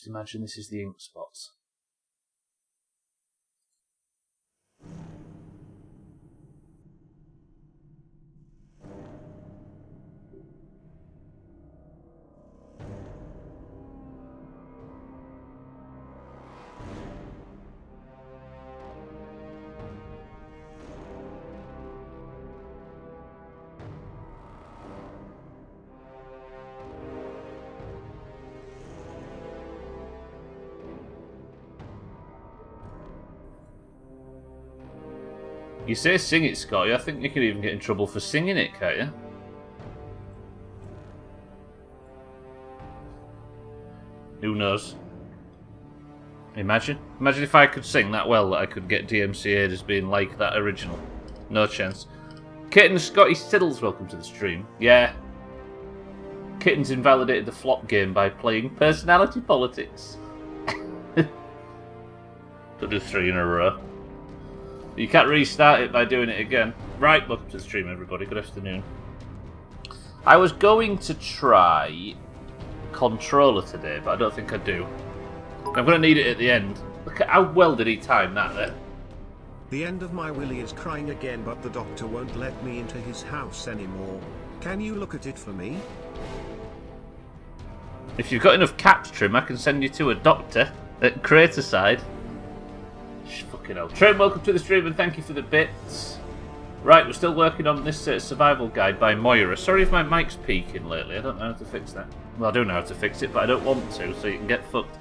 just imagine this is the ink spots. You say sing it, Scotty. I think you could even get in trouble for singing it, can't you? Who knows? Imagine if I could sing that well that I could get DMCA'd as being like that original. No chance. Kitten Scotty Siddles, welcome to the stream. Yeah. Kitten's invalidated the flop game by playing personality politics. Don't do 3 in a row. You can't restart it by doing it again. Right, welcome to the stream, everybody. Good afternoon. I was going to try controller today, but I don't think I do. I'm going to need it at the end. Look at how well did he time that there. The end of my Willy is crying again, but the doctor won't let me into his house anymore. Can you look at it for me? If you've got enough caps, Trim, I can send you to a doctor at Craterside. Fucking hell. Trim, welcome to the stream and thank you for the bits. Right, we're still working on this survival guide by Moira. Sorry if my mic's peaking lately. I don't know how to fix that. Well, I do know how to fix it, but I don't want to, so you can get fucked.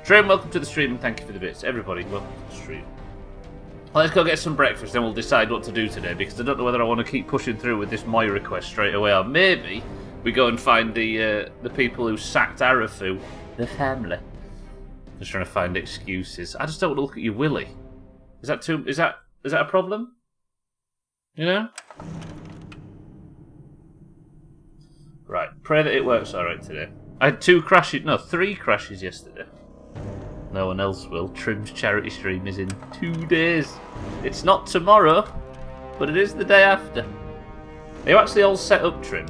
Trim, welcome to the stream and thank you for the bits. Everybody, welcome to the stream. Let's go get some breakfast, then we'll decide what to do today, because I don't know whether I want to keep pushing through with this Moira quest straight away, or maybe we go and find the people who sacked Arafu, the family. Just trying to find excuses. I just don't want to look at you, Willy. Is that a problem? You know? Right. Pray that it works alright today. I had 3 crashes yesterday. No one else will. Trim's charity stream is in 2 days. It's not tomorrow, but it is the day after. Are you actually all set up, Trim?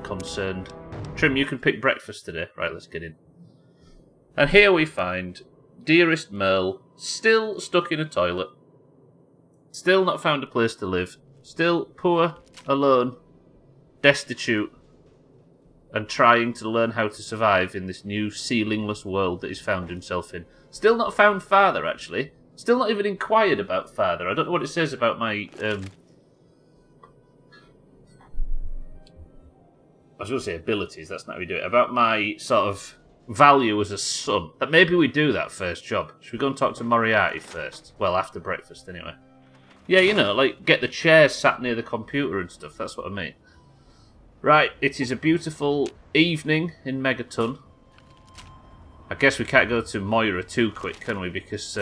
Concerned. Trim, you can pick breakfast today. Right, let's get in. And here we find dearest Merle, still stuck in a toilet. Still not found a place to live. Still poor, alone, destitute, and trying to learn how to survive in this new ceilingless world that he's found himself in. Still not found father, actually. Still not even inquired about father. I don't know what it says about my... I was going to say abilities, that's not how we do it. About my sort of value as a son. That maybe we do that first job. Should we go and talk to Moriarty first? Well, after breakfast, anyway. Yeah, you know, like, get the chairs sat near the computer and stuff. That's what I mean. Right, it is a beautiful evening in Megaton. I guess we can't go to Moira too quick, can we? Because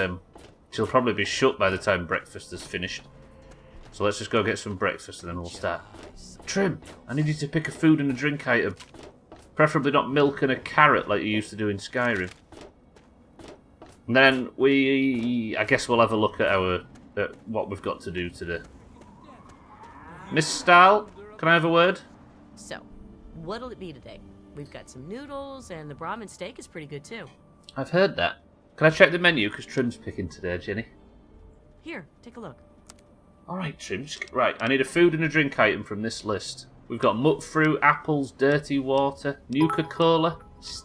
she'll probably be shut by the time breakfast is finished. So let's just go get some breakfast and then we'll start. Trim, I need you to pick a food and a drink item. Preferably not milk and a carrot like you used to do in Skyrim. And then I guess we'll have a look at what we've got to do today. Miss Stahl, can I have a word? So, what'll it be today? We've got some noodles, and the Brahmin steak is pretty good too. I've heard that. Can I check the menu? Because Trim's picking today, Jenny. Here, take a look. Alright, Trim. Right, I need a food and a drink item from this list. We've got mutt fruit, apples, dirty water, Nuka-Cola,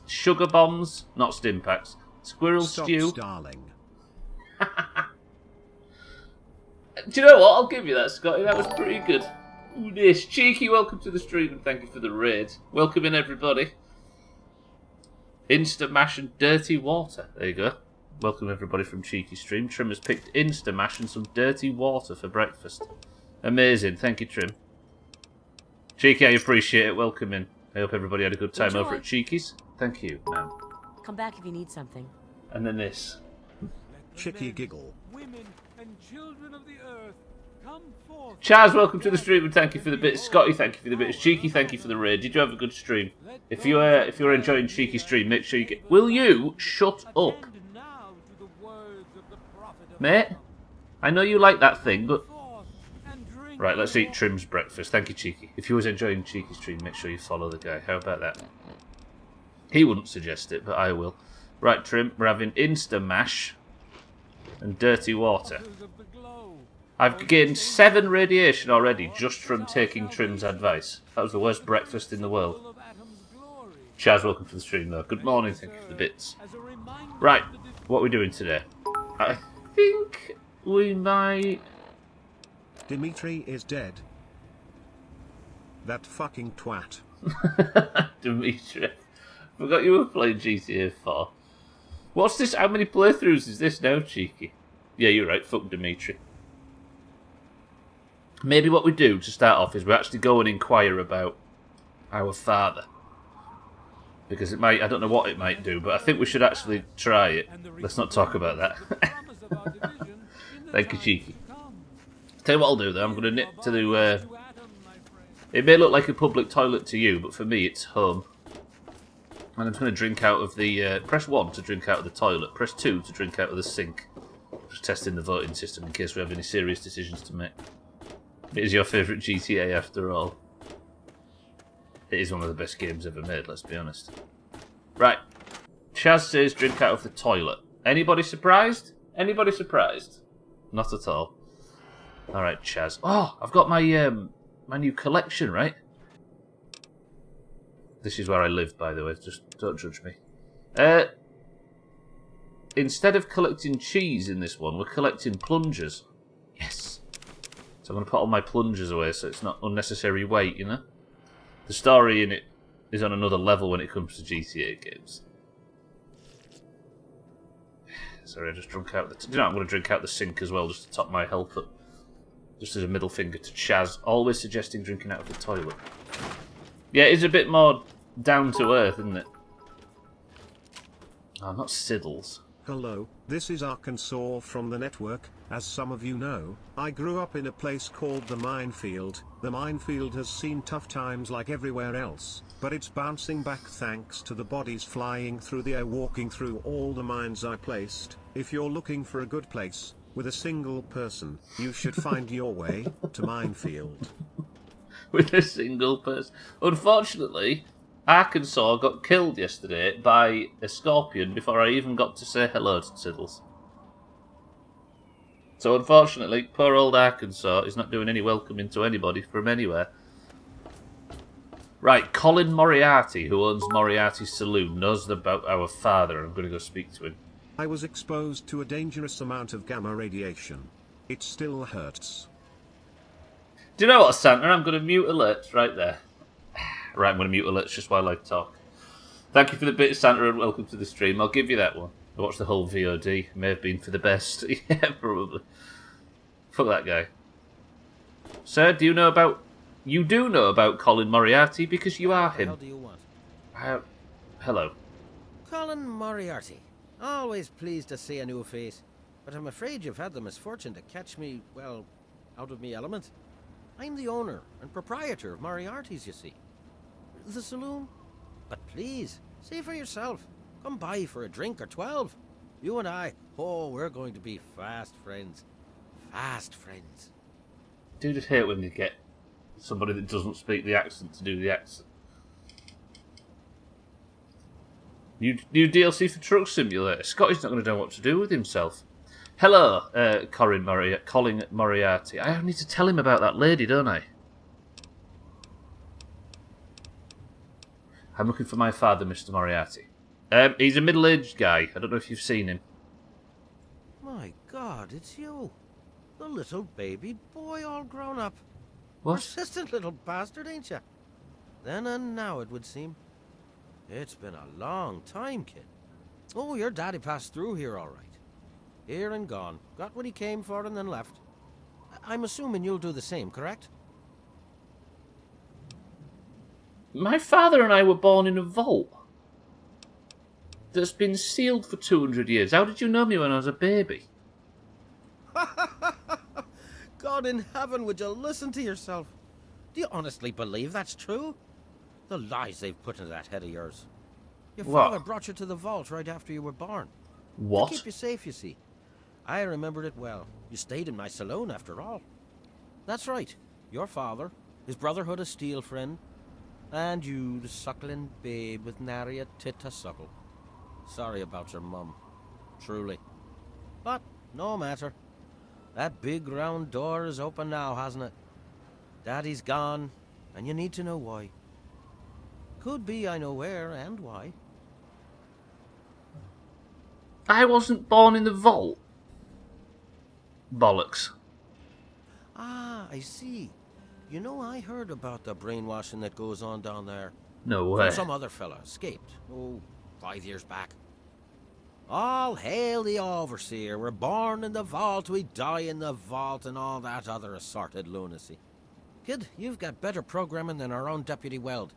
sugar bombs, not stim packs, squirrel stew. Darling. Do you know what? I'll give you that, Scotty. That was pretty good. Ooh, this. Cheeky, welcome to the stream and thank you for the raid. Welcome in, everybody. Insta Mash and dirty water. There you go. Welcome, everybody, from Cheeky Stream. Trim has picked Insta Mash and some dirty water for breakfast. Amazing. Thank you, Trim. Cheeky, I appreciate it. Welcome in. I hope everybody had a good time over at Cheeky's. Thank you, ma'am. Come back if you need something. And then this. Chicky giggle. Women and children of the earth, come forth. Chaz, welcome to the stream and thank you for the bits. Scotty, thank you for the bits. Cheeky, thank you for the raid. Did you have a good stream? If you're enjoying Cheeky Stream, make sure you get. Will you shut up, mate? I know you like that thing, but right, let's eat Trim's breakfast. Thank you, Cheeky. If you was enjoying Cheeky Stream, make sure you follow the guy. How about that? He wouldn't suggest it, but I will. Right, Trim, we're having Insta-Mash and dirty water. Authors of the glow. I've gained 7 radiation already just from taking Trim's advice. That was the worst breakfast in the world. Full of Atom's glory. Chaz, welcome to the stream, though. Good morning, thank you for the bits. As a reminder Right, of the what are we doing today? I think we might... Dimitri is dead. That fucking twat. Dimitri. Forgot you were playing GTA 4. What's this? How many playthroughs is this now, cheeky? Yeah, you're right. Fuck Dimitri. Maybe what we do to start off is we actually go and inquire about our father. Because it might... I don't know what it might do, but I think we should actually try it. Let's not talk about that. promise of our division in the Thank you, time cheeky. to come. Tell you what I'll do, though. I'm going to nip to the... To Atom, my friend. It may look like a public toilet to you, but for me it's home. And I'm just going to drink out of the... press 1 to drink out of the toilet. Press 2 to drink out of the sink. Just testing the voting system in case we have any serious decisions to make. It is your favourite GTA after all. It is one of the best games ever made, let's be honest. Right. Chaz says drink out of the toilet. Anybody surprised? Anybody surprised? Not at all. Alright, Chaz. Oh, I've got my my new collection, right? This is where I live, by the way. Just don't judge me. Instead of collecting cheese in this one, we're collecting plungers. Yes. So I'm going to put all my plungers away so it's not unnecessary weight, you know? The story in it is on another level when it comes to GTA games. Sorry, I just drunk out the... You know, I'm going to drink out the sink as well just to top my health up. Just as a middle finger to Chaz. Always suggesting drinking out of the toilet. Yeah, it's a bit more down to earth, isn't it? Oh, not Siddles. Hello, this is Arkansas from the network. As some of you know, I grew up in a place called the Minefield. The Minefield has seen tough times like everywhere else, but it's bouncing back thanks to the bodies flying through the air walking through all the mines I placed. If you're looking for a good place, with a single person, you should find your way to Minefield. With a single person. Unfortunately, Arkansas got killed yesterday by a scorpion before I even got to say hello to Siddles. So unfortunately, poor old Arkansas is not doing any welcoming to anybody from anywhere. Right, Colin Moriarty, who owns Moriarty's Saloon, knows about our father. I'm going to go speak to him. I was exposed to a dangerous amount of gamma radiation. It still hurts. Do you know what, Santa? I'm going to mute alerts right there. Right, I'm going to mute alerts just while I talk. Thank you for the bit, Santa, and welcome to the stream. I'll give you that one. I watched the whole VOD. May have been for the best. Yeah, probably. Fuck that guy. Sir, do you know about... You do know about Colin Moriarty because you are him. What the hell do you want? Hello. Colin Moriarty. Always pleased to see a new face. But I'm afraid you've had the misfortune to catch me, well, out of me element. I'm the owner and proprietor of Moriarty's, you see. The saloon. But please, see for yourself. Come by for a drink or 12. You and I, oh, we're going to be fast friends. Fast friends. I do just hate when you get somebody that doesn't speak the accent to do the accent. New DLC for Truck Simulator. Scotty's not going to know what to do with himself. Hello, Colin Moriarty. I need to tell him about that lady, don't I? I'm looking for my father, Mr. Moriarty. He's a middle-aged guy. I don't know if you've seen him. My God, it's you. The little baby boy all grown up. What? Persistent little bastard, ain't you? Then and now, it would seem. It's been a long time, kid. Oh, your daddy passed through here all right. Here and gone. Got what he came for and then left. I'm assuming you'll do the same, correct? My father and I were born in a vault that's been sealed for 200 years. How did you know me when I was a baby? God in heaven, would you listen to yourself? Do you honestly believe that's true? The lies they've put into that head of yours. Your father brought you to the vault right after you were born. What? To keep you safe, you see. I remembered it well. You stayed in my saloon after all. That's right. Your father, his Brotherhood of Steel friend, and you, the suckling babe with nary a tit to suckle. Sorry about your mum. Truly. But, no matter. That big round door is open now, hasn't it? Daddy's gone, and you need to know why. Could be I know where and why. I wasn't born in the vault. Bollocks. Ah, I see. You know, I heard about the brainwashing that goes on down there. No way. From some other fella escaped. 5 years back. All hail the overseer. We're born in the vault, we die in the vault, and all that other assorted lunacy. Kid, you've got better programming than our own Deputy Weld.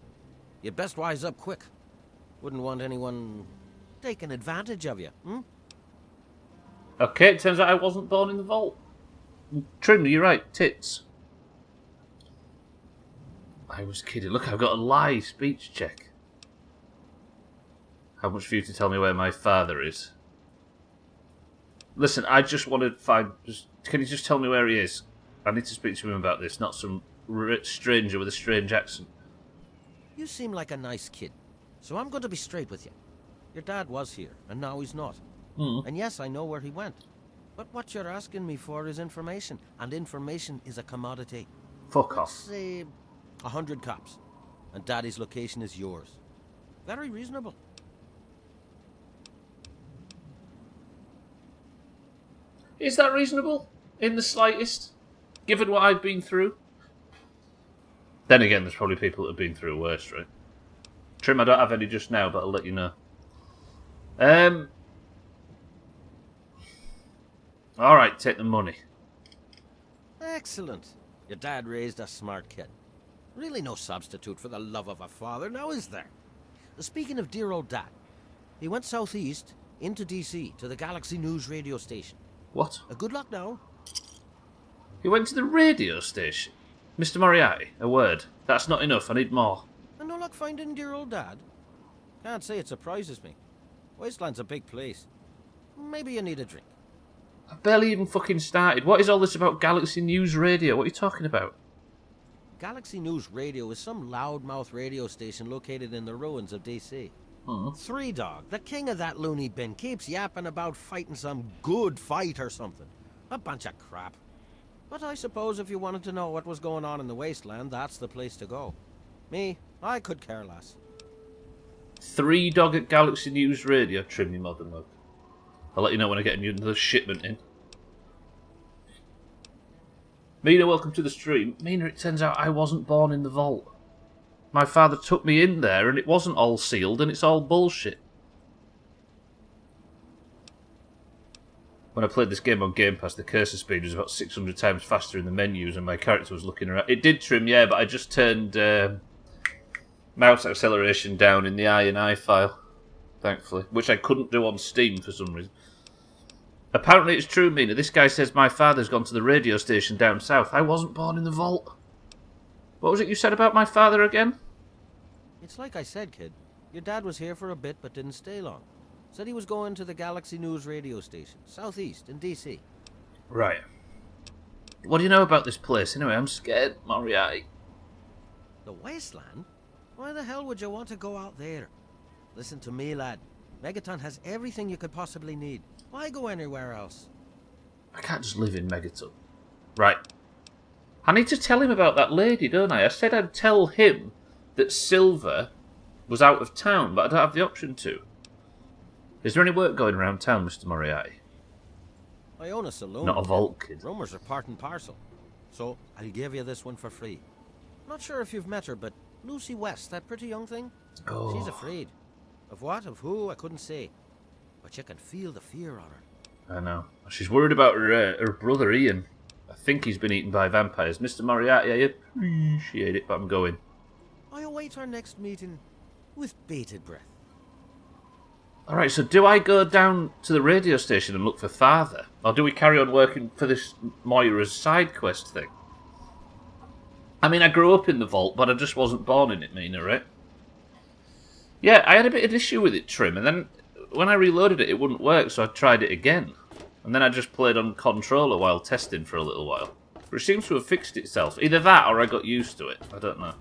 You'd best wise up quick. Wouldn't want anyone taking advantage of you, hmm? Okay, it turns out I wasn't born in the vault. Trim, you're right. Tits. I was kidding. Look, I've got a lie speech check. How much for you to tell me where my father is? Listen, I just want to find... Can you just tell me where he is? I need to speak to him about this, not some stranger with a strange accent. You seem like a nice kid, so I'm going to be straight with you. Your dad was here, and now he's not. And yes, I know where he went. But what you're asking me for is information, and information is a commodity. Fuck Let's off. say 100 cops, and Daddy's location is yours. Very reasonable. Is that reasonable? In the slightest? Given what I've been through? Then again, there's probably people that have been through worse, right? Trim, I don't have any just now, but I'll let you know. Alright, take the money. Excellent. Your dad raised a smart kid. Really no substitute for the love of a father, now is there? Speaking of dear old dad, he went southeast into DC to the Galaxy News radio station. What? Good luck now. He went to the radio station? Mr. Moriarty, a word. That's not enough, I need more. And no luck finding dear old dad? Can't say it surprises me. Wasteland's a big place. Maybe you need a drink. I barely even fucking started. What is all this about Galaxy News Radio? What are you talking about? Galaxy News Radio is some loudmouth radio station located in the ruins of DC. Three Dog, the king of that loony bin, keeps yapping about fighting some good fight or something. A bunch of crap. But I suppose if you wanted to know what was going on in the wasteland, that's the place to go. Me, I could care less. 3 Dog at Galaxy News Radio, trim me modern mug. I'll let you know when I get another shipment in. Mina, welcome to the stream. Mina, it turns out I wasn't born in the vault. My father took me in there and it wasn't all sealed and it's all bullshit. When I played this game on Game Pass, the cursor speed was about 600 times faster in the menus and my character was looking around. It did trim, yeah, but I just turned mouse acceleration down in the I file, thankfully, which I couldn't do on Steam for some reason. Apparently it's true, Mina. This guy says my father's gone to the radio station down south. I wasn't born in the vault. What was it you said about my father again? It's like I said, kid. Your dad was here for a bit but didn't stay long. Said he was going to the Galaxy News radio station, southeast in DC. Right. What do you know about this place? Anyway, I'm scared, Moriarty. The wasteland? Why the hell would you want to go out there? Listen to me, lad. Megaton has everything you could possibly need. Why go anywhere else? I can't just live in Megaton. Right. I need to tell him about that lady, don't I? I said I'd tell him that Silver was out of town, but I don't have the option to. Is there any work going around town, Mr. Moriarty? I own a saloon. Not a vault kid. Rumors are part and parcel. So, I'll give you this one for free. Not sure if you've met her, but Lucy West, that pretty young thing? Oh. She's afraid. Of what, of who, I couldn't say. But you can feel the fear on her. I know. She's worried about her brother Ian. I think he's been eaten by vampires. Mr. Moriarty, I appreciate it, but I'm going. I await our next meeting with bated breath. Alright, so do I go down to the radio station and look for Father? Or do we carry on working for this Moira's side quest thing? I mean, I grew up in the vault, but I just wasn't born in it, Mina, right? Yeah, I had a bit of an issue with it, Trim, and then when I reloaded it, it wouldn't work, so I tried it again. And then I just played on controller while testing for a little while. But it seems to have fixed itself. Either that or I got used to it. I don't know.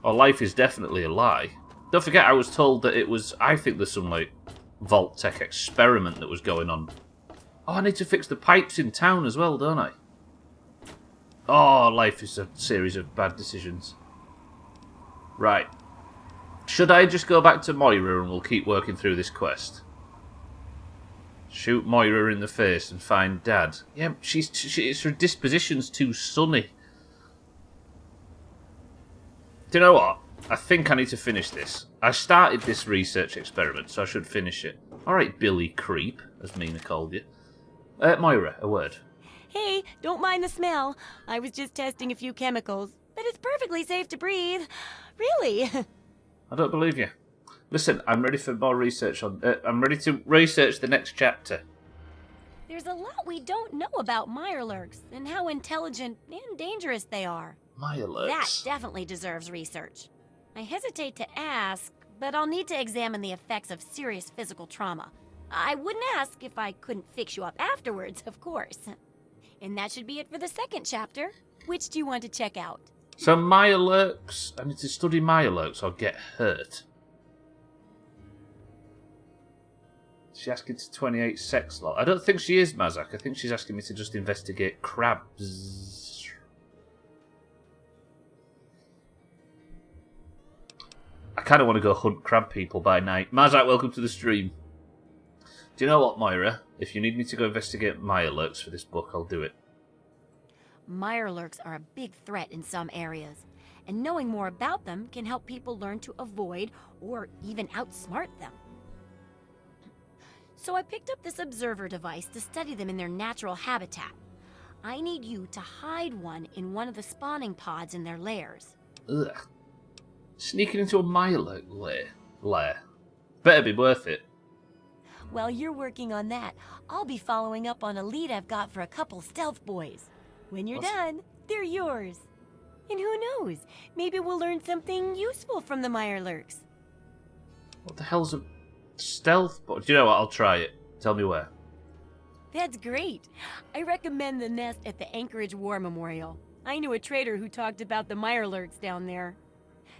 Or life is definitely a lie. Don't forget, I was told that it was... I think there's some, like, Vault Tech experiment that was going on. Oh, I need to fix the pipes in town as well, don't I? Oh, life is a series of bad decisions. Right. Should I just go back to Moira and we'll keep working through this quest? Shoot Moira in the face and find Dad. Yeah, her disposition's too sunny. Do you know what? I think I need to finish this. I started this research experiment, so I should finish it. Alright, Billy Creep, as Mina called you. Moira, a word. Hey, don't mind the smell. I was just testing a few chemicals, but it's perfectly safe to breathe. Really? I don't believe you. Listen, I'm ready for more research on... I'm ready to research the next chapter. There's a lot we don't know about Mirelurks and how intelligent and dangerous they are. Mirelurks? That definitely deserves research. I hesitate to ask, but I'll need to examine the effects of serious physical trauma. I wouldn't ask if I couldn't fix you up afterwards, of course. And that should be it for the second chapter. Which do you want to check out? So Mirelurks... I need to study Mirelurks or get hurt. She's asking to 28 sex lot. I don't think she is, Mazak. I think she's asking me to just investigate crabs. I kind of want to go hunt crab people by night. Mazak, welcome to the stream. Do you know what, Moira? If you need me to go investigate Mirelurks for this book, I'll do it. Mirelurks are a big threat in some areas, and knowing more about them can help people learn to avoid or even outsmart them. So I picked up this observer device to study them in their natural habitat. I need you to hide one in one of the spawning pods in their lairs. Ugh. Sneaking into a Mirelurk lair. Better be worth it. While you're working on that, I'll be following up on a lead I've got for a couple stealth boys. When you're done, they're yours. And who knows, maybe we'll learn something useful from the Mirelurks. What the hell's a stealth boy? Do you know what? I'll try it. Tell me where. That's great. I recommend the nest at the Anchorage War Memorial. I knew a trader who talked about the Mirelurks down there.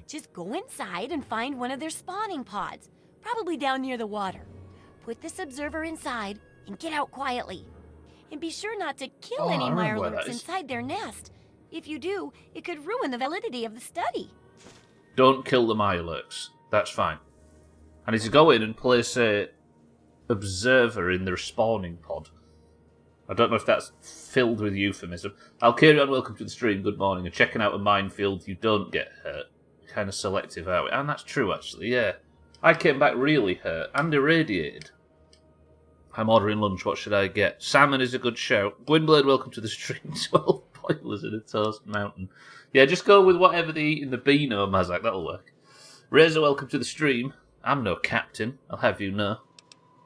Just go inside and find one of their spawning pods, probably down near the water. Put this observer inside and get out quietly. And be sure not to kill any Mirelurks inside their nest. If you do, it could ruin the validity of the study. Don't kill the Mirelurks. That's fine. I need to go in and place a observer in their spawning pod. I don't know if that's filled with euphemism. Alkarion, welcome to the stream. Good morning. And checking out a minefield, you don't get hurt. Kind of selective, are we? And that's true, actually, yeah. I came back really hurt and irradiated. I'm ordering lunch. What should I get? Salmon is a good shout. Gwynblade, welcome to the stream. 12 boilers in a toast mountain. Yeah, just go with whatever they eat in the Beano, Mazak. That'll work. Razor, welcome to the stream. I'm no captain. I'll have you know.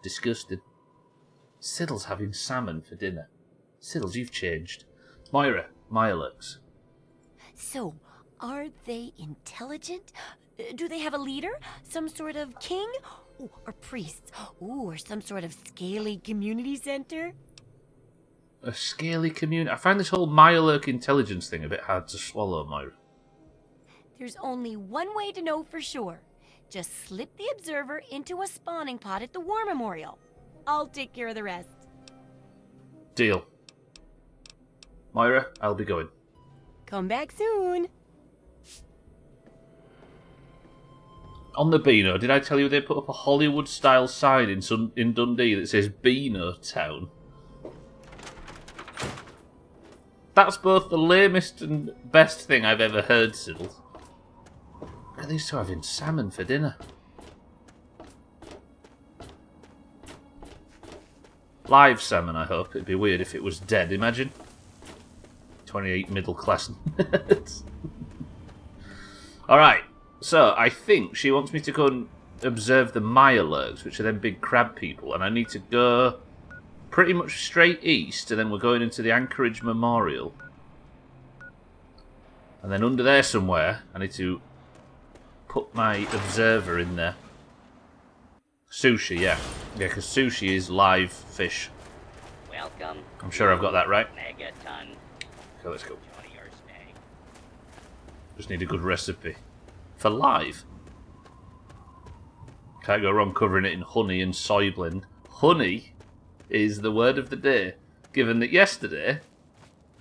Disgusted. Siddle's having salmon for dinner. Siddles, you've changed. Moira, Mirelurks. So, are they intelligent? Do they have a leader? Some sort of king? Ooh, or priests? Ooh, or some sort of scaly community center? A scaly community? I find this whole Mirelurk intelligence thing a bit hard to swallow, Moira. There's only one way to know for sure. Just slip the observer into a spawning pod at the War Memorial. I'll take care of the rest. Deal. Moira, I'll be going. Come back soon. On the Beano, did I tell you they put up a Hollywood-style sign in Dundee that says Beano Town? That's both the lamest and best thing I've ever heard, Siddle. Look at these two having salmon for dinner. Live salmon, I hope. It'd be weird if it was dead, imagine. 28 middle-class nerds. Alright. So, I think she wants me to go and observe the Mirelurks, which are them big crab people, and I need to go pretty much straight east, and then we're going into the Anchorage Memorial. And then under there somewhere, I need to put my observer in there. Sushi, yeah. Yeah, because sushi is live fish. Welcome. I'm sure I've got that right. Megaton. Okay, let's go. Enjoy your stay. Just need a good recipe. For live? Can't go wrong covering it in honey and soy blend. Honey is the word of the day, given that yesterday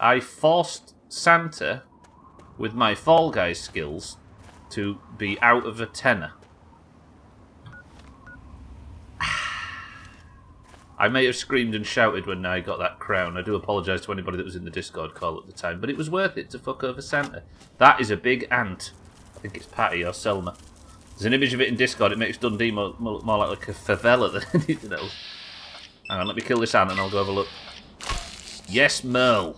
I forced Santa, with my Fall Guys skills, to be out of a tenner. I may have screamed and shouted when I got that crown. I do apologise to anybody that was in the Discord call at the time, but it was worth it to fuck over Santa. That is a big ant. I think it's Patty or Selma. There's an image of it in Discord. It makes Dundee more like a favela than anything else. Hang on, let me kill this ant and I'll go have a look. Yes, Merle.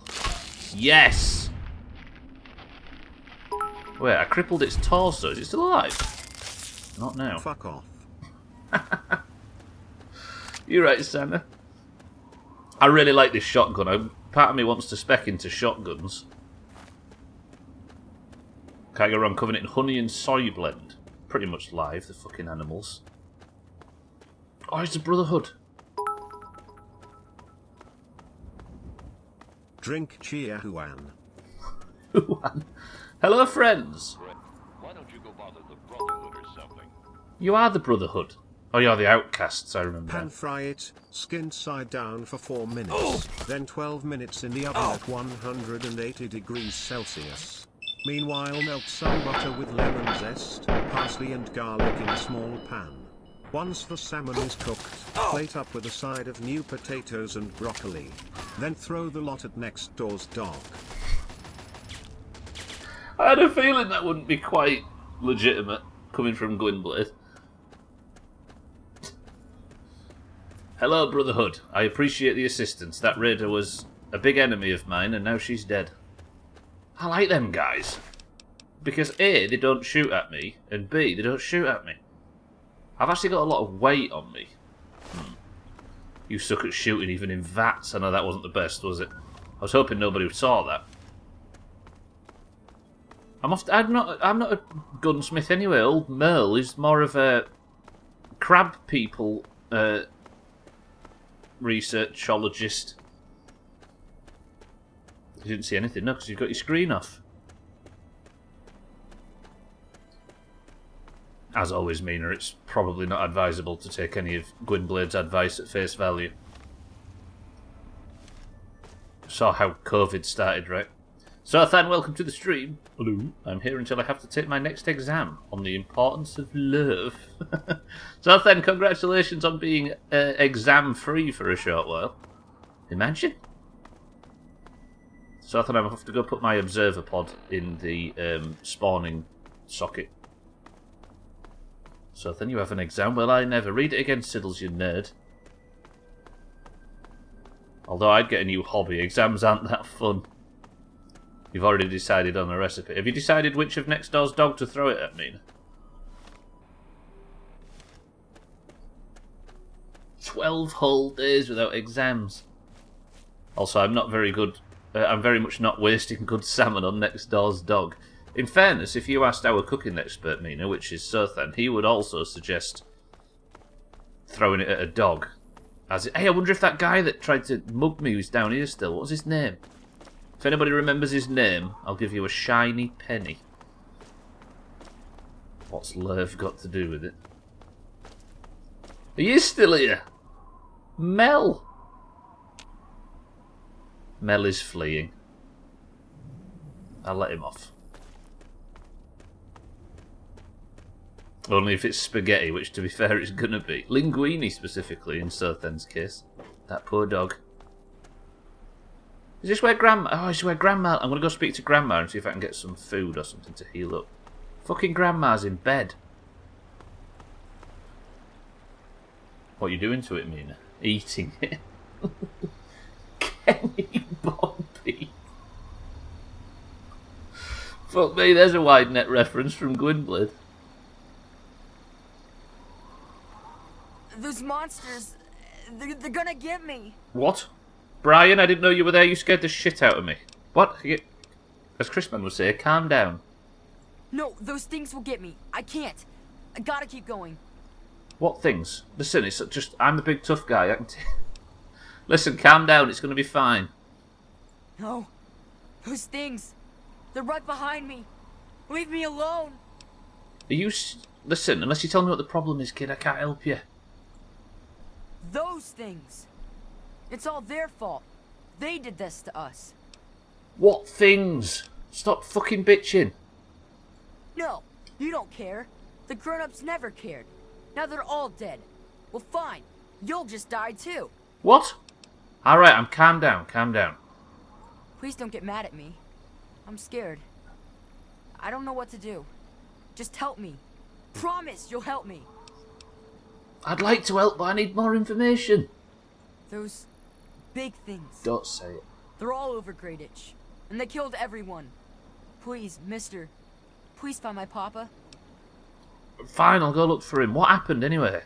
Yes! Wait, I crippled its torso. Is it still alive? Not now. Fuck off. You're right, Santa. I really like this shotgun. Part of me wants to spec into shotguns. Can't go wrong covering it in honey and soy blend. Pretty much live, the fucking animals. Oh, it's the Brotherhood. Drink Chia Huan. Hello, friends. Why don't you go bother the Brotherhood or something? You are the Brotherhood. Oh, you're the Outcasts, I remember. Pan fry it, skinned side down for 4 minutes, then 12 minutes in the oven at 180 degrees Celsius. Meanwhile, melt some butter with lemon zest, parsley and garlic in a small pan. Once the salmon is cooked, plate up with a side of new potatoes and broccoli. Then throw the lot at next door's dog. I had a feeling that wouldn't be quite legitimate, coming from Gwynblade. Hello, Brotherhood. I appreciate the assistance. That raider was a big enemy of mine, and now she's dead. I like them guys. Because A, they don't shoot at me, and B, they don't shoot at me. I've actually got a lot of weight on me. You suck at shooting even in VATS. I know that wasn't the best, was it? I was hoping nobody saw that. I'm not a gunsmith anyway. Old Merle is more of a crab people researchologist. You didn't see anything, no, because you've got your screen off. As always, Mina, it's probably not advisable to take any of Gwynblade's advice at face value. Saw how COVID started, right? So, Than, welcome to the stream. Hello. I'm here until I have to take my next exam on the importance of love. So, Than, congratulations on being exam-free for a short while. Imagine. So, Than, I have to go put my observer pod in the spawning socket. So then you have an exam. Well, I never. Read it again, Siddles, you nerd. Although I'd get a new hobby. Exams aren't that fun. You've already decided on a recipe. Have you decided which of next door's dog to throw it at, Mina? 12 whole days without exams. Also, I'm not very good. I'm very much not wasting good salmon on next door's dog. In fairness, if you asked our cooking expert, Mina, which is Sothan, he would also suggest throwing it at a dog. Hey, I wonder if that guy that tried to mug me who's down here still, what was his name? If anybody remembers his name, I'll give you a shiny penny. What's Lerv got to do with it? He is still here! Mel! Mel is fleeing. I'll let him off. Only if it's spaghetti, which to be fair it's gonna be. Linguini specifically in Sothen's case. That poor dog. Is this where Grandma... Oh, is this where Grandma... I'm gonna go speak to Grandma and see if I can get some food or something to heal up. Fucking Grandma's in bed. What are you doing to it, Mina? Eating it. Kenny Bobby. Fuck me, there's a wide net reference from Gwynblade. Those monsters, they're gonna get me. What? Brian, I didn't know you were there. You scared the shit out of me. What? As Chrisman would say, calm down. No, those things will get me. I can't. I gotta keep going. What things? Listen, it's just... I'm the big tough guy. I can Listen, calm down. It's going to be fine. No. Those things. They're right behind me. Leave me alone. Are you... Listen, unless you tell me what the problem is, kid, I can't help you. Those things. It's all their fault. They did this to us. What things? Stop fucking bitching. No, you don't care. The grown-ups never cared. Now they're all dead. Well, fine. You'll just die too. What? Alright, calm down, calm down. Please don't get mad at me. I'm scared. I don't know what to do. Just help me. Promise you'll help me. I'd like to help, but I need more information. Those big things. Don't say it. They're all over Greyditch. And they killed everyone. Please, mister. Please find my papa. Fine, I'll go look for him. What happened anyway?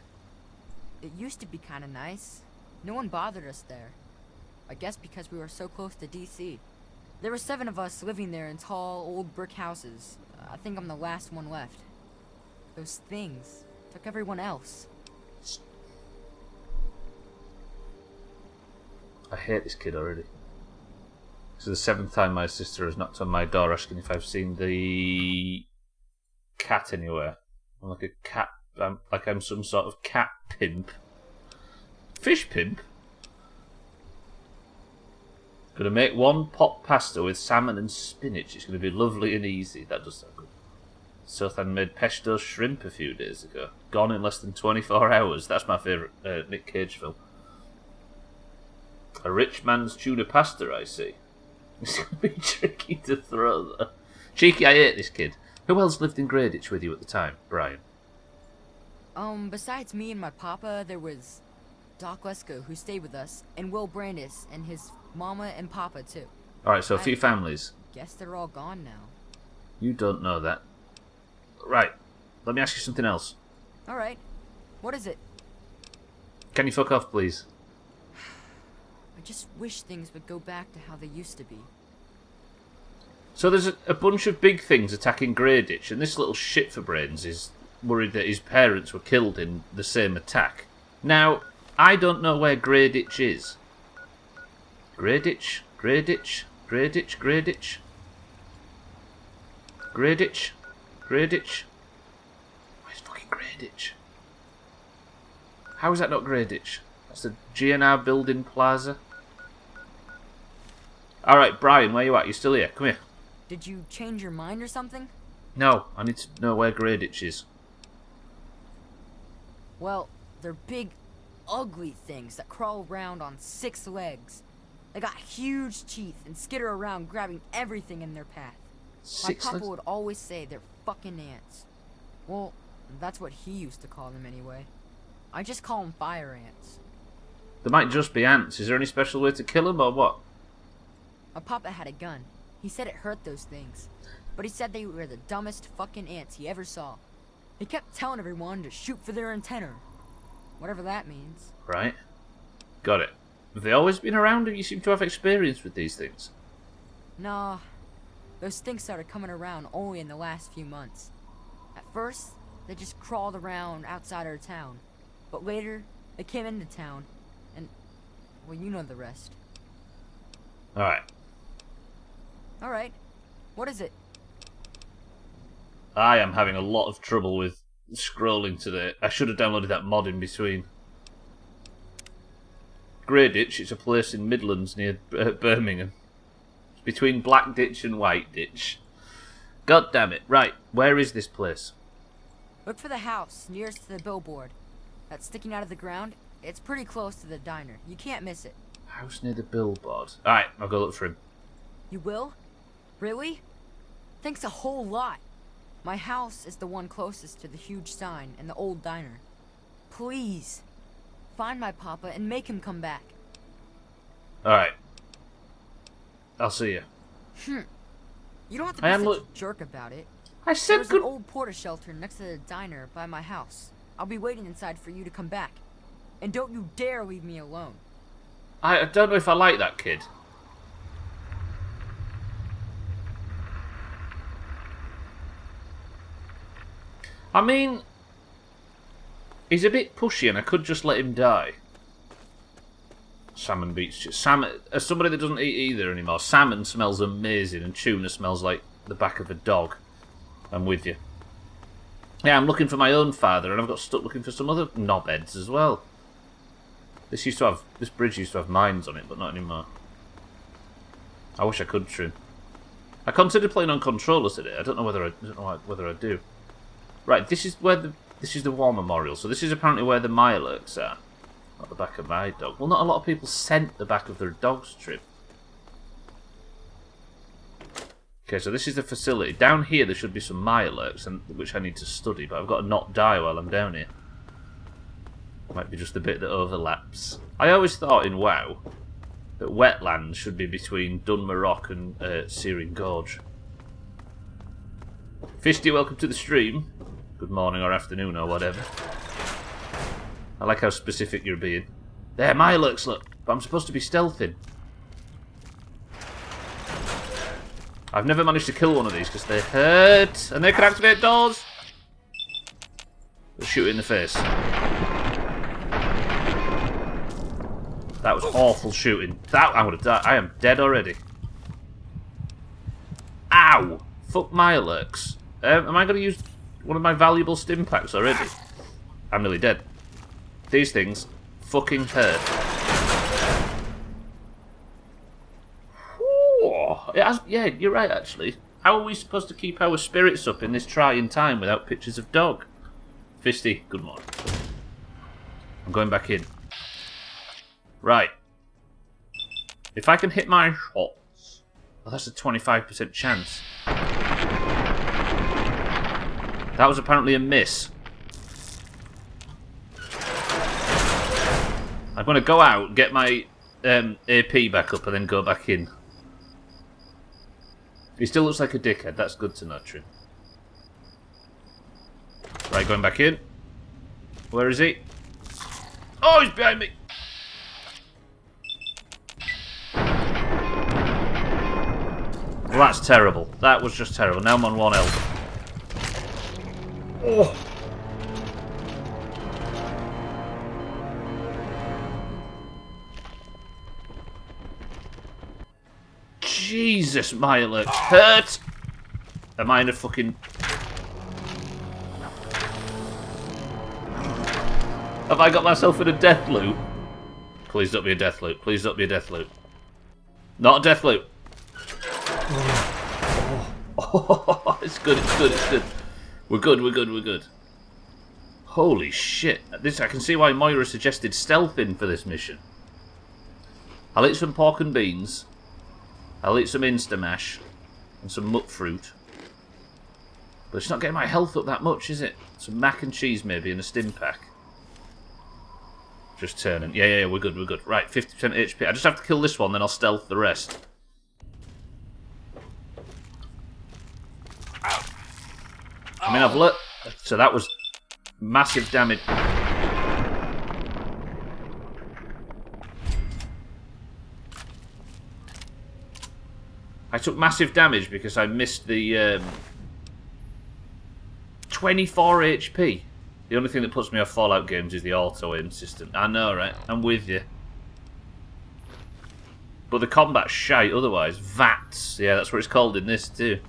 It used to be kind of nice. No one bothered us there. I guess because we were so close to DC. There were 7 of us living there in tall, old brick houses. I think I'm the last one left. Those things took everyone else. I hate this kid already. This is the 7th time my sister has knocked on my door asking if I've seen the cat anywhere. I'm like a cat, like I'm some sort of cat pimp. Fish pimp? Gonna make 1 pot pasta with salmon and spinach. It's gonna be lovely and easy. That does sound good. Sothan made pesto shrimp a few days ago. Gone in less than 24 hours. That's my favourite Nick Cage film. A rich man's tuna pasta, I see. It's going to be tricky to throw, though. Cheeky, I hate this kid. Who else lived in Greyditch with you at the time, Brian? Besides me and my papa, there was Doc Lesko, who stayed with us, and Will Brandis, and his mama and papa, too. Alright, so a few families. Guess they're all gone now. You don't know that. Right, let me ask you something else. Alright. What is it? Can you fuck off, please? I just wish things would go back to how they used to be. So there's a bunch of big things attacking Greyditch, and this little shit for brains is worried that his parents were killed in the same attack. Now, I don't know where Greyditch is. Greyditch? Greyditch? Greyditch? Greyditch? Greyditch? Greyditch? Where's fucking Greyditch? How is that not Greyditch? That's the GNR building plaza. Alright, Brian, where you at? You still here? Come here. Did you change your mind or something? No, I need to know where Greyditch is. Well, they're big, ugly things that crawl around on 6 legs. They got huge teeth and skitter around grabbing everything in their path. My papa would always say they're fucking ants. Well, that's what he used to call them anyway. I just call them fire ants. There might just be ants. Is there any special way to kill them or what? My papa had a gun. He said it hurt those things. But he said they were the dumbest fucking ants he ever saw. He kept telling everyone to shoot for their antenna. Whatever that means. Right. Got it. Have they always been around? Have you seem to have experience with these things? Nah. Those things started coming around only in the last few months. At first, they just crawled around outside our town. But later, they came into town. And, well, you know the rest. Alright. Alright. What is it? I am having a lot of trouble with scrolling today. I should have downloaded that mod in between. Greyditch, it's a place in Midlands near Birmingham. It's between Blackditch and Whiteditch. God damn it. Right, where is this place? Look for the house nearest to the billboard. That's sticking out of the ground. It's pretty close to the diner. You can't miss it. House near the billboard. Alright, I'll go look for him. You will? Really? Thanks a whole lot. My house is the one closest to the huge sign and the old diner. Please, find my papa and make him come back. Alright. I'll see you. You don't have to be such a jerk about it. I said There's an old porta shelter next to the diner by my house. I'll be waiting inside for you to come back. And don't you dare leave me alone. I don't know if I like that kid. I mean, he's a bit pushy and I could just let him die. Salmon beats salmon. As somebody that doesn't eat either anymore, salmon smells amazing and tuna smells like the back of a dog. I'm with you. Yeah, I'm looking for my own father, and I've got stuck looking for some other knobheads as well. This bridge used to have mines on it, but not anymore. I wish I could trim. I considered playing on controller today. I don't know whether I do. Right, this is the war memorial. So this is apparently where the Mirelurks are. Not the back of my dog. Well, not a lot of people sent the back of their dogs, Trim. Okay, so this is the facility. Down here there should be some Mirelurks, which I need to study, but I've got to not die while I'm down here. Might be just the bit that overlaps. I always thought in WoW that wetlands should be between Dunmer Rock and Searing Gorge. Fisty, welcome to the stream. Good morning or afternoon or whatever. I like how specific you're being. There, Mirelurks, look. But I'm supposed to be stealthing. I've never managed to kill one of these because they hurt. And they can activate doors. They'll shoot it in the face. That was awful shooting. I'm going to die. I am dead already. Ow! Fuck Mirelurks. Am I going to use one of my valuable stim packs already? I'm nearly dead. These things fucking hurt. Yeah, you're right, actually. How are we supposed to keep our spirits up in this trying time without pictures of dog? Fisty, good morning. I'm going back in. Right. If I can hit my shots... Oh, that's a 25% chance. That was apparently a miss. I'm going to go out, get my AP back up, and then go back in. He still looks like a dickhead. That's good to know, Trim. Right, going back in. Where is he? Oh, he's behind me! Well, that's terrible. That was just terrible. Now I'm on 1 health. Oh. Jesus, Mirelurks hurt! Am I in a fucking... Have I got myself in a death loop? Please don't be a death loop. Please don't be a death loop. Not a death loop. Oh, it's good, it's good, it's good. We're good, we're good, we're good. Holy shit. I can see why Moira suggested stealthing for this mission. I'll eat some pork and beans. I'll eat some Instamash and some mutt fruit. But it's not getting my health up that much, is it? Some mac and cheese maybe and a stim pack. Just turning. Yeah, we're good, we're good. Right, 50% HP. I just have to kill this one, then I'll stealth the rest. I mean, I've looked. So that was massive damage. I took massive damage because I missed the 24 HP. The only thing that puts me off Fallout games is the auto-aim system. I know, right? I'm with you. But the combat's shite otherwise. VATS. Yeah, that's what it's called in this too.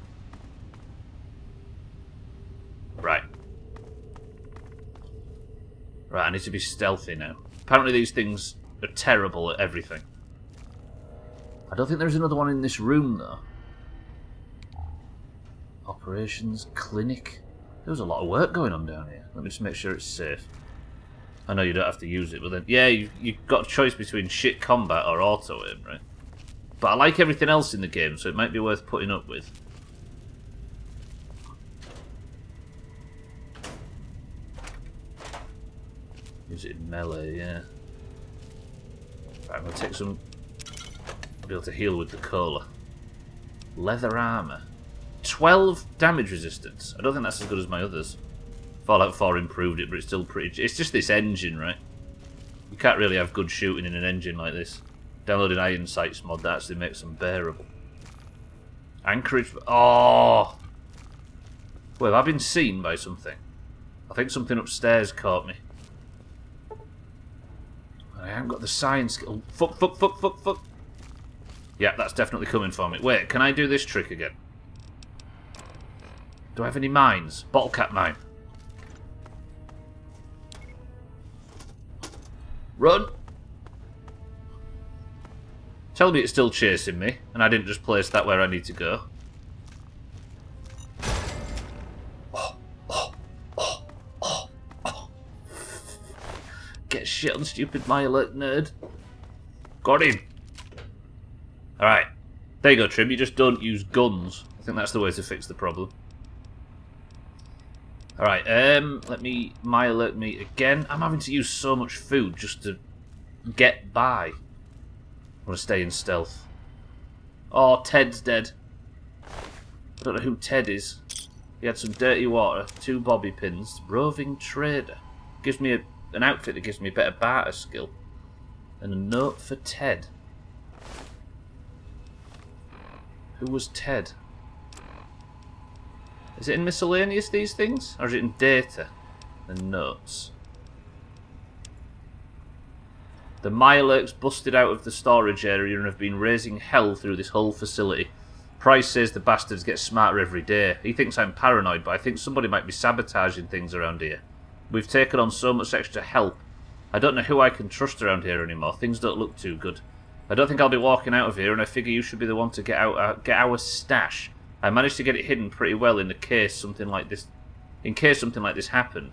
Right. Right, I need to be stealthy now. Apparently these things are terrible at everything. I don't think there's another one in this room, though. Operations, clinic. There was a lot of work going on down here. Let me just make sure it's safe. I know you don't have to use it, but then... Yeah, you've got a choice between shit combat or auto-aim, right? But I like everything else in the game, so it might be worth putting up with. Use it in melee, yeah. Right, I'm going to take some... I'll be able to heal with the cola. Leather armour. 12 damage resistance. I don't think that's as good as my others. Fallout 4 improved it, but it's still pretty... It's just this engine, right? You can't really have good shooting in an engine like this. Downloading Iron Sights mod, that actually makes them bearable. Anchorage... Oh! Well, have I been seen by something? I think something upstairs caught me. I haven't got the science... Oh, fuck. Yeah, that's definitely coming for me. Wait, can I do this trick again? Do I have any mines? Bottle cap mine. Run! Tell me it's still chasing me, and I didn't just place that where I need to go. Get shit on, stupid my alert nerd. Got him! Alright. There you go, Trim. You just don't use guns. I think that's the way to fix the problem. Alright, let me my alert me again. I'm having to use so much food just to get by. I want to stay in stealth. Oh, Ted's dead. I don't know who Ted is. He had some dirty water, 2 bobby pins, roving trader. Gives me an outfit that gives me better barter skill. And a note for Ted. Who was Ted? Is it in miscellaneous, these things? Or is it in data and notes? The Mirelurks busted out of the storage area and have been raising hell through this whole facility. Price says the bastards get smarter every day. He thinks I'm paranoid, but I think somebody might be sabotaging things around here. We've taken on so much extra help. I don't know who I can trust around here anymore. Things don't look too good. I don't think I'll be walking out of here, and I figure you should be the one to get our stash. I managed to get it hidden pretty well in case something like this happened.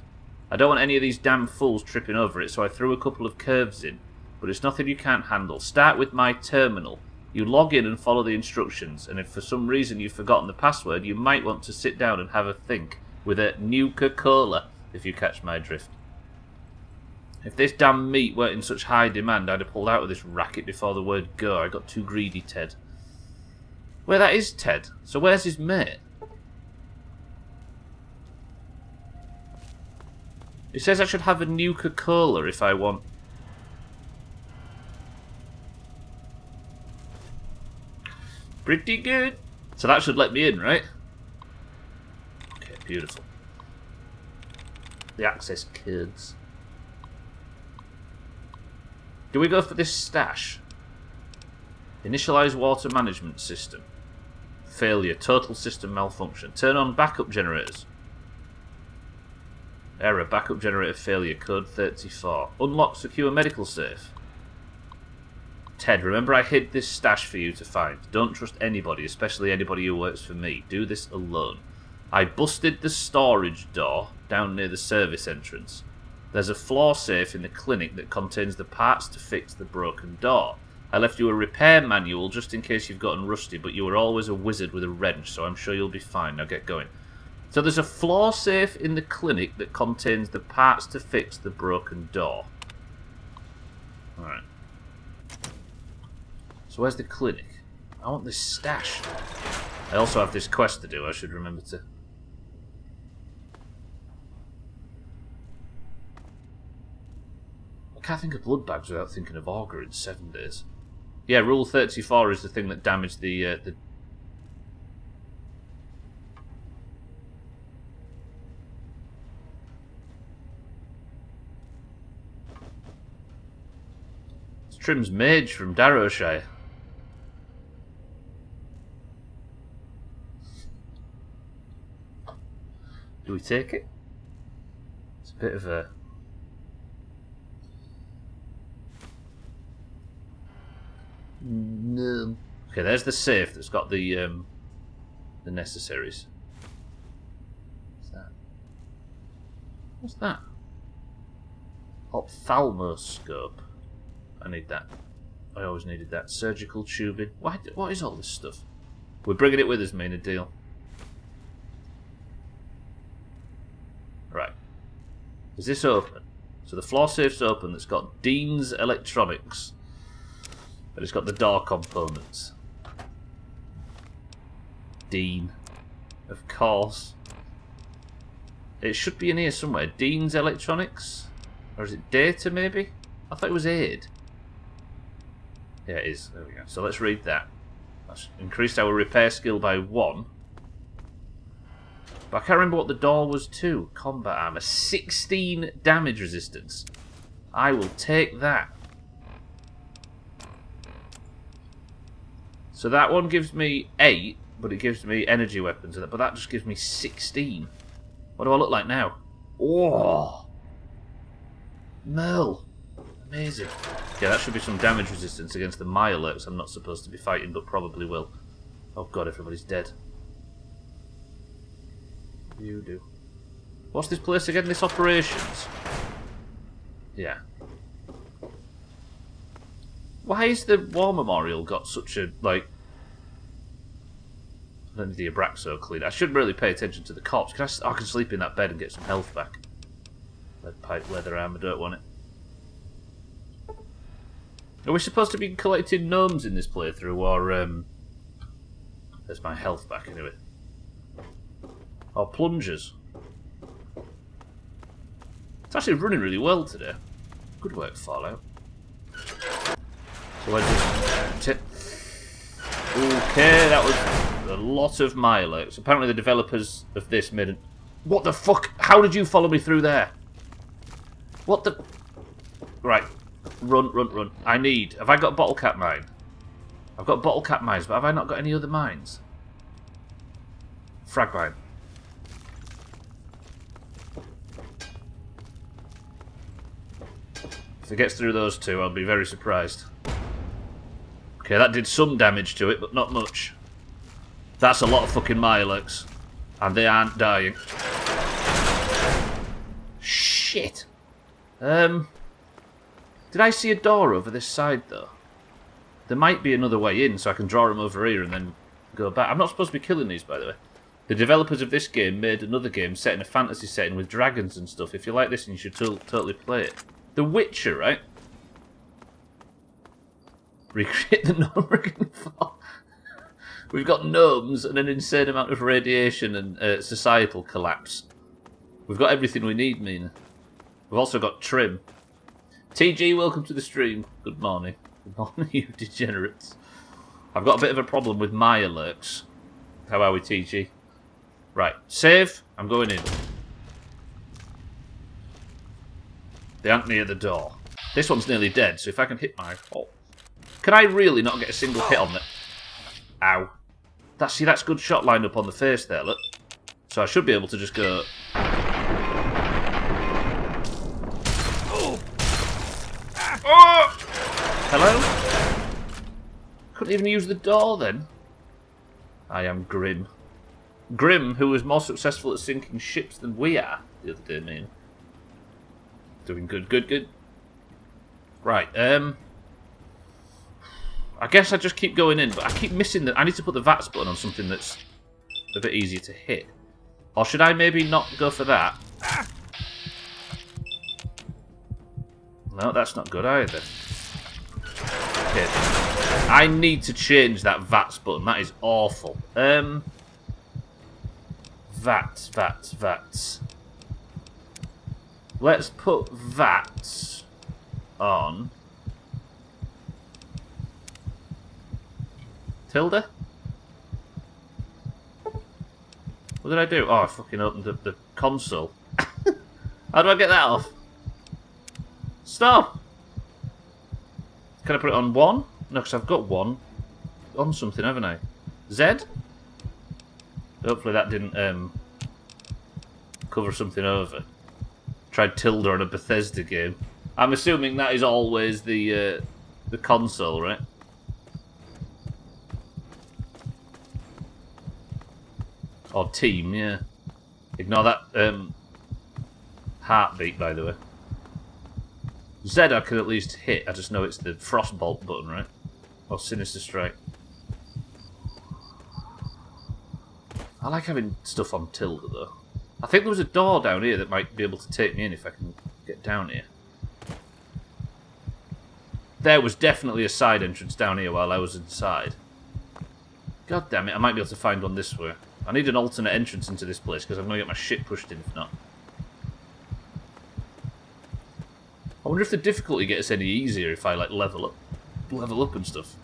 I don't want any of these damn fools tripping over it, so I threw a couple of curves in. But it's nothing you can't handle. Start with my terminal. You log in and follow the instructions, and if for some reason you've forgotten the password, you might want to sit down and have a think with a Nuka-Cola, if you catch my drift. If this damn meat weren't in such high demand, I'd have pulled out of this racket before the word go. I got too greedy, Ted. Well, that is Ted. So where's his mate? It says I should have a Nuka-Cola if I want... Pretty good. So that should let me in, right? Okay, beautiful. The access codes. Do we go for this stash? Initialize water management system. Failure. Total system malfunction. Turn on backup generators. Error. Backup generator failure. Code 34. Unlock secure medical safe. Ted, remember I hid this stash for you to find. Don't trust anybody, especially anybody who works for me. Do this alone. I busted the storage door down near the service entrance. There's a floor safe in the clinic that contains the parts to fix the broken door. I left you a repair manual just in case you've gotten rusty, but you were always a wizard with a wrench, so I'm sure you'll be fine. Now get going. So there's a floor safe in the clinic that contains the parts to fix the broken door. Alright. So where's the clinic? I want this stash. I also have this quest to do, I should remember to... I can't think of blood bags without thinking of Augur in 7 days. Yeah, Rule 34 is the thing that damaged the... It's Trim's mage from Darrowshire. Do we take it? It's a bit of a... No. Okay, there's the safe that's got the necessaries. What's that? What's that? Ophthalmoscope. I need that. I always needed that. Surgical tubing. What is all this stuff? We're bringing it with us, made a deal. Right. Is this open? So the floor safe's open. That's got Dean's Electronics. But it's got the door components. Dean. Of course. It should be in here somewhere. Dean's Electronics? Or is it Data, maybe? I thought it was Aid. Yeah, it is. There we go. So let's read that. That's increased our repair skill by 1. But I can't remember what the door was to. Combat armor. 16 damage resistance. I will take that. So that one gives me 8, but it gives me energy weapons. But that just gives me 16. What do I look like now? Oh! Merle. Amazing. Yeah, that should be some damage resistance against the Mirelurks I'm not supposed to be fighting, but probably will. Oh god, everybody's dead. You do. What's this place again? This operations? Yeah. Why has the War Memorial got such a, like... I don't need the Abraxo clean. I should really pay attention to the corpse. I can sleep in that bed and get some health back. Lead pipe, leather arm, I don't want it. Are we supposed to be collecting gnomes in this playthrough, or, there's my health back anyway. Or plungers. It's actually running really well today. Good work, Fallout. So I just... Okay, that was a lot of Mirelurks. Apparently the developers of this made it... What the fuck? How did you follow me through there? What the... Right. Run, run, run. I need... Have I got bottle cap mine? I've got bottle cap mines, but have I not got any other mines? Frag mine. If it gets through those two, I'll be very surprised. Okay, that did some damage to it, but not much. That's a lot of fucking Mirelurks. And they aren't dying. Shit. Did I see a door over this side, though? There might be another way in, so I can draw them over here and then go back. I'm not supposed to be killing these, by the way. The developers of this game made another game set in a fantasy setting with dragons and stuff. If you like this, then you should totally play it. The Witcher, right? Recreate the gnome rigging fall. We've got gnomes and an insane amount of radiation and societal collapse. We've got everything we need, Mina. We've also got trim. TG, welcome to the stream. Good morning. Good morning, you degenerates. I've got a bit of a problem with Mirelurks. How are we, TG? Right, save. I'm going in. They aren't near the door. This one's nearly dead, so if I can hit my... Oh. Can I really not get a single hit on it? Ow. See, that's good shot lined up on the face there, look. So I should be able to just go... Oh! Hello? Couldn't even use the door then. I am Grim. Grim, who was more successful at sinking ships than we are the other day, man. Doing good, good, good. Right, I guess I just keep going in, but I keep missing the... I need to put the VATS button on something that's a bit easier to hit. Or should I maybe not go for that? No, that's not good either. Okay. I need to change that VATS button. That is awful. VATS. Let's put VATS on... Tilde? What did I do? Oh, I fucking opened the console. How do I get that off? Stop! Can I put it on 1? No, because I've got 1 on something, haven't I? Z? Hopefully that didn't cover something over. Tried tilde on a Bethesda game. I'm assuming that is always the console, right? Or team, yeah. Ignore that heartbeat, by the way. Z I can at least hit. I just know it's the Frostbolt button, right? Or Sinister Strike. I like having stuff on tilde, though. I think there was a door down here that might be able to take me in if I can get down here. There was definitely a side entrance down here while I was inside. God damn it, I might be able to find one this way. I need an alternate entrance into this place because I'm going to get my shit pushed in if not. I wonder if the difficulty gets any easier if I like level up and stuff.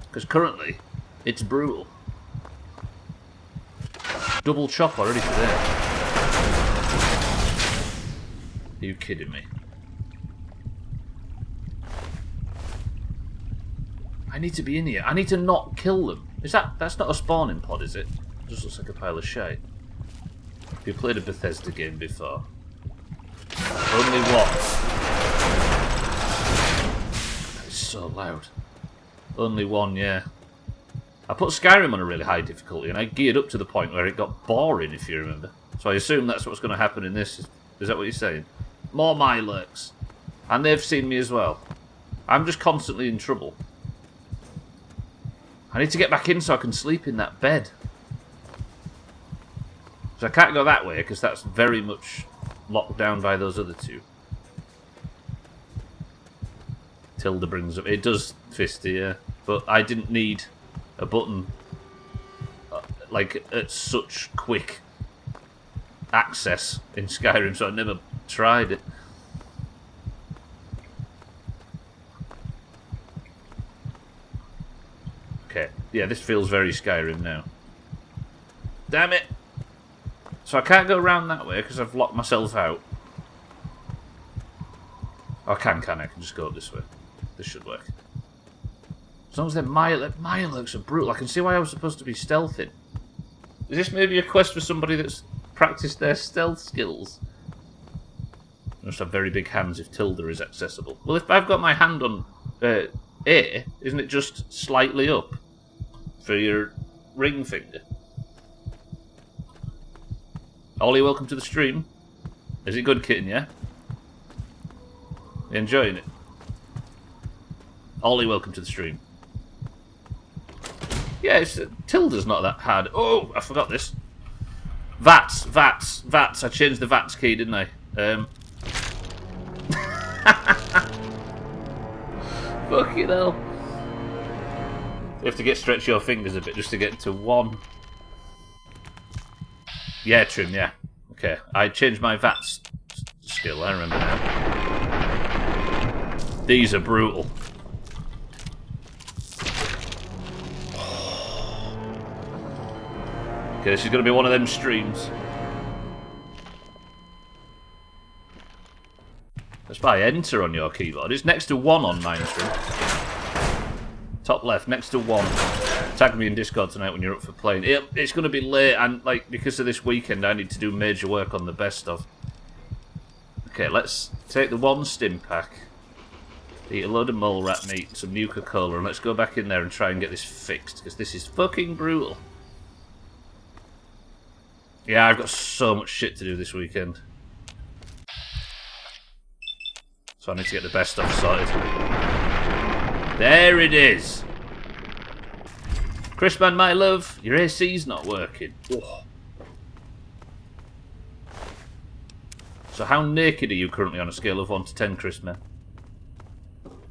Because currently, it's brutal. Double chop already today. Are you kidding me? I need to be in here. I need to not kill them. That's not a spawning pod, is it? It just looks like a pile of shite. Have you played a Bethesda game before? Only what? so loud. Only one, yeah. I put Skyrim on a really high difficulty, and I geared up to the point where it got boring, if you remember. So I assume that's what's going to happen in this. Is that what you're saying? More Mirelurks. And they've seen me as well. I'm just constantly in trouble. I need to get back in so I can sleep in that bed. So I can't go that way, because that's very much locked down by those other two. Tilda brings up... It does fisty, yeah. But I didn't need a button like at such quick access in Skyrim, so I never tried it. Okay, yeah, this feels very Skyrim now. Damn it! So I can't go around that way because I've locked myself out. Oh, I can? I can just go up this way. This should work. As long as they're Mirelurks are brutal. I can see why I was supposed to be stealthing. Is this maybe a quest for somebody that's practiced their stealth skills? I must have very big hands if Tilda is accessible. Well, if I've got my hand on A, isn't it just slightly up for your ring finger? Ollie, welcome to the stream. Is it good, kitten, yeah? You enjoying it? Ollie, welcome to the stream. Yeah, Tilda's not that hard. Oh, I forgot this. VATS. I changed the VATS key, didn't I? Fucking hell. You have to stretch your fingers a bit just to get to 1. Yeah, Trim, yeah. Okay, I changed my VATS skill, I remember now. These are brutal. Okay, this is going to be one of them streams. Let's buy enter on your keyboard. It's next to 1 on mine, Trim. Top left, next to 1. Tag me in Discord tonight when you're up for playing. It's going to be late, and like because of this weekend, I need to do major work on the best of. Okay, let's take the 1 stim pack, eat a load of mole rat meat, some Nuka-Cola, and let's go back in there and try and get this fixed, because this is fucking brutal. Yeah, I've got so much shit to do this weekend. So I need to get the best stuff sorted. There it is! Chrisman, my love, your AC's not working. Oh. So how naked are you currently on a scale of 1 to 10, Chrisman?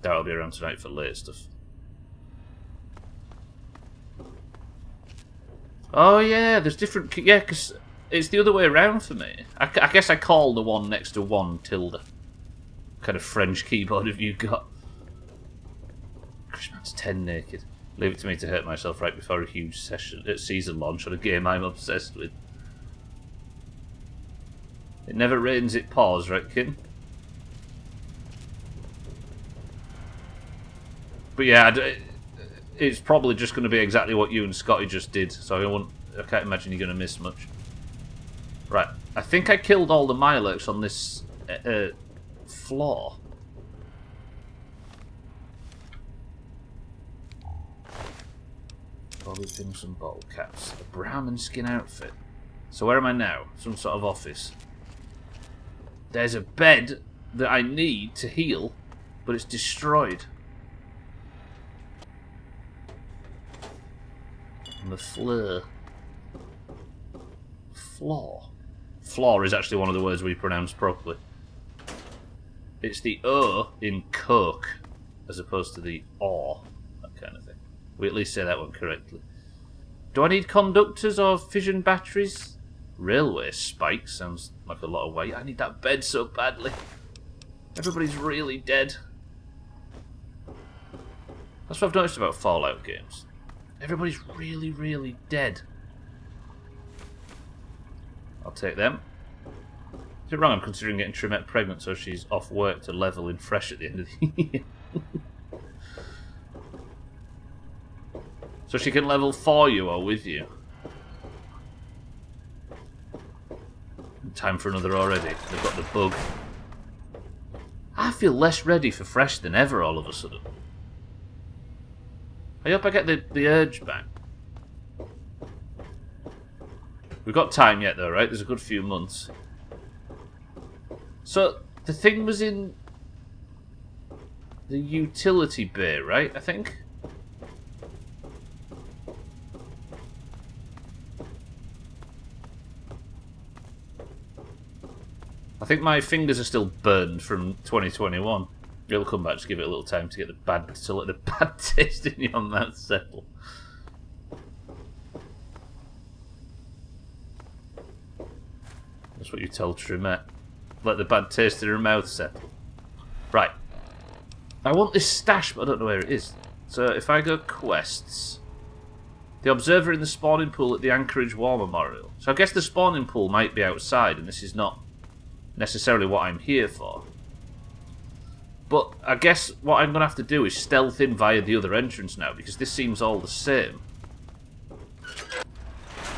That'll be around tonight for late stuff. Oh yeah, there's different... Yeah, because it's the other way around for me. I guess I call the one next to 1 tilde. What kind of French keyboard have you got? Chrisman's 10 naked. Leave it to me to hurt myself right before a huge season launch on a game I'm obsessed with. It never rains, it pours, right, kid? But yeah, it's probably just going to be exactly what you and Scotty just did, so I can't imagine you're going to miss much. Right, I think I killed all the Mirelurks on this floor. Bobby pins and bottle caps. A Brahmin skin outfit. So where am I now? Some sort of office. There's a bed that I need to heal, but it's destroyed. And the floor. Floor is actually one of the words we pronounce properly. It's the O in coke, as opposed to the or, that kind of thing. We at least say that one correctly. Do I need conductors or fission batteries? Railway spikes sounds like a lot of weight. I need that bed so badly. Everybody's really dead. That's what I've noticed about Fallout games. Everybody's really, really dead. I'll take them. Is it wrong I'm considering getting Trimette pregnant so she's off work to level in fresh at the end of the year? So she can level for you or with you. Time for another already. They've got the bug. I feel less ready for fresh than ever all of a sudden. I hope I get the urge back. We've got time yet though, right? There's a good few months. So, the thing was in the utility bay, right? I think? I think my fingers are still burned from 2021. It'll come back, just give it a little time to get to let the bad taste in your mouth settle. That's what you tell Trimette. Let the bad taste in her mouth settle. Right. I want this stash, but I don't know where it is. So if I go quests, the observer in the spawning pool at the Anchorage War Memorial. So I guess the spawning pool might be outside, and this is not necessarily what I'm here for. But I guess what I'm going to have to do is stealth in via the other entrance now, because this seems all the same.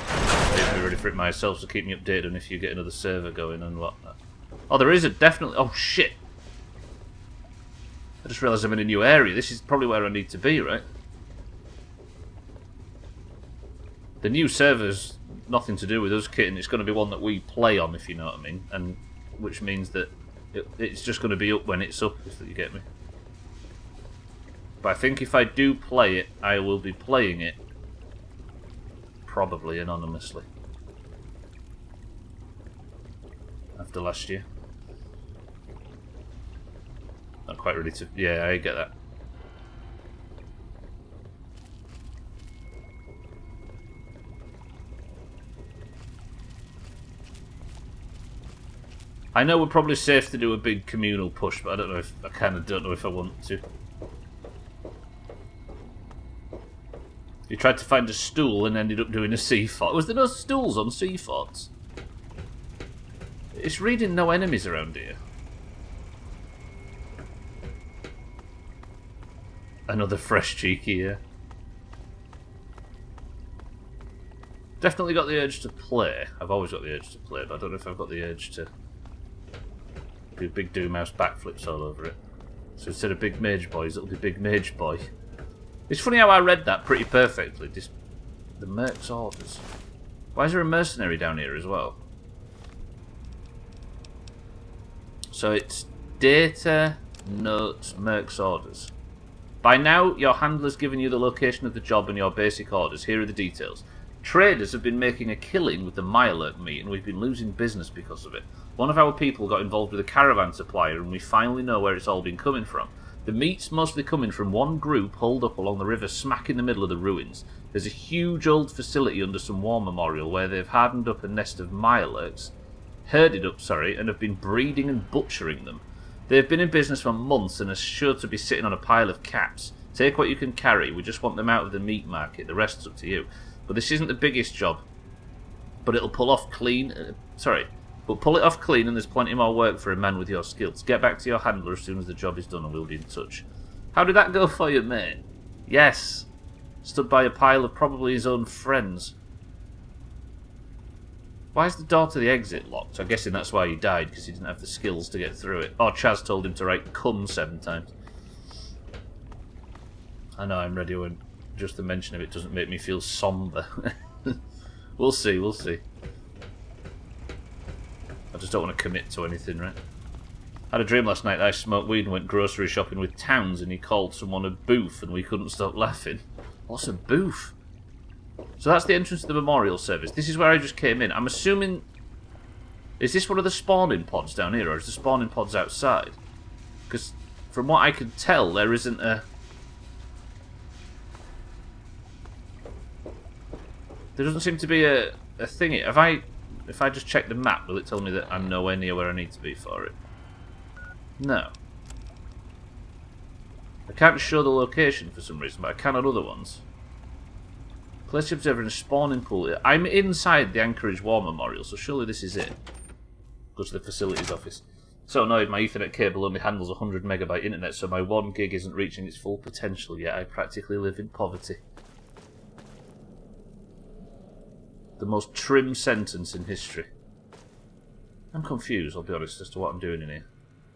I'll be ready for it myself, so keep me updated on if you get another server going and whatnot. Oh, there is a definitely... Oh, shit! I just realised I'm in a new area. This is probably where I need to be, right? The new server's nothing to do with us, Kitten. It's going to be one that we play on, if you know what I mean. And which means that it's just going to be up when it's up, if you get me. But I think if I do play it, I will be playing it probably anonymously. After last year. Not quite ready to... Yeah, I get that. I know we're probably safe to do a big communal push, but I don't know if... I kind of don't know if I want to. You tried to find a stool and ended up doing a sea fort. Was there no stools on sea forts? It's reading no enemies around here. Another fresh cheeky here. Definitely got the urge to play. I've always got the urge to play, but I don't know if I've got the urge to do big Doomhaus backflips all over it. So instead of big mage boys, it'll be big mage boy. It's funny how I read that pretty perfectly. The Merc's orders. Why is there a mercenary down here as well? So it's data, notes, Merc's orders. By now, your handler's given you the location of the job and your basic orders. Here are the details. Traders have been making a killing with the Mirelurk meat, and we've been losing business because of it. One of our people got involved with a caravan supplier, and we finally know where it's all been coming from. The meat's mostly coming from one group holed up along the river smack in the middle of the ruins. There's a huge old facility under some war memorial where they've hardened up a nest of Mirelurks, and have been breeding and butchering them. They've been in business for months and are sure to be sitting on a pile of caps. Take what you can carry, we just want them out of the meat market, the rest's up to you. But this isn't the biggest job. But it'll pull off clean... pull it off clean and there's plenty more work for a man with your skills. Get back to your handler as soon as the job is done and we'll be in touch. How did that go for you, mate? Yes. Stood by a pile of probably his own friends. Why is the door to the exit locked? I'm guessing that's why he died, because he didn't have the skills to get through it. Or Chaz told him to write "come" 7 times. I know I'm ready when just the mention of it doesn't make me feel somber. We'll see, we'll see. I just don't want to commit to anything, right? I had a dream last night that I smoked weed and went grocery shopping with Towns, and he called someone a boof, and we couldn't stop laughing. What's a boof? So that's the entrance to the memorial service. This is where I just came in. I'm assuming... Is this one of the spawning pods down here, or is the spawning pods outside? Because from what I can tell, there isn't a... There doesn't seem to be a thing here. If I just check the map, will it tell me that I'm nowhere near where I need to be for it? No. I can't show the location for some reason, but I can on other ones. Place the observer in a spawning pool. I'm inside the Anchorage War Memorial, so surely this is it. Go to the facilities office. So annoyed, my Ethernet cable only handles 100 megabyte internet, so my 1 gig isn't reaching its full potential yet. I practically live in poverty. The most trim sentence in history. I'm confused, I'll be honest, as to what I'm doing in here.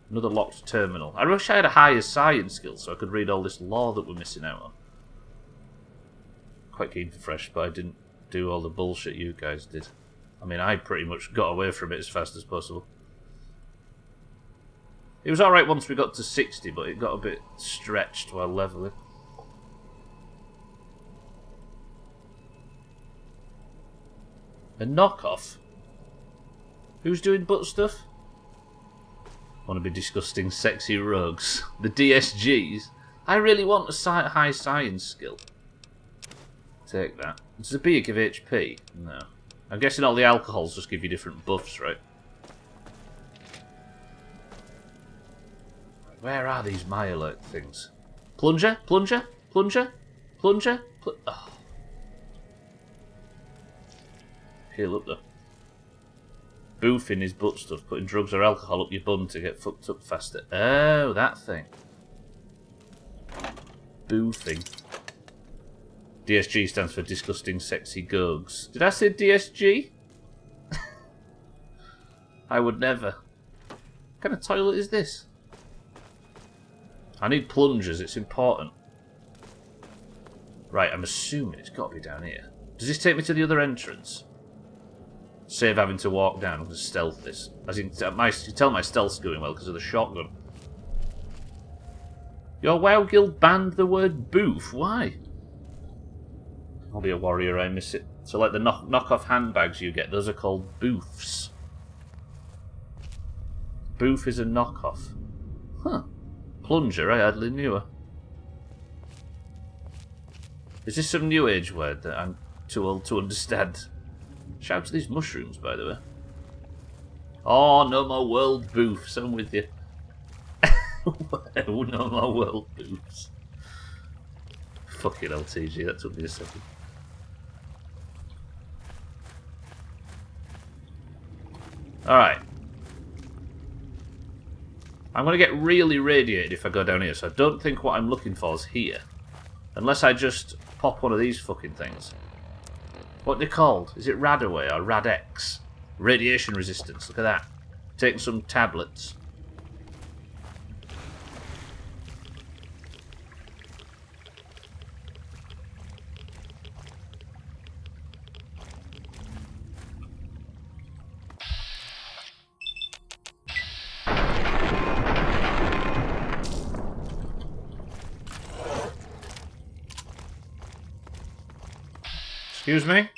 Another locked terminal. I wish I had a higher science skill so I could read all this lore that we're missing out on. quite keen for fresh, but I didn't do all the bullshit you guys did. I mean, I pretty much got away from it as fast as possible. It was alright once we got to 60, but it got a bit stretched while leveling. A knockoff? Who's doing butt stuff? Want to be disgusting sexy rogues. The DSGs? I really want a high science skill. Take that. Does the beer give HP? No. I'm guessing all the alcohols just give you different buffs, right? Where are these my alert things? Plunger? Plunger? Plunger? Plunger? Oh. Heal up though. Boofing is butt stuff, putting drugs or alcohol up your bum to get fucked up faster. Oh, that thing. Boofing. DSG stands for disgusting sexy gogs. Did I say DSG? I would never. What kind of toilet is this? I need plungers, it's important. Right, I'm assuming it's got to be down here. Does this take me to the other entrance? Save having to walk down. I'm going to stealth this. As you can tell my stealth's going well because of the shotgun. Your WoW guild banned the word boof. Why? I'll be a warrior, I miss it. So like the knockoff handbags you get, those are called boofs. Boof is a knockoff. Huh. Plunger, I hardly knew her. Is this some new age word that I'm too old to understand? Shout out to these mushrooms, by the way. Oh, no more world boofs, I'm with you. No more world boofs. Fucking LTG, that took me a second. Alright. I'm going to get really radiated if I go down here, so I don't think what I'm looking for is here. Unless I just pop one of these fucking things. What are they called? Is it Radaway or Radex? Radiation resistance, look at that. Taking some tablets. Excuse me?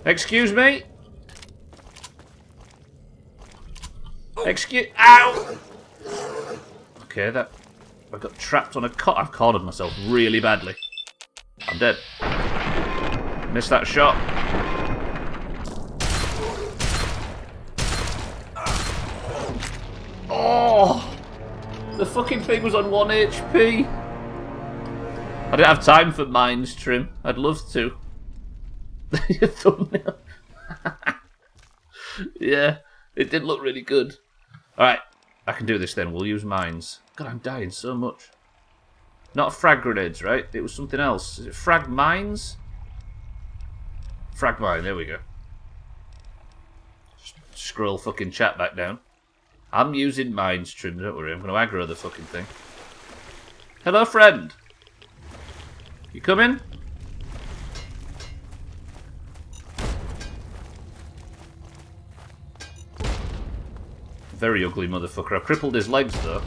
Excuse me? Ow! Okay, that... I got trapped on a cot. I've cornered myself really badly. I'm dead. Missed that shot. Oh! The fucking thing was on 1 HP. I didn't have time for mines trim. I'd love to. Your thumbnail. Yeah, it did look really good. Alright, I can do this then. We'll use mines. God, I'm dying so much. Not frag grenades, right? It was something else. Is it frag mines? Frag mine, there we go. Scroll fucking chat back down. I'm using mines trim, don't worry. I'm going to aggro the fucking thing. Hello, friend. You coming? Very ugly motherfucker. I crippled his legs, though.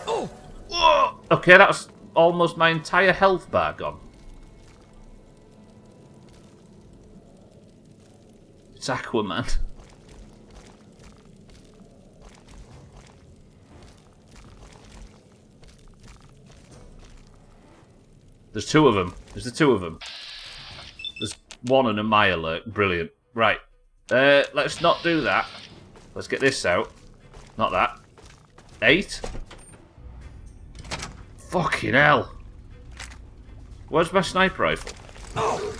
Oh! Whoa! Okay, that's almost my entire health bar gone. It's Aquaman. There's two of them. There's the two of them. There's one and a my alert. Brilliant. Right. Let's not do that. Let's get this out. Not that. 8. Fucking hell. Where's my sniper rifle? Oh.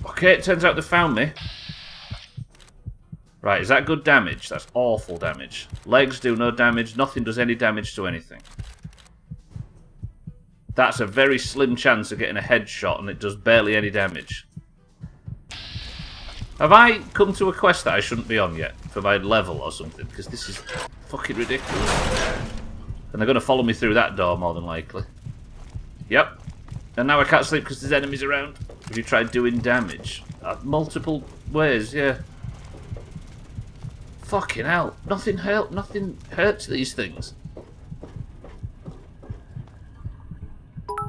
Okay, it turns out they found me. Right, is that good damage? That's awful damage. Legs do no damage. Nothing does any damage to anything. That's a very slim chance of getting a headshot, and it does barely any damage. Have I come to a quest that I shouldn't be on yet for my level or something? Because this is fucking ridiculous. And they're going to follow me through that door more than likely. Yep. And now I can't sleep because there's enemies around. Have you tried doing damage? Multiple ways, yeah. Fucking hell. Nothing hurts these things.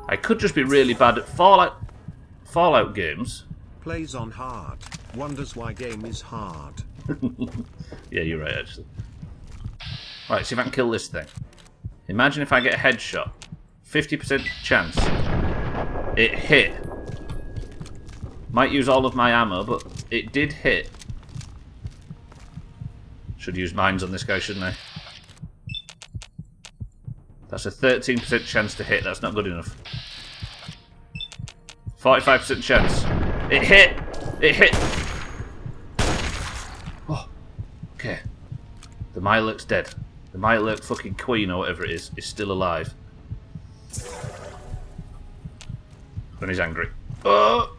I could just be really bad at Fallout games. Plays on hard. Wonders why game is hard. Yeah, you're right, actually. Right, see if I can kill this thing. Imagine if I get a headshot. 50% chance. It hit. Might use all of my ammo, but it did hit. Should use mines on this guy, shouldn't I? That's a 13% chance to hit. That's not good enough. 45% chance. It hit! It hit! Oh, okay. The Mirelurk's dead. The Mirelurk fucking queen, or whatever it is still alive. When he's angry. Oh!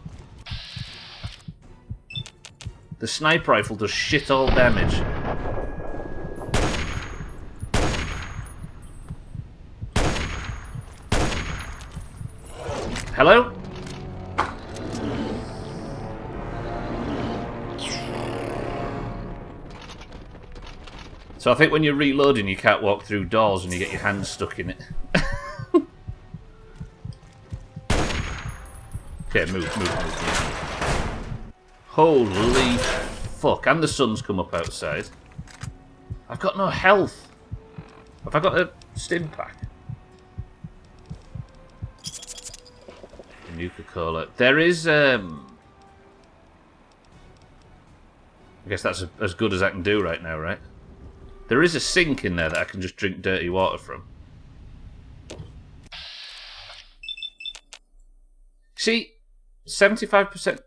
The sniper rifle does shit all damage. Hello? So I think when you're reloading you can't walk through doors and you get your hands stuck in it. Okay, move. Holy fuck. And the sun's come up outside. I've got no health. Have I got a stim pack? Nuka-Cola. There is, I guess that's as good as I can do right now, right? There is a sink in there that I can just drink dirty water from. See, 75%,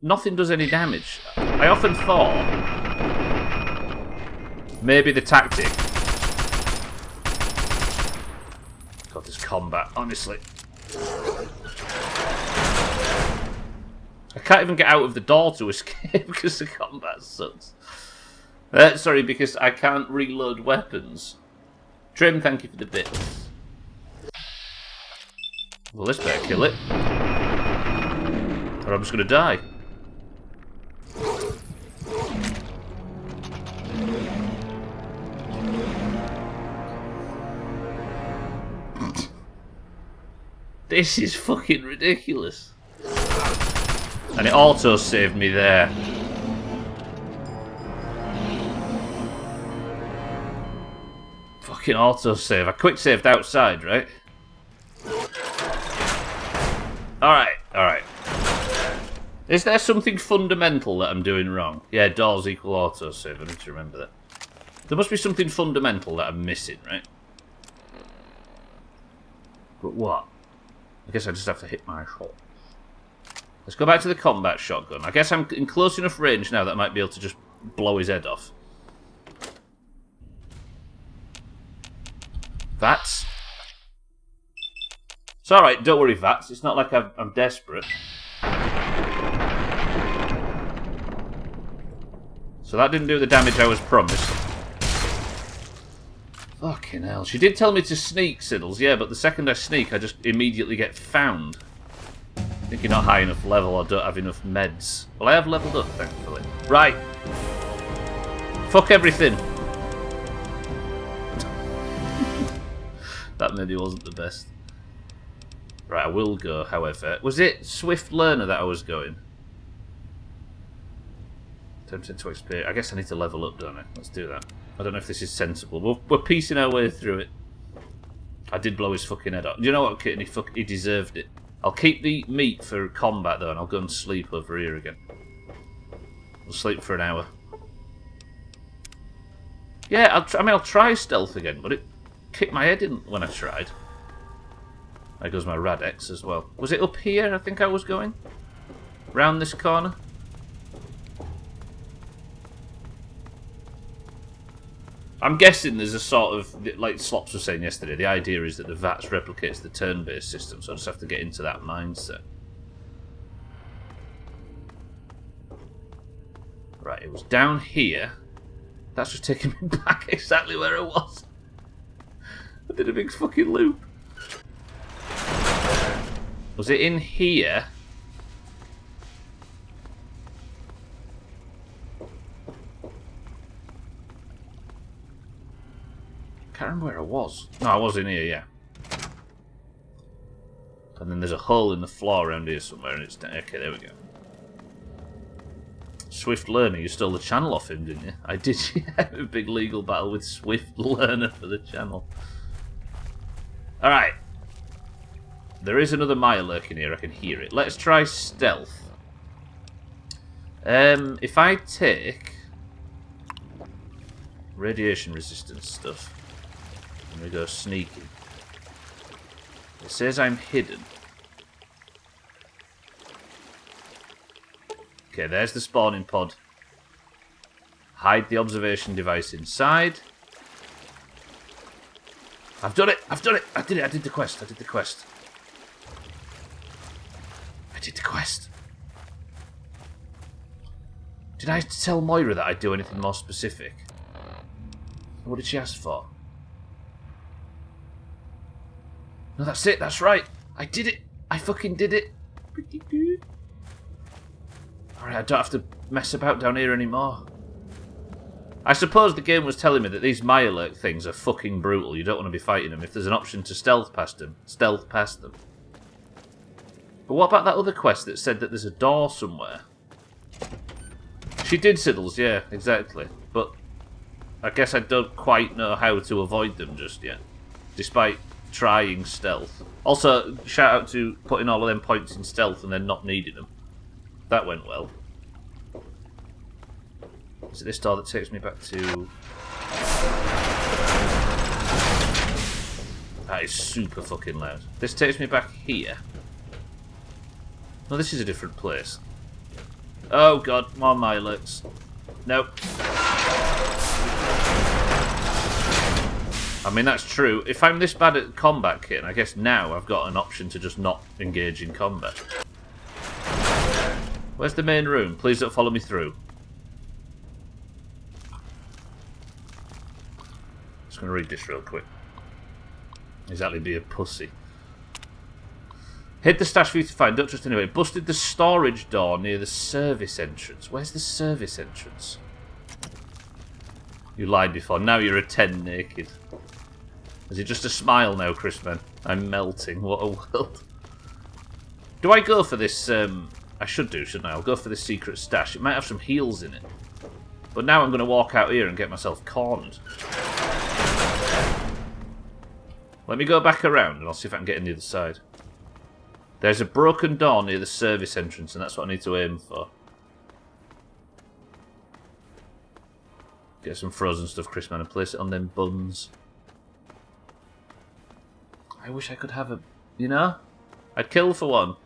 nothing does any damage. I often thought maybe the tactic... God, this combat, honestly. I can't even get out of the door to escape because the combat sucks. Sorry, because I can't reload weapons. Trim, thank you for the bits. Well, this better kill it. Or I'm just going to die. This is fucking ridiculous. And it auto-saved me there. Fucking auto-save. I quick-saved outside, right? Alright. Is there something fundamental that I'm doing wrong? Yeah, doors equal auto-save. I need to remember that. There must be something fundamental that I'm missing, right? But what? I guess I just have to hit my shot. Let's go back to the combat shotgun. I guess I'm in close enough range now that I might be able to just blow his head off. Vats. It's alright, don't worry, Vats. It's not like I'm desperate. So that didn't do the damage I was promised. Fucking hell. She did tell me to sneak, Siddles, yeah, but the second I sneak, I just immediately get found. I think you're not high enough level or don't have enough meds. Well, I have leveled up, thankfully. Right. Fuck everything. That maybe wasn't the best. Right, I will go, however. Was it Swift Learner that I was going? 10% to experience. I guess I need to level up, don't I? Let's do that. I don't know if this is sensible. We're piecing our way through it. I did blow his fucking head off. Do you know what, Kitten? He deserved it. I'll keep the meat for combat, though, and I'll go and sleep over here again. We'll sleep for an hour. Yeah, I'll try stealth again, but it kicked my head in when I tried. There goes my Radex as well. Was it up here I think I was going? Round this corner? I'm guessing there's a sort of, like Slops was saying yesterday, the idea is that the VATS replicates the turn-based system, so I just have to get into that mindset. Right, it was down here. That's just taking me back exactly where I was. I did a big fucking loop. Was it in here? I can't remember where I was. No, I was in here, yeah. And then there's a hole in the floor around here somewhere, and it's down. Okay, there we go. Swift Learner, you stole the channel off him, didn't you? I did, yeah. A big legal battle with Swift Learner for the channel. Alright. There is another Maya lurking here, I can hear it. Let's try stealth. If I take radiation resistance stuff, and we go sneaky. It says I'm hidden. Okay, there's the spawning pod. Hide the observation device inside. I've done it! I've done it! I did it! I did the quest! I did the quest! I did the quest! Did I tell Moira that I'd do anything more specific? What did she ask for? No, that's it! That's right! I did it! I fucking did it! Pretty good. Alright, I don't have to mess about down here anymore. I suppose the game was telling me that these Mirelurk things are fucking brutal. You don't want to be fighting them. If there's an option to stealth past them, stealth past them. But what about that other quest that said that there's a door somewhere? She did, Siddles, yeah, exactly. But I guess I don't quite know how to avoid them just yet. Despite trying stealth. Also, shout out to putting all of them points in stealth and then not needing them. That went well. Is it this door that takes me back to... That is super fucking loud. This takes me back here. No, this is a different place. Oh god, more Mirelurks. Nope. I mean, that's true. If I'm this bad at combat kit, I guess now I've got an option to just not engage in combat. Where's the main room? Please don't follow me through. Just going to read this real quick. Exactly, be a pussy. Hid the stash for you to find, don't trust anyway. Busted the storage door near the service entrance. Where's the service entrance? You lied before, now you're a 10 naked. Is it just a smile now, Chrisman? I'm melting, what a world. Do I go for this, I should do, shouldn't I? I'll go for this secret stash. It might have some heals in it. But now I'm going to walk out here and get myself cornered. Let me go back around and I'll see if I can get in the other side. There's a broken door near the service entrance and that's what I need to aim for. Get some frozen stuff, Chris, man, and place it on them buns. I wish I could have a... You know? I'd kill for one.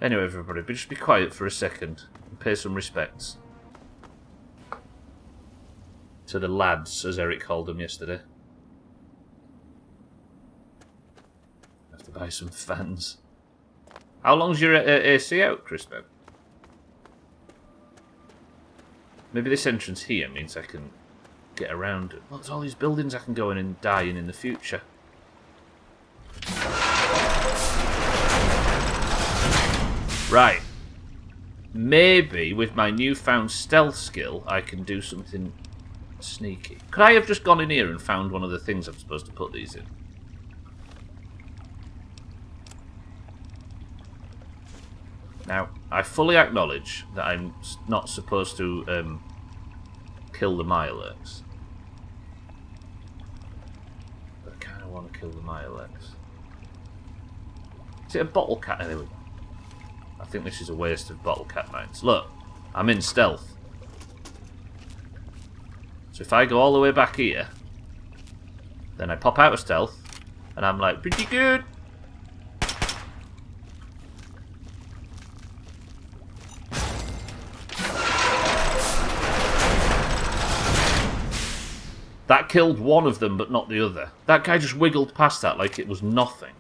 Anyway, everybody, just be quiet for a second and pay some respects to the lads, as Eric called them yesterday. I have to buy some fans. How long's your AC out, Chris, man? Maybe this entrance here means I can get around it. Well, there's all these buildings I can go in and die in the future. Right. Maybe with my newfound stealth skill, I can do something sneaky. Could I have just gone in here and found one of the things I'm supposed to put these in? Now, I fully acknowledge that I'm not supposed to kill the Mirelurks. But I kind of want to kill the Mirelurks. Is it a bottle cap? There we go. I think this is a waste of bottle cap mines. Look, I'm in stealth. So if I go all the way back here, then I pop out of stealth, and I'm like, pretty good. That killed one of them, but not the other. That guy just wiggled past that like it was nothing.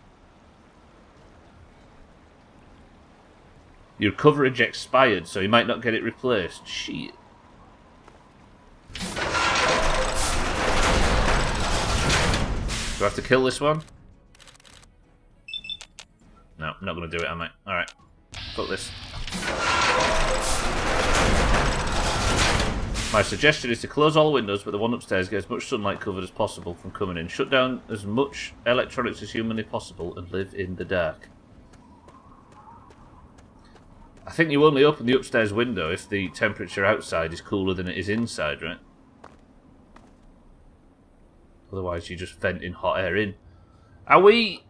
Your coverage expired, so you might not get it replaced. Shit. Do I have to kill this one? No, I'm not going to do it, am I? Alright. Fuck this. My suggestion is to close all windows, but the one upstairs get as much sunlight covered as possible from coming in. Shut down as much electronics as humanly possible and live in the dark. I think you only open the upstairs window if the temperature outside is cooler than it is inside, right? Otherwise you're just venting hot air in. Are we...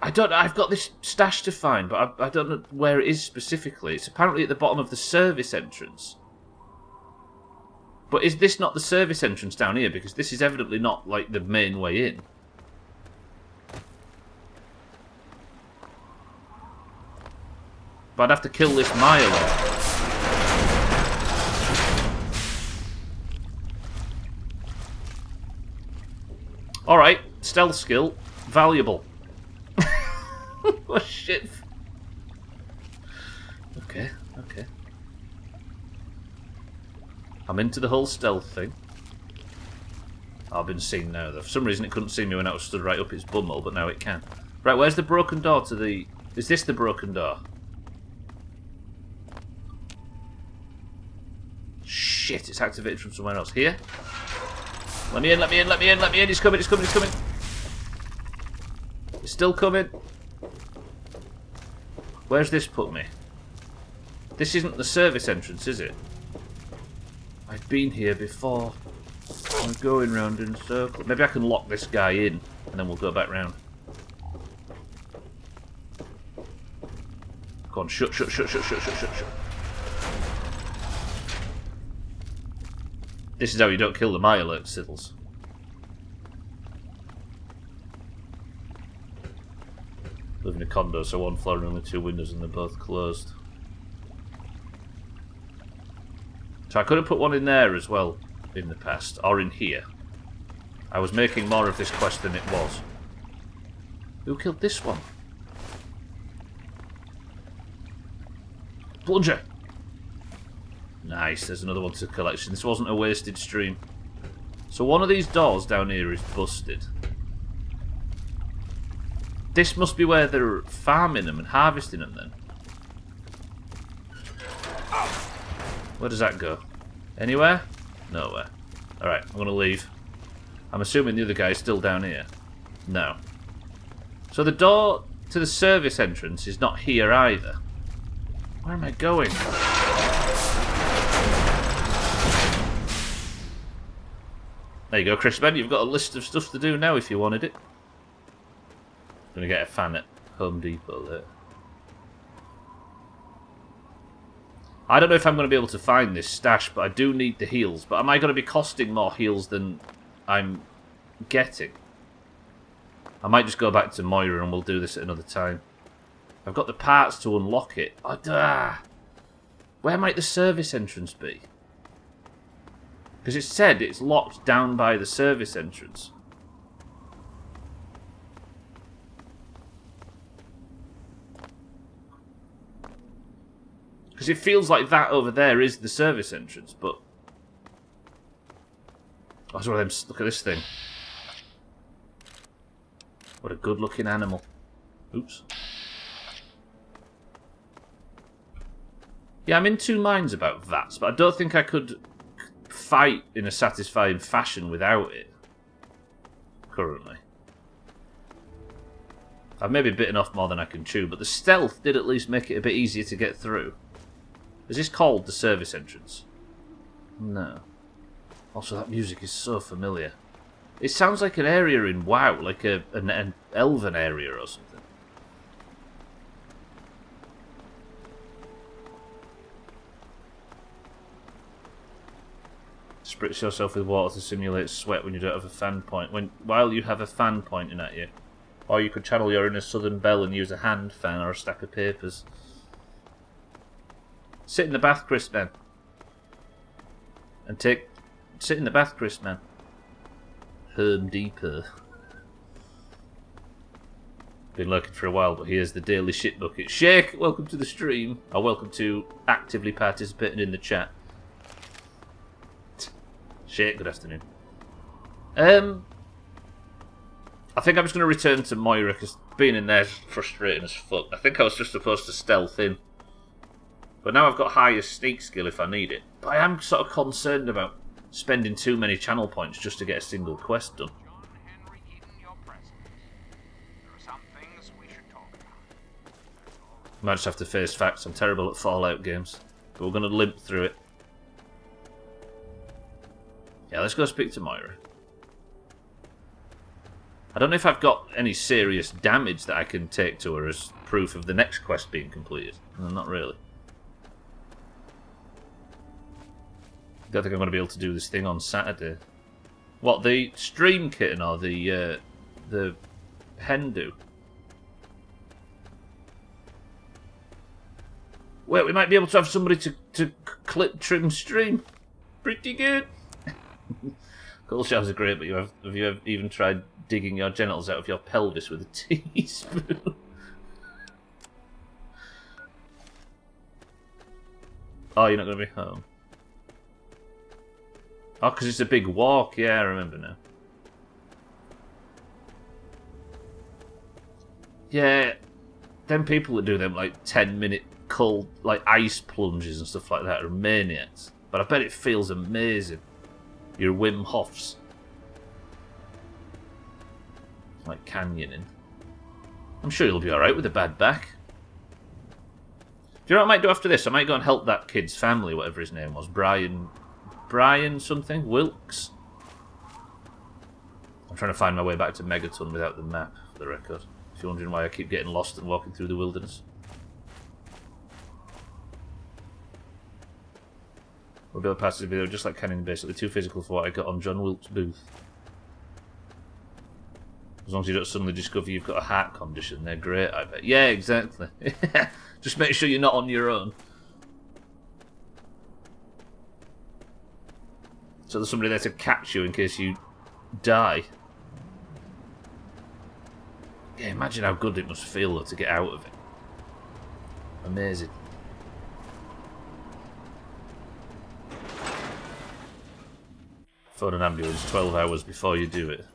I don't know, I've got this stash to find, but I don't know where it is specifically. It's apparently at the bottom of the service entrance. But is this not the service entrance down here? Because this is evidently not, like, the main way in. But I'd have to kill this Mirelurk. Alright, stealth skill, valuable. Oh shit. Okay, okay. I'm into the whole stealth thing. I've been seen now though. For some reason it couldn't see me when I was stood right up its bumhole, but now it can. Right, where's the broken door to the... Is this the broken door? Shit, it's activated from somewhere else. Here? Let me in, let me in, let me in, let me in. He's coming, he's coming, he's coming. He's still coming. Where's this put me? This isn't the service entrance, is it? I've been here before. I'm going round in circles. Maybe I can lock this guy in, and then we'll go back round. Go on, shut, shut, shut, shut, shut, shut, shut, shut. This is how you don't kill the Mirelurk, Siddles. Live in a condo, so one floor and only 2 windows, and they're both closed. So I could have put one in there as well in the past, or in here. I was making more of this quest than it was. Who killed this one? Plunger! Nice, there's another one to collection. This wasn't a wasted stream. So one of these doors down here is busted. This must be where they're farming them and harvesting them then. Where does that go? Anywhere? Nowhere. Alright, I'm going to leave. I'm assuming the other guy is still down here. No. So the door to the service entrance is not here either. Where am I going? There you go, Chris Ben. You've got a list of stuff to do now if you wanted it. I'm going to get a fan at Home Depot there. I don't know if I'm going to be able to find this stash, but I do need the heals. But am I going to be costing more heals than I'm getting? I might just go back to Moira and we'll do this at another time. I've got the parts to unlock it. Where might the service entrance be? Because it said it's locked down by the service entrance. Because it feels like that over there is the service entrance, but... Oh, it's one of them. Look at this thing. What a good looking animal. Oops. Yeah, I'm in 2 minds about VATS, but I don't think I could fight in a satisfying fashion without it. Currently. I've maybe bitten off more than I can chew, but the stealth did at least make it a bit easier to get through. Is this called the service entrance? No. Also, that music is so familiar. It sounds like an area in WoW, like an elven area or something. Spritz yourself with water to simulate sweat when you don't have a fan point. While you have a fan pointing at you. Or you could channel your inner Southern Belle and use a hand fan or a stack of papers. Sit in the bath, Chris, then. And take sit in the bath, Chris, man. Home Depot. Been lurking for a while, but here's the daily shit bucket. Shake, welcome to the stream. Or welcome to actively participating in the chat. Shake, good afternoon. I think I'm just going to return to Moira, because being in there is frustrating as fuck. I think I was just supposed to stealth in. But now I've got higher sneak skill if I need it. But I am sort of concerned about spending too many channel points just to get a single quest done. Might just have to face facts. I'm terrible at Fallout games. But we're going to limp through it. Yeah, let's go speak to Moira. I don't know if I've got any serious damage that I can take to her as proof of the next quest being completed. No, not really. Don't think I'm going to be able to do this thing on Saturday. What, the stream kitten or the hen do? Wait, we might be able to have somebody to clip trim stream. Pretty good. Cool showers are great, but have you ever even tried digging your genitals out of your pelvis with a teaspoon? Oh, you're not going to be home? Oh, because it's a big walk. Yeah, I remember now. Yeah, them people that do them like 10-minute cold, like ice plunges and stuff like that are maniacs. But I bet it feels amazing. Your Wim Hofs. Like canyoning. I'm sure you'll be alright with a bad back. Do you know what I might do after this? I might go and help that kid's family, whatever his name was. Brian something? Wilkes? I'm trying to find my way back to Megaton without the map, for the record. If you're wondering why I keep getting lost and walking through the wilderness. We'll be able to pass this video just like canning, basically too physical for what I got on John Wilkes' booth. As long as you don't suddenly discover you've got a heart condition, they're great, I bet. Yeah, exactly. Just make sure you're not on your own. So there's somebody there to catch you in case you die. Yeah, imagine how good it must feel though to get out of it. Amazing. Phone an ambulance 12 hours before you do it.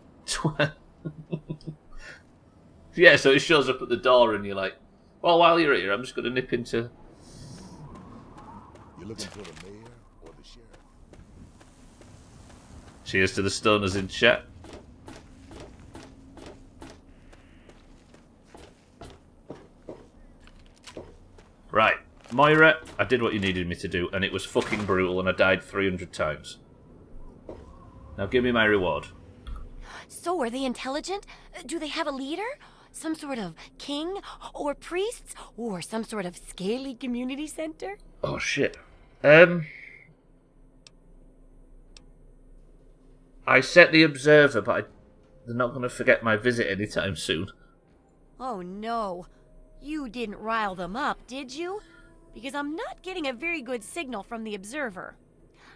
Yeah, so it shows up at the door and you're like, well, while you're here, I'm just going to nip into... You're looking for the mayor or the sheriff? Cheers to the stoners in chat. Right, Moira, I did what you needed me to do, and it was fucking brutal, and I died 300 times. Now give me my reward. So, are they intelligent? Do they have a leader? Some sort of king? Or priests? Or some sort of scaly community center? Oh, shit. I set the observer, but they're not going to forget my visit anytime soon. Oh, no. You didn't rile them up, did you? Because I'm not getting a very good signal from the observer.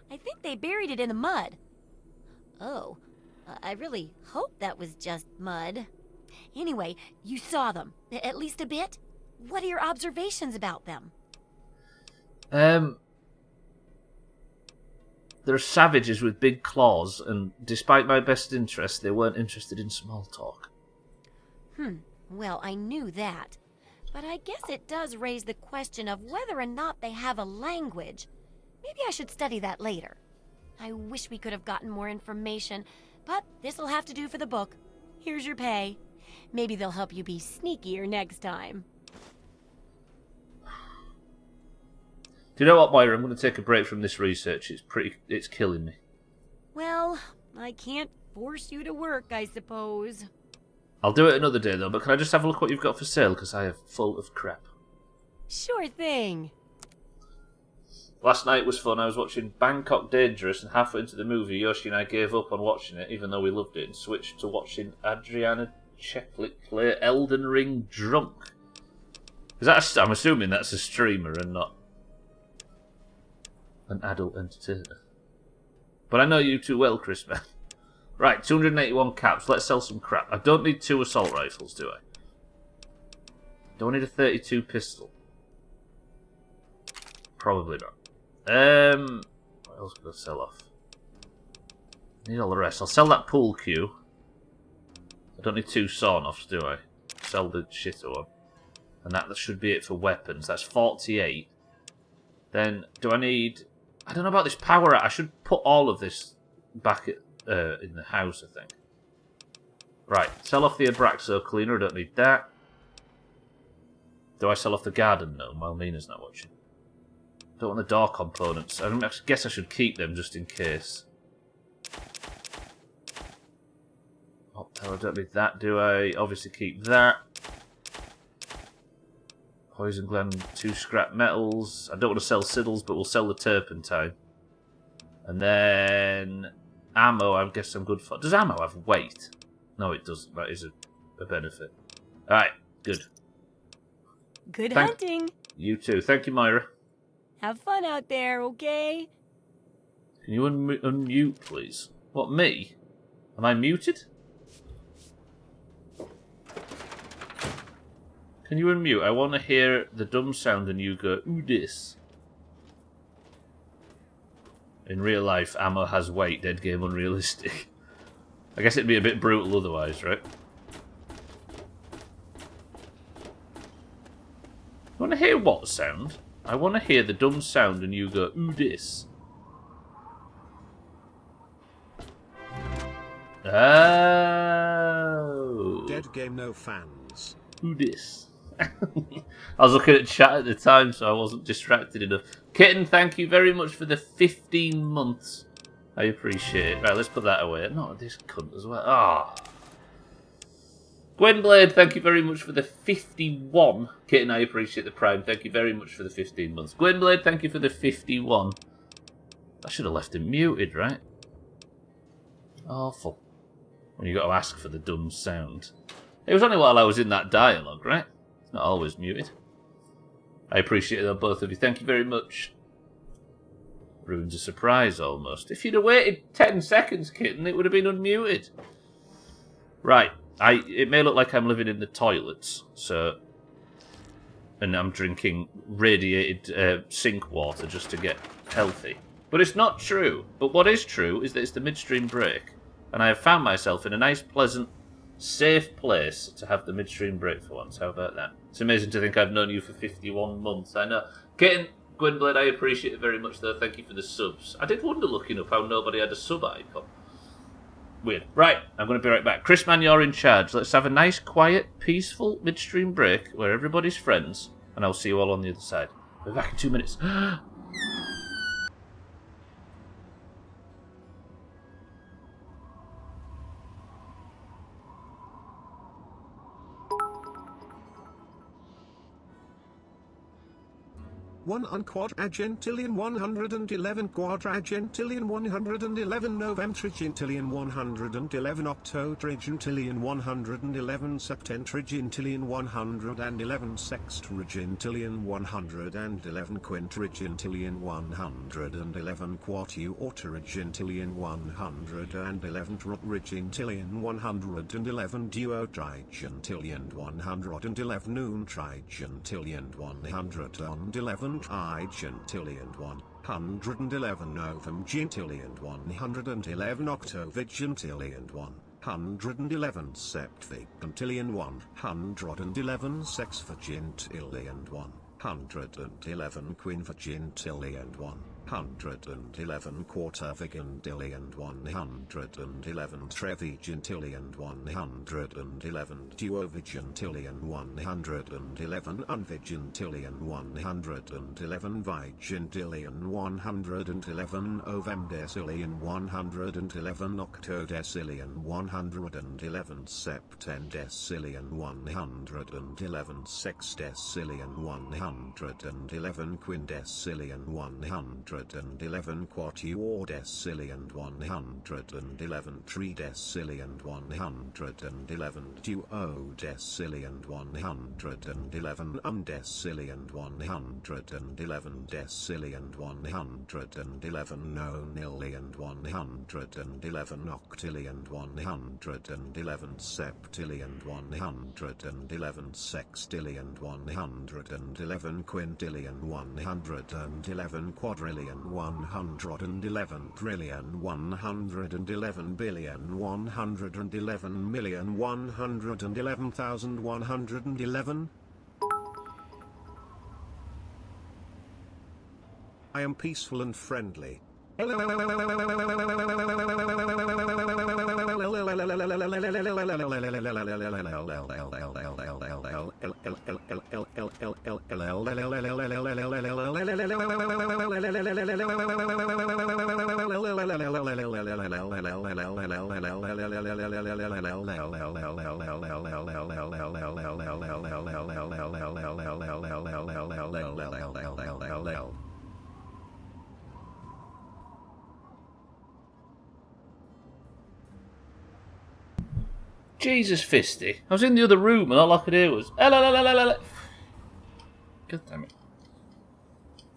I think they buried it in the mud. Oh, I really hope that was just mud. Anyway, you saw them, at least a bit? What are your observations about them? They're savages with big claws, and despite my best interest, they weren't interested in small talk. Well, I knew that. But I guess it does raise the question of whether or not they have a language. Maybe I should study that later. I wish we could have gotten more information, but this'll have to do for the book. Here's your pay. Maybe they'll help you be sneakier next time. Do you know what, Moira? I'm going to take a break from this research. It's killing me. Well, I can't force you to work, I suppose. I'll do it another day, though, but can I just have a look what you've got for sale, because I am full of crap. Sure thing. Last night was fun. I was watching Bangkok Dangerous, and halfway into the movie, Yoshi and I gave up on watching it, even though we loved it, and switched to watching Adriana Cheklik play Elden Ring drunk. Is that I'm assuming that's a streamer and not an adult entertainer. But I know you too well, Chris, man. Right, 281 caps. Let's sell some crap. I don't need 2 assault rifles, do I? Don't need a 32 pistol. Probably not. What else could I sell off? I need all the rest. I'll sell that pool cue. I don't need 2 sawn-offs, do I? Sell the shitter one. And that should be it for weapons. That's 48. Then, do I need... I don't know about this power. I should put all of this back in the house, I think. Right, sell off the Abraxo cleaner. I don't need that. Do I sell off the garden gnome while Mina's not watching? Don't want the door components. I guess I should keep them just in case. Oh, I don't need that, do I? Obviously keep that. Poison gland, 2 scrap metals. I don't want to sell siddles, but we'll sell the turpentine. And then ammo, I guess I'm good for. Does ammo have weight? No, it doesn't. That is a benefit. Alright, good. Good hunting. You too. Thank you, Myra. Have fun out there, okay? Can you unmute, please? What, me? Am I muted? Can you unmute? I want to hear the dumb sound and you go, ooh, this. In real life, ammo has weight, dead game unrealistic. I guess it'd be a bit brutal otherwise, right? You want to hear what sound? I want to hear the dumb sound and you go, ooh, this. Oh. Dead game no fans. Ooh, this. I was looking at chat at the time, so I wasn't distracted enough. Kitten, thank you very much for the 15 months. I appreciate it. Right, let's put that away. Not this cunt as well. Ah. Oh. Gwenblade, thank you very much for the 51. Kitten, I appreciate the prime. Thank you very much for the 15 months. Gwenblade, thank you for the 51. I should have left him muted, right? Awful. When you got to ask for the dumb sound. It was only while I was in that dialogue, right? It's not always muted. I appreciate it, both of you. Thank you very much. Ruins a surprise, almost. If you'd have waited 10 seconds, Kitten, it would have been unmuted. Right. It may look like I'm living in the toilets, so... And I'm drinking radiated sink water just to get healthy. But it's not true. But what is true is that it's the midstream break. And I have found myself in a nice, pleasant, safe place to have the midstream break for once. How about that? It's amazing to think I've known you for 51 months. I know. Kitten, Gwynblade, I appreciate it very much, though. Thank you for the subs. I did wonder, looking up, how nobody had a sub icon. Weird. Right, I'm going to be right back. Chris, man, you're in charge. Let's have a nice, quiet, peaceful midstream break where everybody's friends, and I'll see you all on the other side. We'll be back in 2 minutes. One quadragentillion 111 quadragentillion 111 novemtrigentillion 111 octotrigentillion 111 septentrigentillion 111 sextrigentillion 111 quintrigentillion 111 quartuortrigentillion 111 tetragentillion 111 duotrigentillion 111 noontrigentillion 111 trigentillion 111 novemgentillion 111 octovigentillion 111 septvigentillion 111 sexvigentillion 111 quinvigentillion 111 quartervigentillion 111 trevigentillion 111 duovigentillion 111 unvigentillion 111 vigentillion 111 ovemdecillion 111 octodecillion 111 septendecillion 111 sexdecillion 111 quindecillion 111 111 quatuordecillion 111 tridecillion 111 duodecillion 111 undecillion 111 decillion 111 nonillion 111 octillion 111 septillion 111 sextillion 111 quintillion 111 quadrillion 111 trillion 111 billion 111 million 111,111. I am peaceful and friendly. Jesus, Fisty. I was in the other room and all I could hear was... God damn it.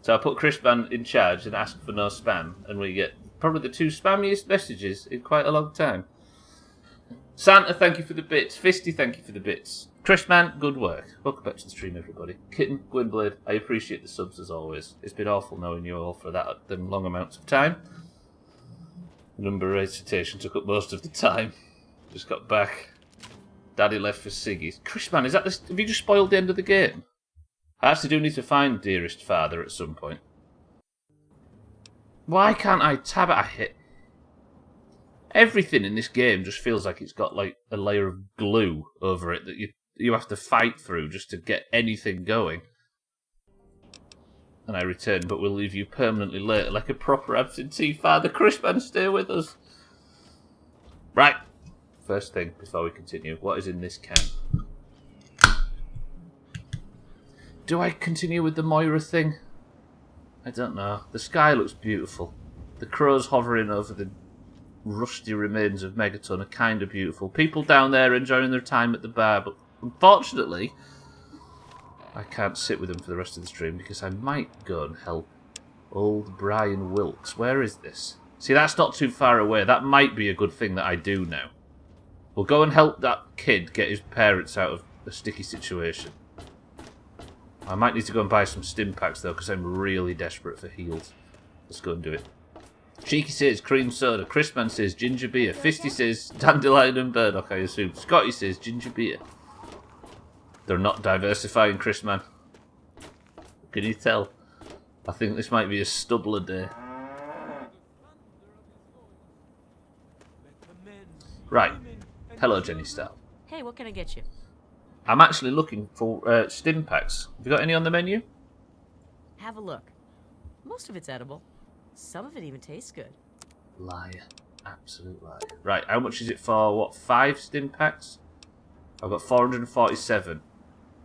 So I put Crispman in charge and asked for no spam, and we get probably the 2 spammiest messages in quite a long time. Santa, thank you for the bits. Fisty, thank you for the bits. Crispman, good work. Welcome back to the stream, everybody. Kitten, Gwynblade, I appreciate the subs as always. It's been awful knowing you all for them long amounts of time. Number recitation took up most of the time. Just got back. Daddy left for Siggy's. Crispman, is that this? Have you just spoiled the end of the game? I actually do need to find Dearest Father at some point. Why can't I tab it? I hit. Everything in this game just feels like it's got like a layer of glue over it that you have to fight through just to get anything going. And I return, but we'll leave you permanently late like a proper absentee father. Crispman, stay with us. Right. First thing, before we continue, what is in this can? Do I continue with the Moira thing? I don't know. The sky looks beautiful. The crows hovering over the rusty remains of Megaton are kind of beautiful. People down there enjoying their time at the bar, but unfortunately, I can't sit with them for the rest of the stream because I might go and help old Brian Wilkes. Where is this? See, that's not too far away. That might be a good thing that I do now. We'll go and help that kid get his parents out of a sticky situation. I might need to go and buy some stim packs though, because I'm really desperate for heals. Let's go and do it. Cheeky says cream soda. Crispman says ginger beer. Fisty says dandelion and burdock, I assume. Scotty says ginger beer. They're not diversifying, Crispman. Can you tell? I think this might be a Stubbler day. Right. Hello, Jenny Stout. Hey, what can I get you? I'm actually looking for stim packs. Have you got any on the menu? Have a look. Most of it's edible. Some of it even tastes good. Liar. Absolute liar. Right, how much is it for, what, 5 stim packs? I've got 447.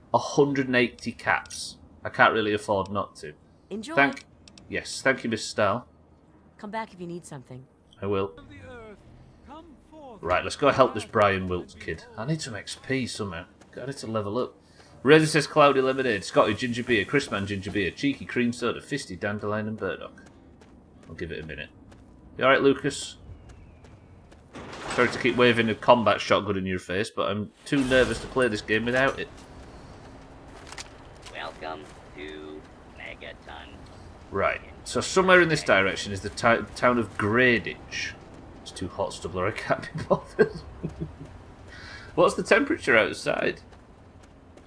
180 caps. I can't really afford not to. Enjoy. Yes, thank you, Miss Stahl. Come back if you need something. I will. Right, let's go help this Brian Wilkes kid. I need some XP somehow. I need to level up. Razor says cloudy lemonade. Scotty ginger beer. Crispman ginger beer. Cheeky cream soda. Fisty dandelion and burdock. I'll give it a minute. You alright, Lucas? Sorry to keep waving a combat shotgun in your face, but I'm too nervous to play this game without it. Welcome to Megaton. Right, so somewhere in this direction is the town of Grayditch. It's too hot, Stubbler, I can't be bothered. What's the temperature outside?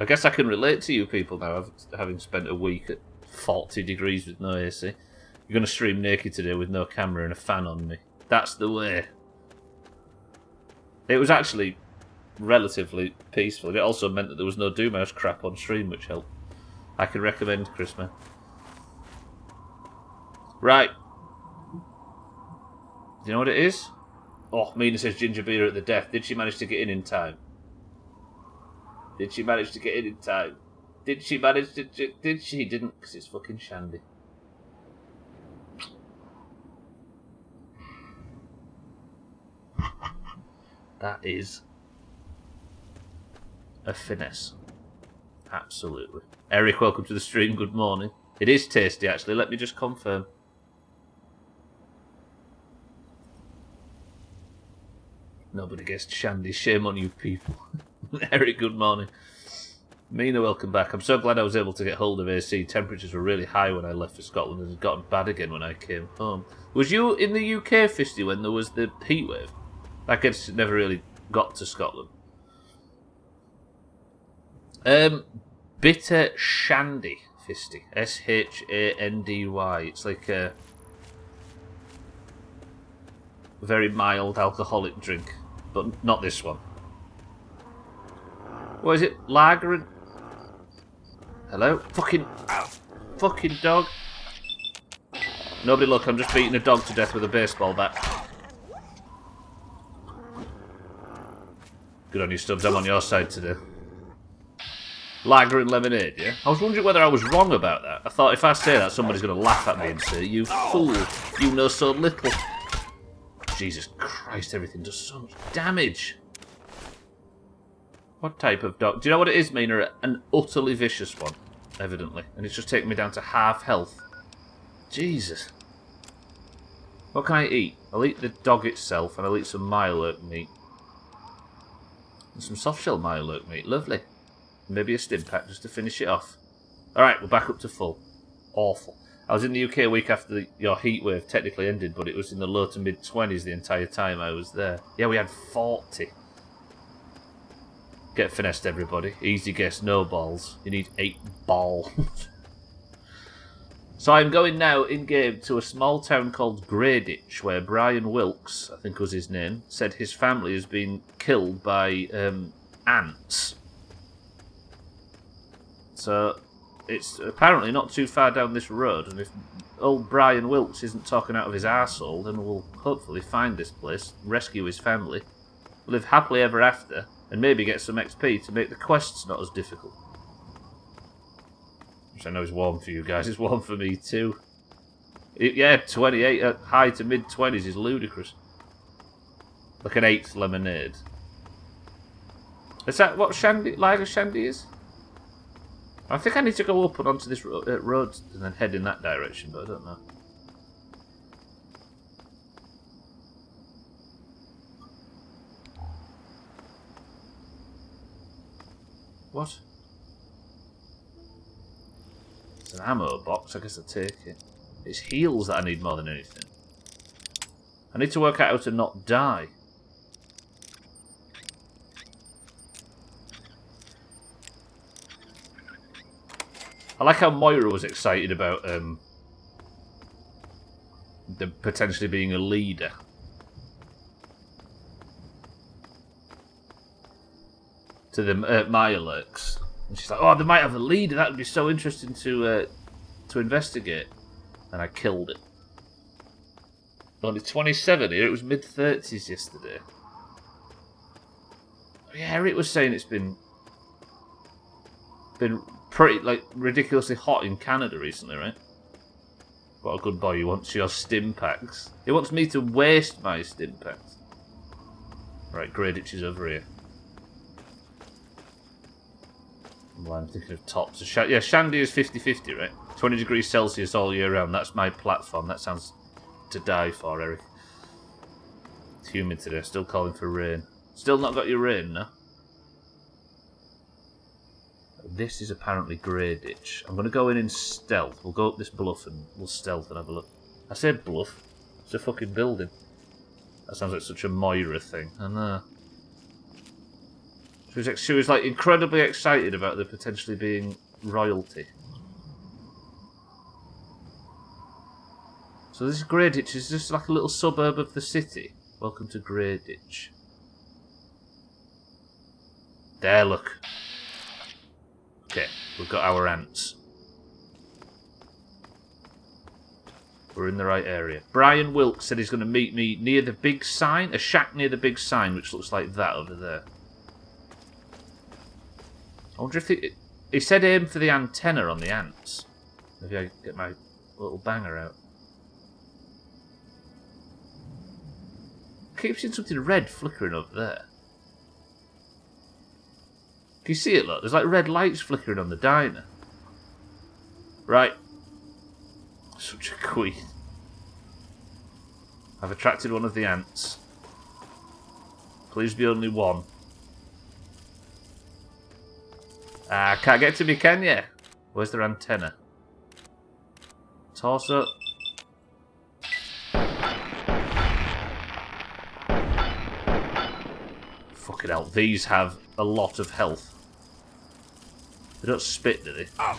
I guess I can relate to you people now, having spent a week at 40 degrees with no AC. You're going to stream naked today with no camera and a fan on me. That's the way. It was actually relatively peaceful. It also meant that there was no Doomhaus crap on stream, which helped. I can recommend Christmas. Right. Do you know what it is? Oh, Mina says ginger beer at the death. Did she manage to get in time? Did she manage to get in time? Did she manage to... Did she? Didn't, because it's fucking Shandy. That is a finesse. Absolutely. Eric, welcome to the stream. Good morning. It is tasty, actually. Let me just confirm. Nobody guessed Shandy. Shame on you people. Eric, good morning. Mina, welcome back. I'm so glad I was able to get hold of AC. Temperatures were really high when I left for Scotland and had gotten bad again when I came home. Was you in the UK, Fisty, when there was the heatwave? I guess it never really got to Scotland. Bitter Shandy, Fisty. S-H-A-N-D-Y. It's like a very mild alcoholic drink, but not this one. What is it? Lager and... Hello? Fucking dog. Nobody look, I'm just beating a dog to death with a baseball bat. Good on you, Stubbs, I'm on your side today. Lager and lemonade, yeah? I was wondering whether I was wrong about that. I thought if I say that, somebody's going to laugh at me and say, you fool, you know so little. Jesus Christ, everything does so much damage. What type of dog? Do you know what it is, Mina? An utterly vicious one, evidently. And it's just taken me down to half health. Jesus. What can I eat? I'll eat the dog itself, and I'll eat some Mirelurk meat. And some soft-shell Mirelurk meat. Lovely. Maybe a stim pack just to finish it off. Alright, we're back up to full. Awful. I was in the UK a week after your heatwave technically ended, but it was in the low to mid-20s the entire time I was there. Yeah, we had 40. Get finessed, everybody. Easy guess, no balls. You need 8 balls. So I'm going now in-game to a small town called Greyditch, where Brian Wilkes, I think was his name, said his family has been killed by ants. So it's apparently not too far down this road, and if old Brian Wilkes isn't talking out of his arsehole, then we'll hopefully find this place, rescue his family, live happily ever after, and maybe get some XP to make the quests not as difficult. Which I know is warm for you guys, it's warm for me too. Yeah, 28 at high to mid-20s is ludicrous. Like an 8th lemonade. Is that what Shandy, Lager Shandy is? I think I need to go up and onto this road and then head in that direction, but I don't know. What? It's an ammo box, I guess I'll take it. It's heals that I need more than anything. I need to work out how to not die. I like how Moira was excited about the potentially being a leader. To the Mirelurks. And she's like, oh, they might have a leader, that would be so interesting to investigate. And I killed it. Only 27 here, it was mid-30s yesterday. Yeah, Eric was saying it's been pretty, like, ridiculously hot in Canada recently, right? What a good boy, he wants your stim packs. He wants me to waste my stim packs. Right, Greyditch is over here. Well, I'm thinking of tops. Yeah, Shandy is 50-50, right? 20 degrees Celsius all year round. That's my platform. That sounds to die for, Eric. It's humid today. Still calling for rain. Still not got your rain, no? This is apparently Greyditch. I'm going to go in stealth. We'll go up this bluff and we'll stealth and have a look. I said bluff. It's a fucking building. That sounds like such a Moira thing. I know. She was like incredibly excited about there potentially being royalty. So this Greyditch is just like a little suburb of the city. Welcome to Greyditch. There, look. Okay, we've got our ants. We're in the right area. Brian Wilkes said he's going to meet me near the big sign, a shack near the big sign, which looks like that over there. I wonder if he said aim for the antenna on the ants. Maybe I get my little banger out. I keep seeing something red flickering over there. Can you see it, look? There's like red lights flickering on the diner. Right. Such a queen. I've attracted one of the ants. Please be only one. Can't get to me, can you? Where's their antenna? Torso. Fucking hell, these have a lot of health. They don't spit, do they? Oh.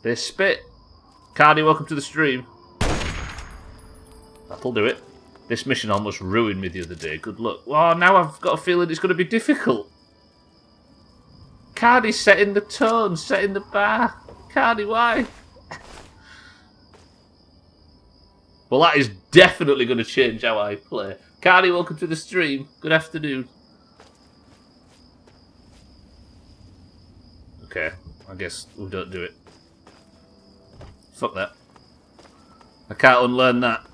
They spit. Cardi, welcome to the stream. That'll do it. This mission almost ruined me the other day. Good luck. Oh, now I've got a feeling it's going to be difficult. Cardi, setting the tone, setting the bar. Cardi, why? Well, that is definitely going to change how I play. Cardi, welcome to the stream. Good afternoon. Okay, I guess we don't do it. Fuck that. I can't unlearn that.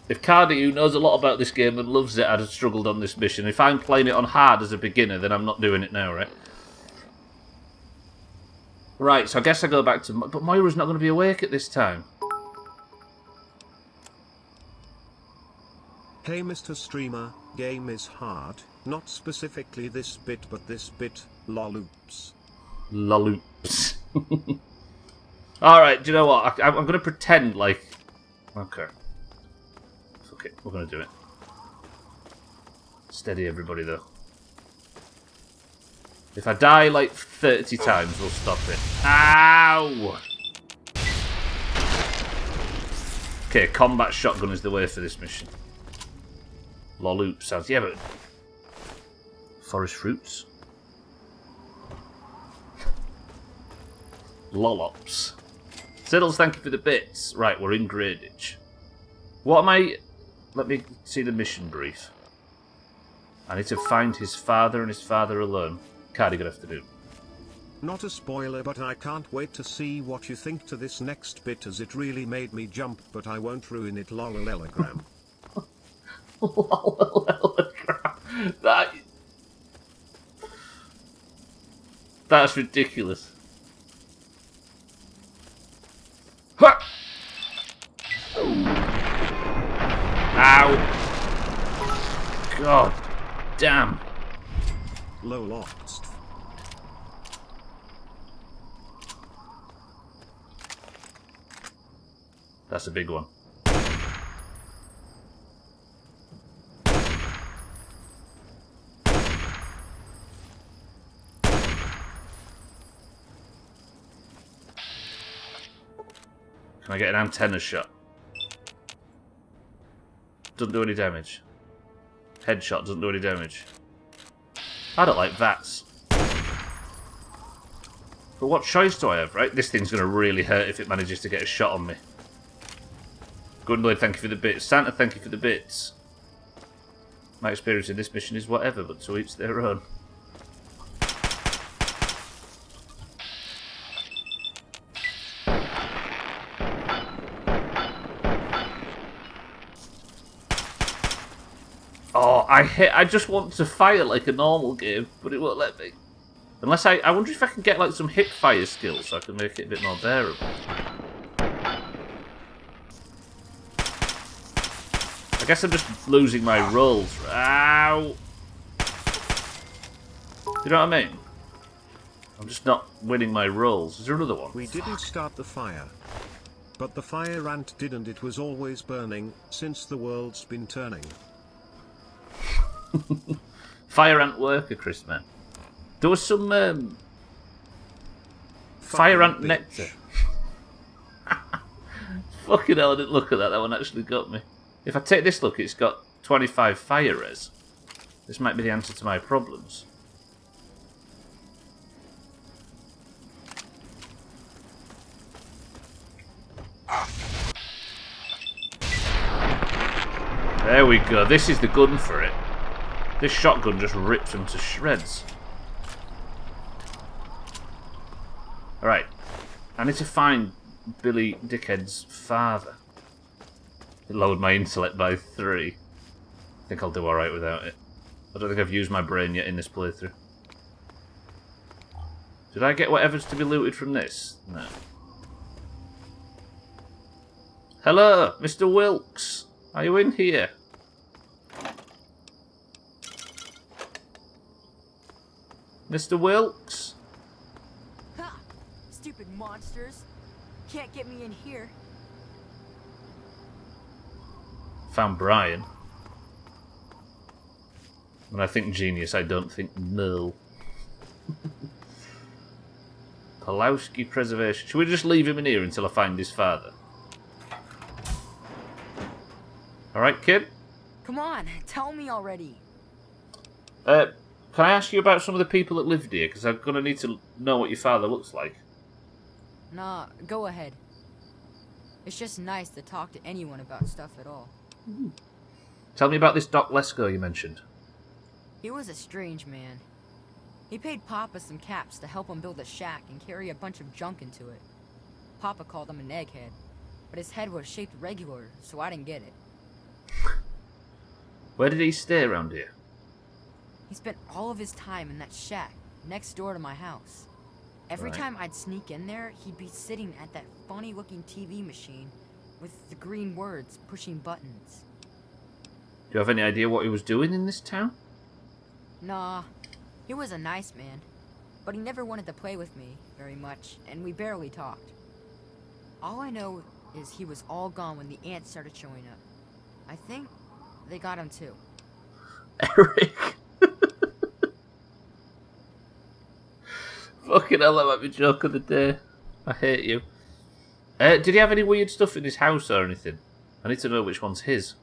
If Cardi, who knows a lot about this game and loves it, had struggled on this mission, if I'm playing it on hard as a beginner, then I'm not doing it now, right? Right, so I guess I go back to... But Moira's not going to be awake at this time. Hey Mr. Streamer, game is hard, not specifically this bit but this bit, loloops. Loloops. Alright, do you know what? I'm going to pretend like... Okay. Fuck it, we're going to do it. Steady everybody though. If I die like 30 times, we'll stop it. Ow! Okay, combat shotgun is the way for this mission. Lolloop sounds... Yeah, but... Forest fruits. Lollops. Siddles, thank you for the bits. Right, we're in Grayditch. What am I... Let me see the mission brief. I need to find his father and his father alone. Cardi, good afternoon. Not a spoiler, but I can't wait to see what you think to this next bit, as it really made me jump, but I won't ruin it. Lolologram. That's ridiculous. Ha! Ow! God damn. Lolops. That's a big one. Can I get an antenna shot? Doesn't do any damage. Headshot doesn't do any damage. I don't like VATs. But what choice do I have, right? This thing's going to really hurt if it manages to get a shot on me. Gunblade, thank you for the bits. Santa, thank you for the bits. My experience in this mission is whatever, but to each their own. Oh, I just want to fire like a normal game, but it won't let me. Unless I wonder if I can get like some hip fire skills so I can make it a bit more bearable. I guess I'm just losing my rolls. Ow! You know what I mean? I'm just not winning my rolls. Is there another one? We didn't start the fire. But the fire ant didn't. It was always burning, since the world's been turning. Fire ant worker, Chris, man. There was some fire ant nectar. Fucking hell, I didn't look at that. That one actually got me. If I take this look, it's got 25 fire res. This might be the answer to my problems. There we go. This is the gun for it. This shotgun just rips them to shreds. Alright. I need to find Billy Dickhead's father. It lowered my intellect by 3. I think I'll do alright without it. I don't think I've used my brain yet in this playthrough. Did I get whatever's to be looted from this? No. Hello, Mr. Wilkes. Are you in here? Mr. Wilkes? Ha! Stupid monsters. Can't get me in here. Found Brian. When I think genius, I don't think null. Pulowski preservation. Should we just leave him in here until I find his father? Alright, kid? Come on, tell me already. Can I ask you about some of the people that lived here? Because I'm going to need to know what your father looks like. Nah, go ahead. It's just nice to talk to anyone about stuff at all. Tell me about this Doc Lesko you mentioned. He was a strange man. He paid Papa some caps to help him build a shack and carry a bunch of junk into it. Papa called him an egghead, but his head was shaped regular, so I didn't get it. Where did he stay around here? He spent all of his time in that shack next door to my house. Every time I'd sneak in there, he'd be sitting at that funny-looking TV machine with the green words pushing buttons. Do you have any idea what he was doing in this town? Nah, he was a nice man, but he never wanted to play with me very much, and we barely talked. All I know is he was all gone when the ants started showing up. I think they got him too. Eric! Fucking hell, that might be joke of the day. I hate you. Did he have any weird stuff in his house or anything? I need to know which one's his.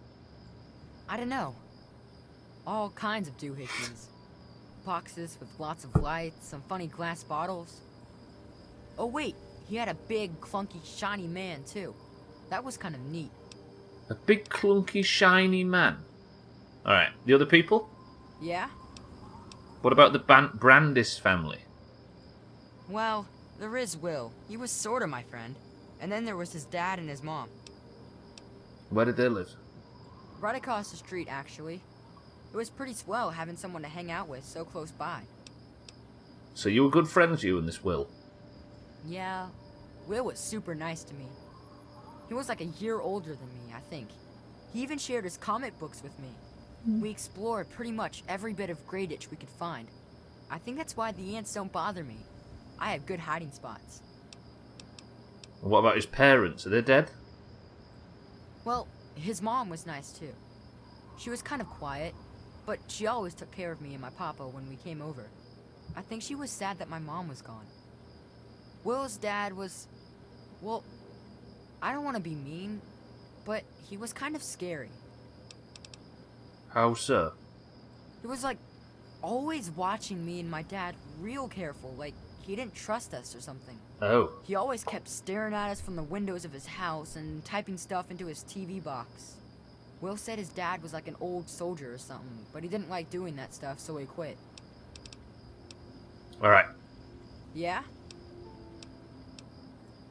I don't know. All kinds of doohickeys. Boxes with lots of lights, some funny glass bottles. Oh wait, he had a big, clunky, shiny man too. That was kind of neat. A big, clunky, shiny man. Alright, the other people? Yeah? What about the Brandis family? Well, there is Will. He was sorta my friend. And then there was his dad and his mom. Where did they live? Right across the street, actually. It was pretty swell having someone to hang out with so close by. So you were good friends, you and this Will? Yeah, Will was super nice to me. He was like a year older than me, I think. He even shared his comic books with me. We explored pretty much every bit of Greyditch we could find. I think that's why the ants don't bother me. I have good hiding spots. And what about his parents? Are they dead? Well, his mom was nice too. She was kind of quiet, but she always took care of me and my papa when we came over. I think she was sad that my mom was gone. Will's dad was... well, I don't want to be mean, but he was kind of scary. How so? He was like, always watching me and my dad real careful, like he didn't trust us or something. Oh. He always kept staring at us from the windows of his house and typing stuff into his TV box. Will said his dad was like an old soldier or something, but he didn't like doing that stuff, so he quit. Alright. Yeah?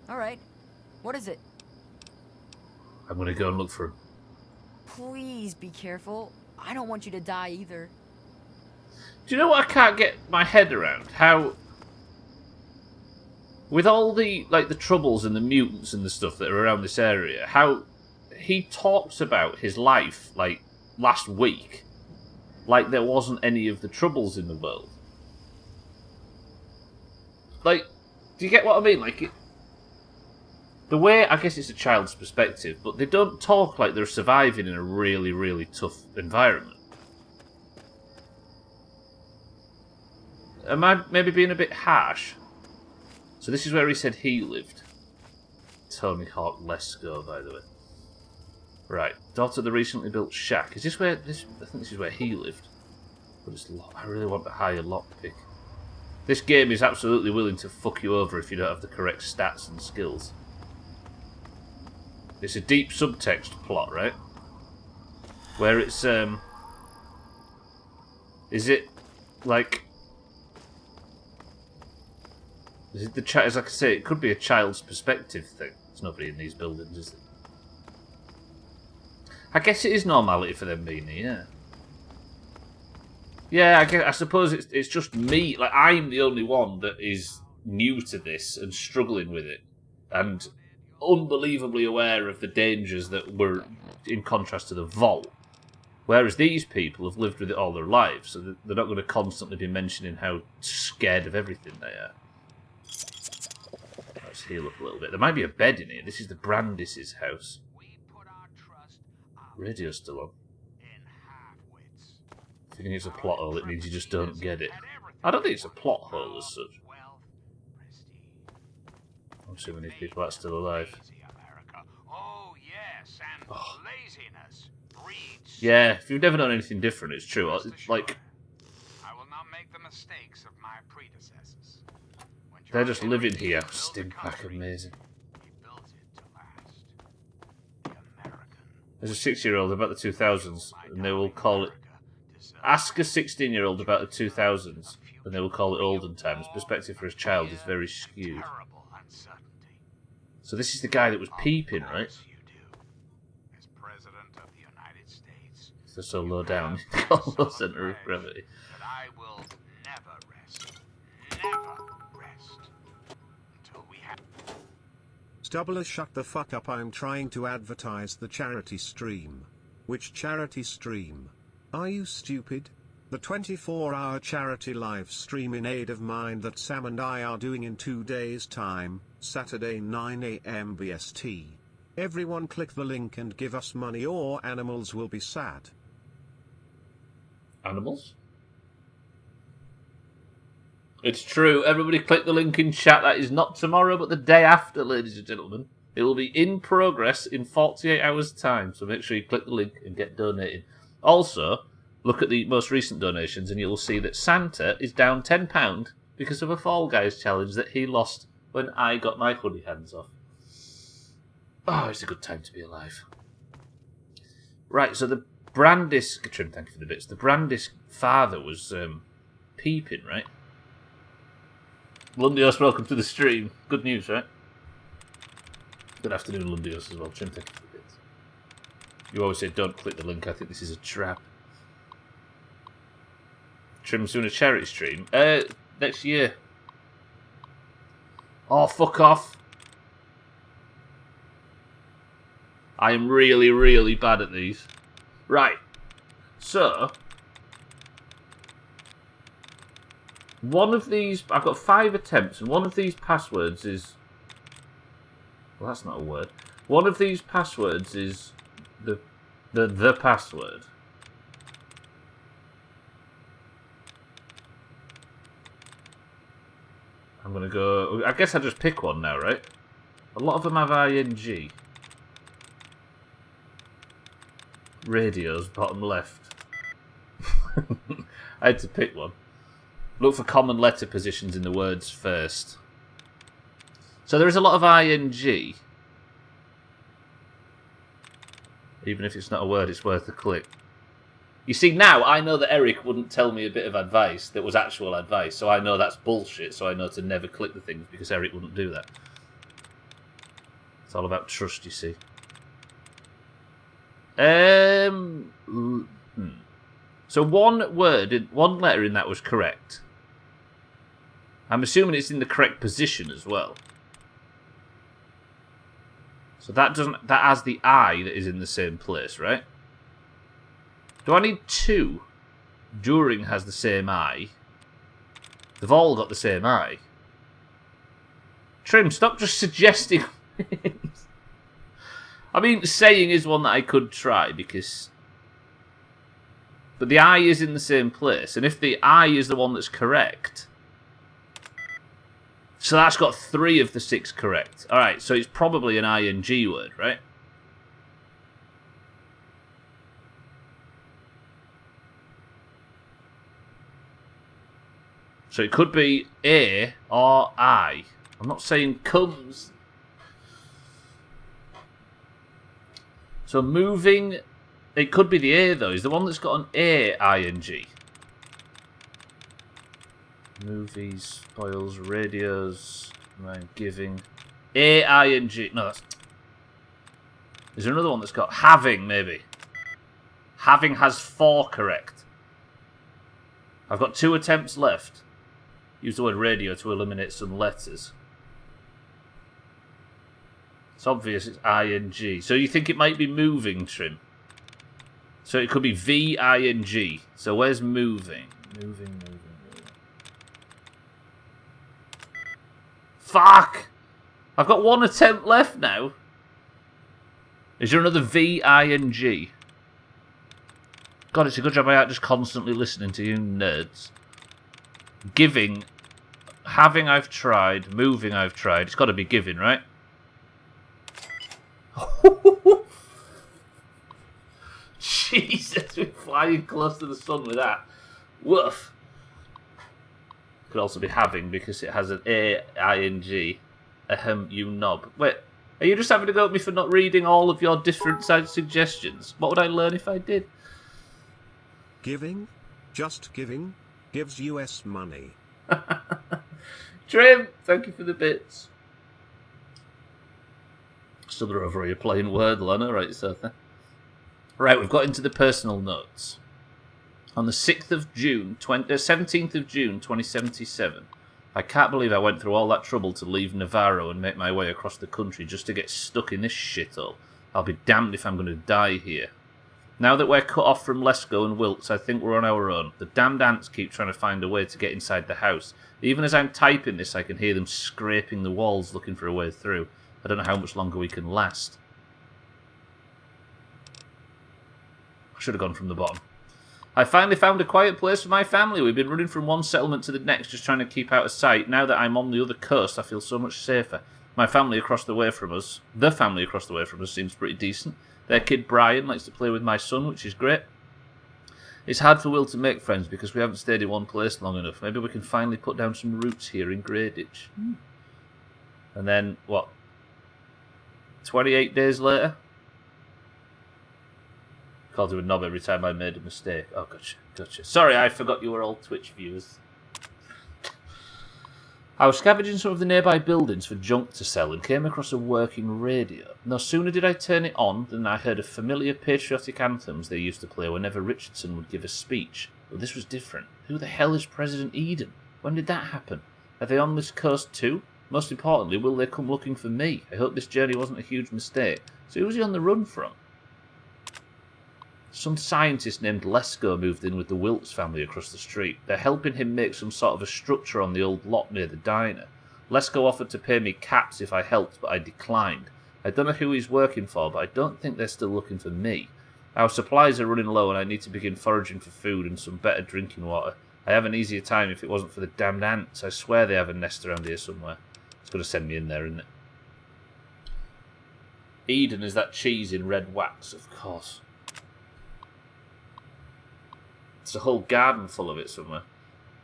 Alright. What is it? I'm gonna go and look for him. Please be careful. I don't want you to die either. Do you know what I can't get my head around? How... with all the, like, the troubles and the mutants and the stuff that are around this area, how he talks about his life, like, last week, like there wasn't any of the troubles in the world. Like, do you get what I mean? Like, the way, I guess it's a child's perspective, but they don't talk like they're surviving in a really, really tough environment. Am I maybe being a bit harsh? So this is where he said he lived. Tony Hawk Lesko, by the way. Right, daughter of the recently built shack. Is this where this? I think this is where he lived. But it's I really want the higher lockpick. This game is absolutely willing to fuck you over if you don't have the correct stats and skills. It's a deep subtext plot, right? Where it's is it like? Is it the as I can say, it could be a child's perspective thing. There's nobody in these buildings, is there? I guess it is normality for them being here, yeah. I suppose it's just me. Like, I'm the only one that is new to this and struggling with it, and unbelievably aware of the dangers that were in contrast to the vault. Whereas these people have lived with it all their lives, so they're not going to constantly be mentioning how scared of everything they are. Let's heal up a little bit. There might be a bed in here. This is the Brandis' house. Radio's still on. If you think it's a plot hole, it means you just don't get it. I don't think it's a plot hole as such. I'm assuming these people are still alive. Oh. Yeah, if you've never done anything different, it's true. It's like they're just living here. Stimpack, amazing. There's a 6-year-old about the 2000s, and they will call it. Ask a 16-year-old about the 2000s, and they will call it olden times. Perspective for his child is very skewed. So this is the guy that was peeping, right? They're so low down. Low center of gravity. Stubbler, shut the fuck up. I'm trying to advertise the charity stream. Which charity stream? Are you stupid? The 24-hour charity live stream in aid of mine that Sam and I are doing in 2 days' time, Saturday 9 AM BST. Everyone click the link and give us money or animals will be sad. Animals? It's true. Everybody click the link in chat. That is not tomorrow, but the day after, ladies and gentlemen. It will be in progress in 48 hours' time, so make sure you click the link and get donated. Also, look at the most recent donations and you'll see that Santa is down £10 because of a Fall Guys challenge that he lost when I got my hoodie hands off. Oh, it's a good time to be alive. Right, so the Brandis... Trim, thank you for the bits. The Brandis father was peeping, right? Lundios, welcome to the stream. Good news, right? Good afternoon, Lundios, as well. Trim, thank you for the bits. You always say don't click the link. I think this is a trap. Trim's doing a charity stream. Next year. Oh, fuck off. I am really, really bad at these. Right. So, one of these... I've got 5 attempts, and one of these passwords is... Well, that's not a word. One of these passwords is the password. I'm going to go... I guess I just pick one now, right? A lot of them have ing. Radios, bottom left. I had to pick one. Look for common letter positions in the words first. So there is a lot of ing. Even if it's not a word, it's worth a click. You see, now I know that Eric wouldn't tell me a bit of advice that was actual advice, so I know that's bullshit, so I know to never click the things because Eric wouldn't do that. It's all about trust, you see. So one word, one letter in that was correct. I'm assuming it's in the correct position as well. So that has the I that is in the same place, right? Do I need 2? During has the same I. They've all got the same I. Trim, stop just suggesting things. I mean, saying is one that I could try, because... But the I is in the same place, and if the I is the one that's correct... So that's got 3 of the 6 correct. Alright, so it's probably an ing word, right? So it could be A or I. I'm not saying comes. So moving, it could be the A though. Is the one that's got an A ing. Movies, spoils, radios, I'm giving. A ing. No, that's. Is there another one that's got having maybe? Having has 4 correct. I've got 2 attempts left. Use the word radio to eliminate some letters. It's obvious it's ing. So you think it might be moving, Trim? So it could be V-I-N-G. So where's moving? Moving. Fuck! I've got 1 attempt left now. Is there another V-I-N-G? God, it's a good job I ain't just constantly listening to you nerds. Giving. Having I've tried. Moving I've tried. It's got to be giving, right? Jesus, we're flying close to the sun with that. Woof. Could also be having because it has an A-I-N-G. Ahem, you knob. Wait, are you just having to go at me for not reading all of your different side suggestions? What would I learn if I did? Giving? Just giving? Gives US money. Trim, thank you for the bits. Stubbler over here playing Wordle, I know, right, Sotha? Right, we've got into the personal notes. On the 6th of June, 17th of June, 2077. I can't believe I went through all that trouble to leave Navarro and make my way across the country just to get stuck in this shithole. I'll be damned if I'm going to die here. Now that we're cut off from Lesko and Wilkes, I think we're on our own. The damned ants keep trying to find a way to get inside the house. Even as I'm typing this, I can hear them scraping the walls looking for a way through. I don't know how much longer we can last. I should have gone from the bottom. I finally found a quiet place for my family. We've been running from one settlement to the next, just trying to keep out of sight. Now that I'm on the other coast, I feel so much safer. My family across the way from us, seems pretty decent. Their kid Brian likes to play with my son, which is great. It's hard for Will to make friends because we haven't stayed in one place long enough. Maybe we can finally put down some roots here in Greyditch. And then, what? 28 days later? Called him a knob every time I made a mistake. Oh, gotcha. Sorry, I forgot you were all Twitch viewers. I was scavenging some of the nearby buildings for junk to sell and came across a working radio. No sooner did I turn it on than I heard a familiar patriotic anthems they used to play whenever Richardson would give a speech. But this was different. Who the hell is President Eden? When did that happen? Are they on this coast too? Most importantly, will they come looking for me? I hope this journey wasn't a huge mistake. So who was he on the run from? Some scientist named Lesko moved in with the Wilkes family across the street. They're helping him make some sort of a structure on the old lot near the diner. Lesko offered to pay me caps if I helped, but I declined. I don't know who he's working for, but I don't think they're still looking for me. Our supplies are running low and I need to begin foraging for food and some better drinking water. I have an easier time if it wasn't for the damned ants. I swear they have a nest around here somewhere. It's going to send me in there, isn't it? Eden is that cheese in red wax, of course. It's a whole garden full of it somewhere.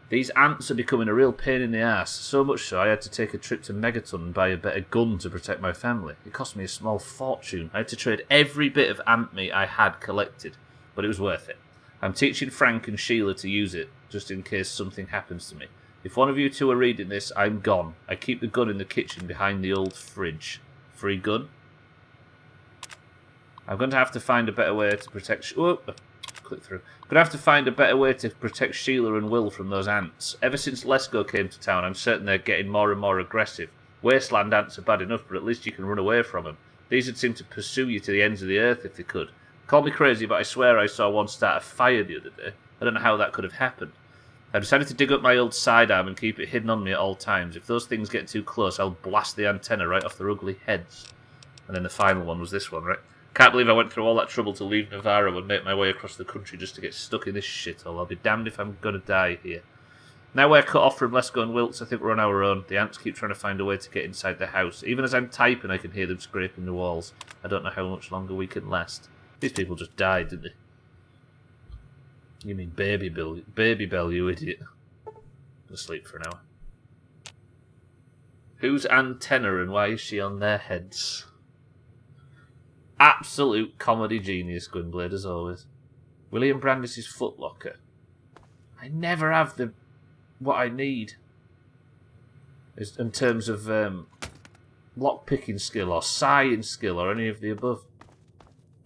These ants are becoming a real pain in the ass, so much so I had to take a trip to Megaton and buy a better gun to protect my family. It cost me a small fortune. I had to trade every bit of ant meat I had collected, but it was worth it. I'm teaching Frank and Sheila to use it, just in case something happens to me. If one of you two are reading this, I'm gone. I keep the gun in the kitchen behind the old fridge. Free gun? I'm going to have to find a better way to protect... click through. I'm going to have to find a better way to protect Sheila and Will from those ants. Ever since Lesko came to town, I'm certain they're getting more and more aggressive. Wasteland ants are bad enough, but at least you can run away from them. These would seem to pursue you to the ends of the earth if they could. Call me crazy, but I swear I saw one start a fire the other day. I don't know how that could have happened. I decided to dig up my old sidearm and keep it hidden on me at all times. If those things get too close, I'll blast the antenna right off their ugly heads. And then the final one was this one, right? Can't believe I went through all that trouble to leave Navarro and make my way across the country just to get stuck in this shithole. I'll be damned if I'm going to die here. Now we're cut off from Lesko and Wilkes, I think we're on our own. The ants keep trying to find a way to get inside the house. Even as I'm typing, I can hear them scraping the walls. I don't know how much longer we can last. These people just died, didn't they? You mean Baby Bell, you idiot. Go sleep for an hour. Whose antenna and why is she on their heads? Absolute comedy genius, Gwynblade, as always. William Brandis' footlocker. I never have what I need in terms of lock-picking skill or sighing skill or any of the above.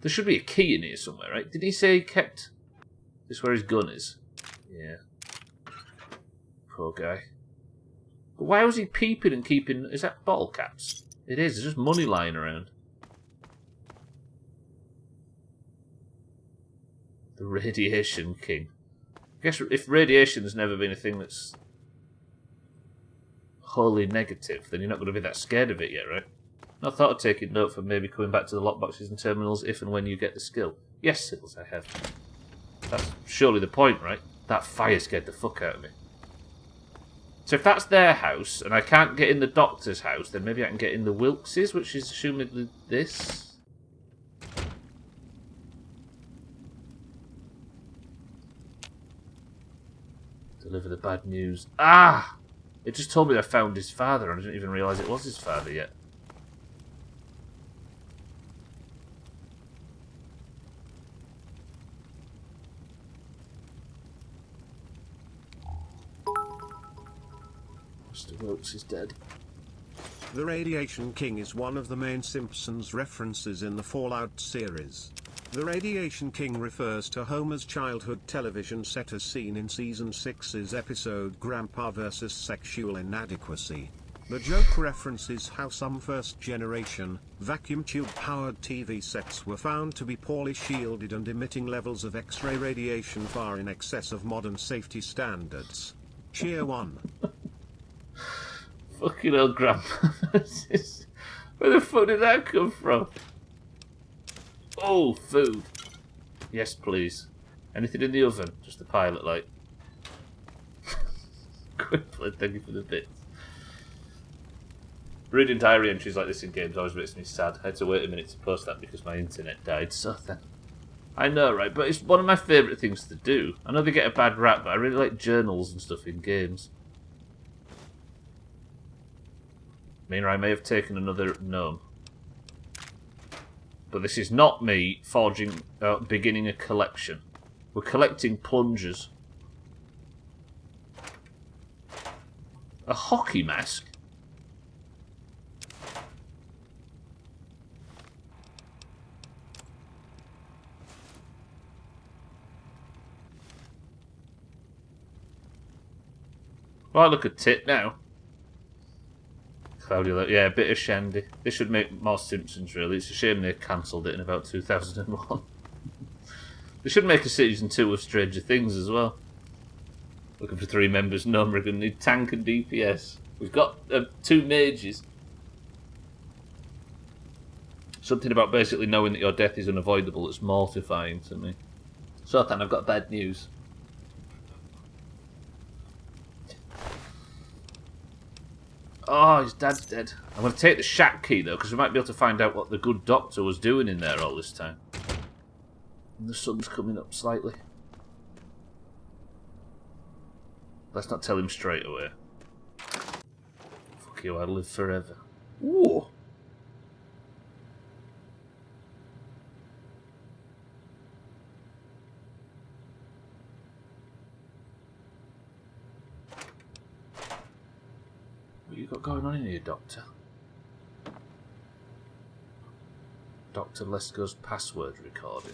There should be a key in here somewhere, right? Did he say he kept... This where his gun is? Yeah. Poor guy. But why was he peeping and keeping... Is that bottle caps? It is. There's just money lying around. The Radiation King. I guess if radiation's never been a thing that's wholly negative, then you're not going to be that scared of it yet, right? I thought of taking note for maybe coming back to the lockboxes and terminals if and when you get the skill. Yes, Siddles, I have. That's surely the point, right? That fire scared the fuck out of me. So if that's their house, and I can't get in the doctor's house, then maybe I can get in the Wilkes's, which is assumedly this. Deliver the bad news. Ah! It just told me I found his father, and I didn't even realise it was his father yet. Mr. Wilkes is dead. The Radiation King is one of the main Simpsons references in the Fallout series. The Radiation King refers to Homer's childhood television set as seen in Season 6's episode Grandpa vs. Sexual Inadequacy. The joke references how some first-generation, vacuum tube-powered TV sets were found to be poorly shielded and emitting levels of X-ray radiation far in excess of modern safety standards. Cheer 1. Fucking hell, Grandpa. Where the fuck did that come from? Oh, food. Yes, please. Anything in the oven? Just the pilot light. Quickly, thank you for the bits. Reading diary entries like this in games always makes me sad. I had to wait a minute to post that because my internet died, so then... I know, right, but it's one of my favourite things to do. I know they get a bad rap, but I really like journals and stuff in games. I mean, I may have taken another gnome. But this is not me beginning a collection. We're collecting plungers. A hockey mask? Well, look at tit now. Claudia, yeah, a bit of Shandy. They should make more Simpsons, really. It's a shame they cancelled it in about 2001. They should make a season 2 of Stranger Things as well. Looking for 3 members. No, we're going to need tank and DPS. We've got 2 mages. Something about basically knowing that your death is unavoidable. It's mortifying to me. So, then, I've got bad news. Oh, his dad's dead. I'm going to take the shack key, though, because we might be able to find out what the good doctor was doing in there all this time. And the sun's coming up slightly. Let's not tell him straight away. Fuck you, I'll live forever. Ooh! What you got going on in here, Doctor? Dr. Lesko's password recording.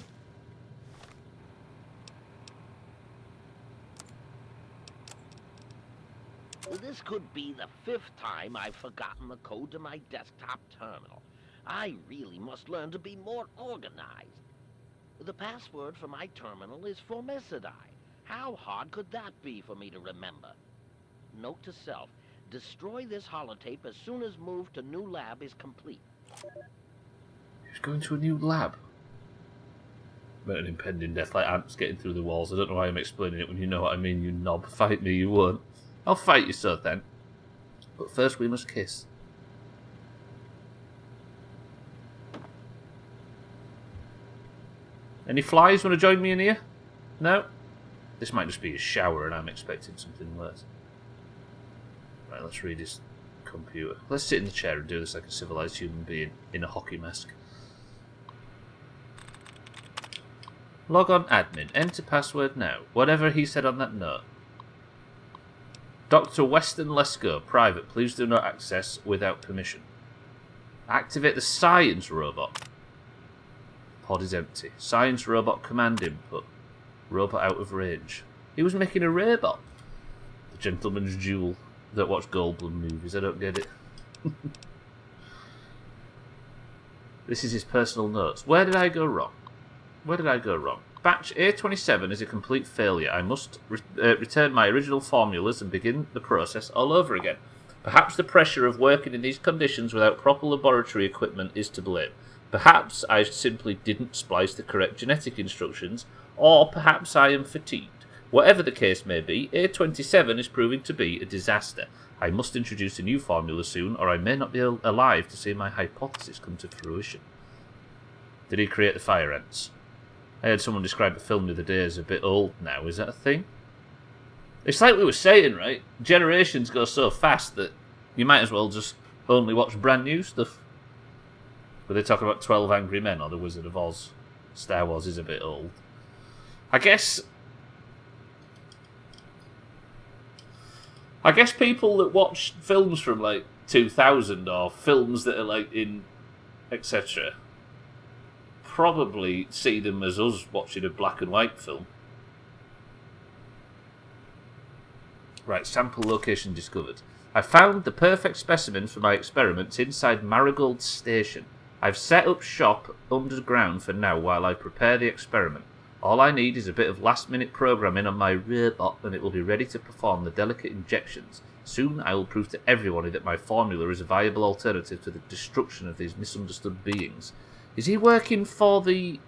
This could be the 5th time I've forgotten the code to my desktop terminal. I really must learn to be more organized. The password for my terminal is Formicidae. How hard could that be for me to remember? Note to self, destroy this holotape as soon as move to new lab is complete. He's going to a new lab? About an impending death like ants getting through the walls. I don't know why I'm explaining it when you know what I mean, you knob. Fight me, you won't. I'll fight you, so then. But first we must kiss. Any flies want to join me in here? No? This might just be a shower and I'm expecting something worse. Right, let's read his computer. Let's sit in the chair and do this like a civilized human being in a hockey mask. Log on admin. Enter password now. Whatever he said on that note. Dr. Weston Lesko, private. Please do not access without permission. Activate the science robot. Pod is empty. Science robot command input. Robot out of range. He was making a robot. The gentleman's jewel. That watch Goldblum movies. I don't get it. This is his personal notes. Where did I go wrong? Where did I go wrong? Batch A27 is a complete failure. I must return my original formulas and begin the process all over again. Perhaps the pressure of working in these conditions without proper laboratory equipment is to blame. Perhaps I simply didn't splice the correct genetic instructions, or perhaps I am fatigued. Whatever the case may be, A27 is proving to be a disaster. I must introduce a new formula soon, or I may not be alive to see my hypothesis come to fruition. Did he create the fire ants? I heard someone describe the film the other day as a bit old now. Is that a thing? It's like we were saying, right? Generations go so fast that you might as well just only watch brand new stuff. Were they talking about 12 Angry Men or The Wizard of Oz? Star Wars is a bit old. I guess people that watch films from like 2000 or films that are like in etc. probably see them as us watching a black and white film. Right, sample location discovered. I found the perfect specimen for my experiments inside Marigold Station. I've set up shop underground for now while I prepare the experiment. All I need is a bit of last-minute programming on my robot and it will be ready to perform the delicate injections. Soon I will prove to everyone that my formula is a viable alternative to the destruction of these misunderstood beings. Is he working for the...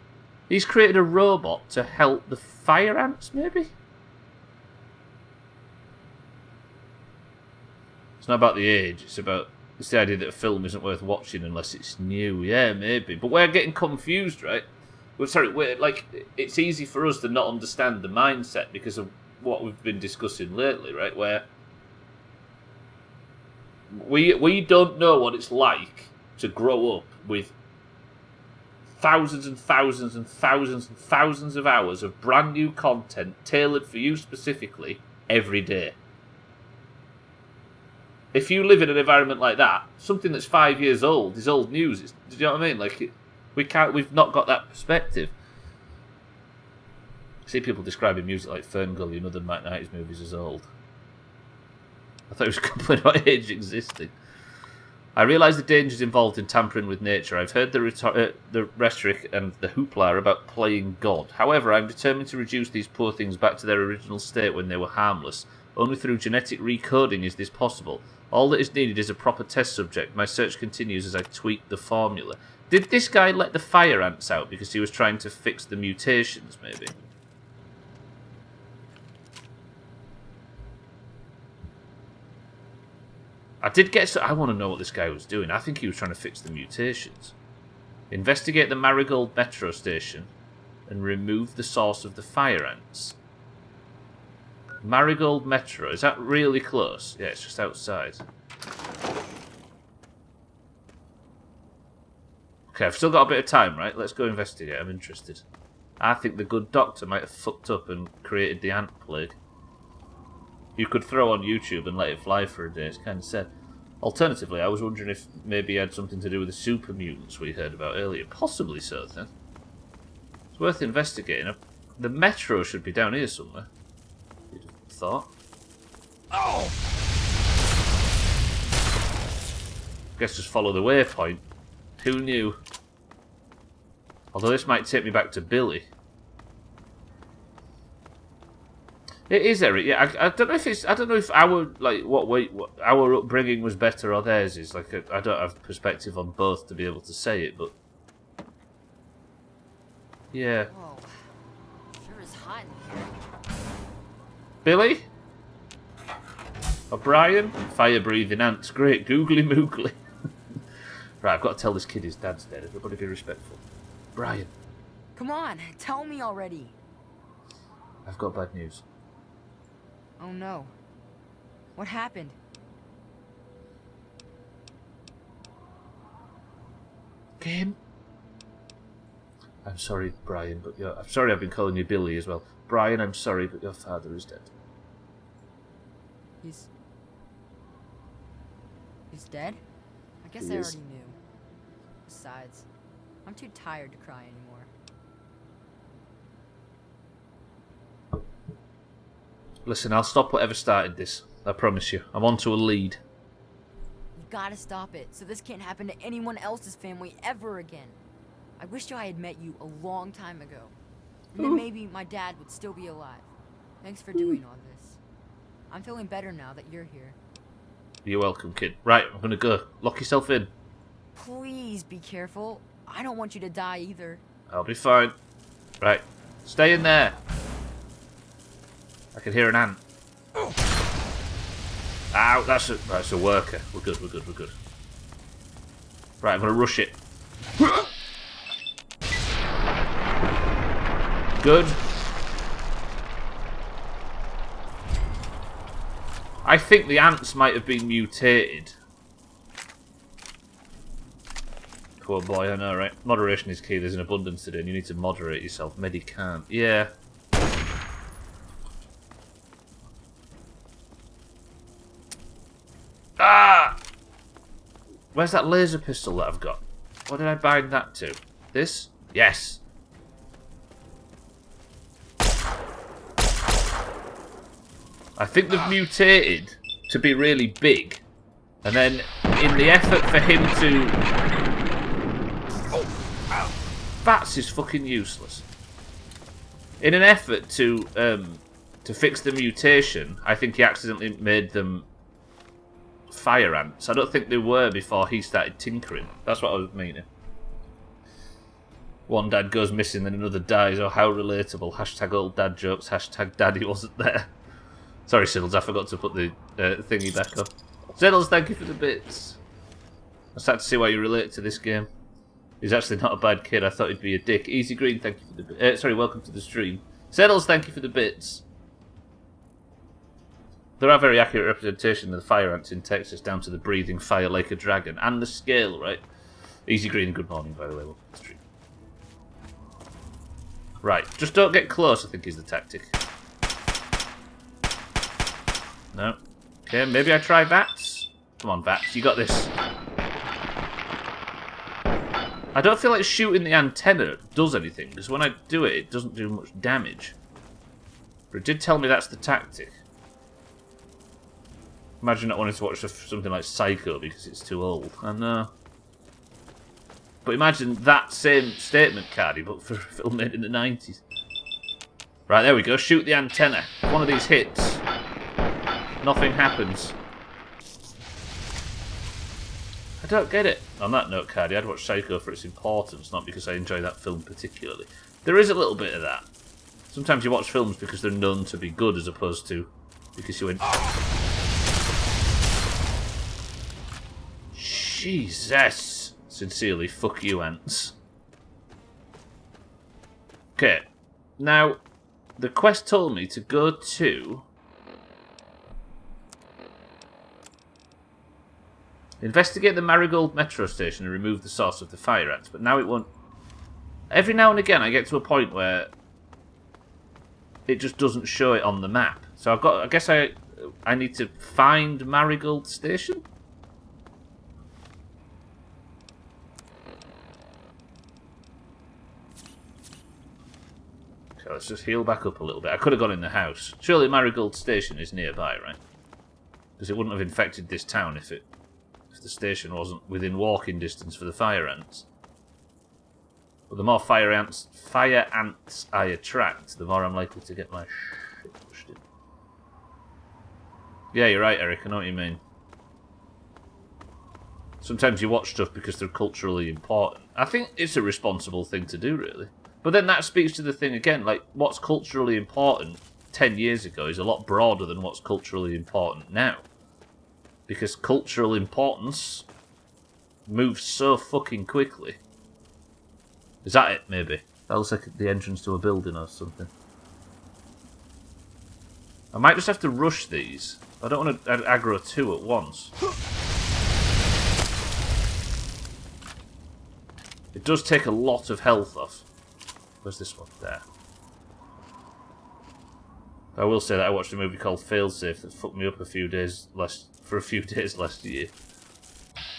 He's created a robot to help the fire ants, maybe? It's not about the age, it's the idea that a film isn't worth watching unless it's new. Yeah, maybe. But we're getting confused, right? It's easy for us to not understand the mindset because of what we've been discussing lately, right? Where we don't know what it's like to grow up with thousands and thousands and thousands and thousands of hours of brand new content tailored for you specifically every day. If you live in an environment like that, something that's 5 years old is old news. Do you know what I mean? We've not got that perspective. I see people describing music like Ferngully and other Mike 90s movies as old. I thought it was complaining about age existing. I realise the dangers involved in tampering with nature. I've heard the rhetoric and the hoopla about playing God. However, I'm determined to reduce these poor things back to their original state when they were harmless. Only through genetic recoding is this possible. All that is needed is a proper test subject. My search continues as I tweak the formula. Did this guy let the fire ants out because he was trying to fix the mutations, maybe? I want to know what this guy was doing. I think he was trying to fix the mutations. Investigate the Marigold metro station and remove the source of the fire ants. Marigold Metro. Is that really close? Yeah, it's just outside. Okay, I've still got a bit of time, right? Let's go investigate. I'm interested. I think the good doctor might have fucked up and created the ant plague. You could throw on YouTube and let it fly for a day. It's kind of sad. Alternatively, I was wondering if maybe it had something to do with the super mutants we heard about earlier. Possibly so, then. It's worth investigating. The metro should be down here somewhere. Thought. Oh! Guess just follow the waypoint. Who knew? Although this might take me back to Billy. It is, Eric. Yeah, I don't know if it's. I don't know if our what our upbringing was better or theirs is. I don't have perspective on both to be able to say it, but yeah. Whoa. Sure is hot in here. Billy? O'Brien? Fire-breathing ants. Great. Googly moogly. Right, I've got to tell this kid his dad's dead. Everybody be respectful. Brian. Come on, tell me already. I've got bad news. Oh no. What happened? Game? I'm sorry, Brian, but I'm sorry I've been calling you Billy as well. Brian, I'm sorry, but your father is dead. He's dead? I guess He I is. already knew. Besides, I'm too tired to cry anymore. Listen, I'll stop whatever started this. I promise you. I'm onto a lead. You've gotta stop it, so this can't happen to anyone else's family ever again. I wish I had met you a long time ago. And then maybe my dad would still be alive. Thanks for doing all this. I'm feeling better now that you're here. You're welcome, kid. Right, I'm gonna go. Lock yourself in. Please be careful. I don't want you to die either. I'll be fine. Right, stay in there. I can hear an ant. Ow, that's a worker. We're good, we're good, we're good. Right, I'm gonna rush it. Good. I think the ants might have been mutated. Poor boy, I know, right? Moderation is key. There's an abundance today, and you need to moderate yourself. Medi can't. Yeah. Ah! Where's that laser pistol that I've got? What did I bind that to? This? Yes. I think they've mutated to be really big, and then in the effort for him to... Bats is fucking useless. In an effort to fix the mutation, I think he accidentally made them fire ants. I don't think they were before he started tinkering. That's what I was meaning. One dad goes missing, then another dies. Oh, how relatable. Hashtag old dad jokes. Hashtag daddy wasn't there. Sorry, Siddles, I forgot to put the thingy back up. Siddles, thank you for the bits. I started to see why you relate to this game. He's actually not a bad kid. I thought he'd be a dick. Easy Green, thank you for the bits. Sorry, welcome to the stream. Siddles, thank you for the bits. There are very accurate representation of the fire ants in Texas, down to the breathing fire like a dragon. And the scale, right? Easy Green, good morning, by the way. Welcome to the stream. Right, just don't get close, I think is the tactic. No. Okay, maybe I try Vats. Come on, Vats, you got this. I don't feel like shooting the antenna does anything, because when I do it, it doesn't do much damage. But it did tell me that's the tactic. Imagine not wanting to watch something like Psycho because it's too old. I know. But imagine that same statement, Cardi, but for a film made in the 90s. Right, there we go. Shoot the antenna. One of these hits. Nothing happens. I don't get it. On that note, Cardi, I'd watch Psycho for its importance, not because I enjoy that film particularly. There is a little bit of that. Sometimes you watch films because they're known to be good, as opposed to because you went... Jesus! Sincerely, fuck you, ants. Okay. Now, the quest told me to go to... Investigate the Marigold metro station and remove the source of the fire ants, but now it won't... Every now and again I get to a point where it just doesn't show it on the map. So I guess I need to find Marigold Station? Okay, let's just heal back up a little bit. I could have gone in the house. Surely Marigold Station is nearby, right? Because it wouldn't have infected this town if the station wasn't within walking distance for the fire ants. But the more fire ants I attract, the more I'm likely to get my shit pushed in. Yeah, you're right, Eric. I know what you mean. Sometimes you watch stuff because they're culturally important. I think it's a responsible thing to do, really. But then that speaks to the thing again, like, what's culturally important 10 years ago is a lot broader than what's culturally important now. Because cultural importance moves so fucking quickly. Is that it, maybe? That looks like the entrance to a building or something. I might just have to rush these. I don't want to aggro two at once. It does take a lot of health off. Where's this one? There. I will say that I watched a movie called Failsafe that fucked me up for a few days last year.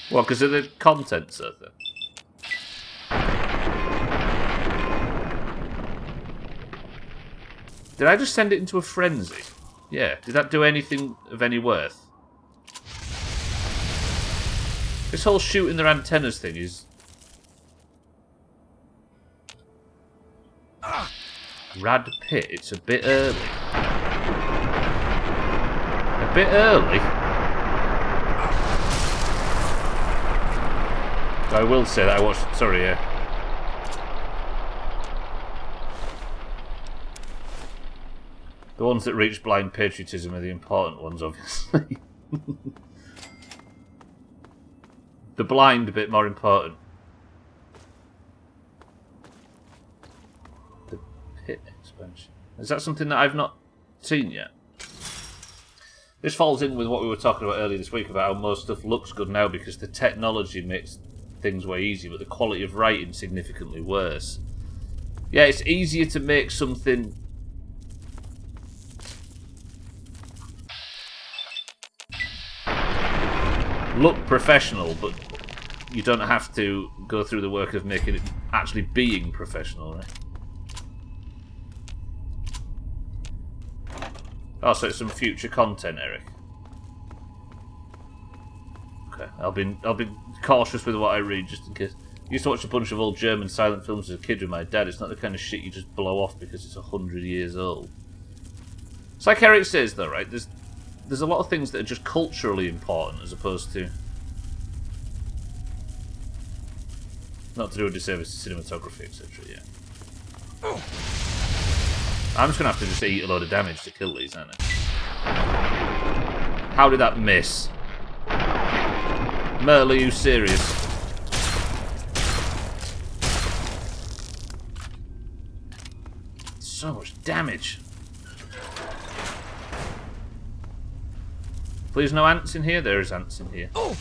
What, because of the content, sir? Did I just send it into a frenzy? Yeah, did that do anything of any worth? This whole shooting their antennas thing is... Rad Pitt, it's a bit early. A bit early? I will say that I watched... Sorry, yeah. The ones that reach blind patriotism are the important ones, obviously. The blind bit more important. The Pitt expansion. Is that something that I've not seen yet? This falls in with what we were talking about earlier this week about how most stuff looks good now because the technology makes things way easier, but the quality of writing significantly worse. Yeah, it's easier to make something look professional, but you don't have to go through the work of making it actually being professional, right? Oh, so it's some future content, Eric. Okay, I'll be cautious with what I read just in case. I used to watch a bunch of old German silent films as a kid with my dad. It's not the kind of shit you just blow off because it's 100 years old. It's like Eric says, though, right? There's a lot of things that are just culturally important as opposed to... Not to do a disservice to cinematography, etc. Yeah. I'm just going to have to just eat a load of damage to kill these, aren't I? How did that miss? Merle, are you serious? So much damage. Please no ants in here? There is ants in here. Oh.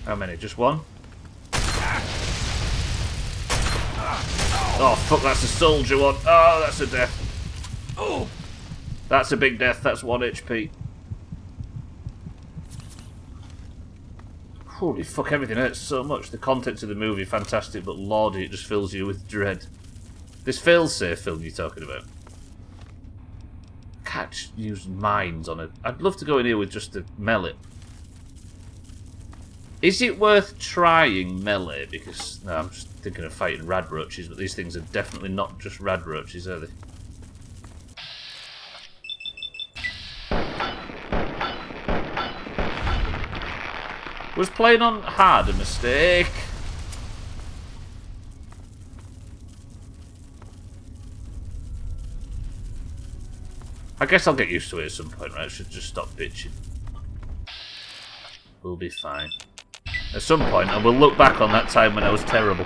How many? Just one? Oh, fuck, that's a soldier one. Oh, that's a death. Oh. That's a big death. That's 1 HP. Holy fuck, everything hurts so much. The contents of the movie are fantastic, but lordy, it just fills you with dread. This failsafe film you're talking about. Can't use mines on it. I'd love to go in here with just a melee. Is it worth trying melee? Because, no, I'm just thinking of fighting rad roaches, but these things are definitely not just rad roaches, are they? Was playing on hard a mistake? I guess I'll get used to it at some point, right? I should just stop bitching. We'll be fine. At some point, I will look back on that time when I was terrible.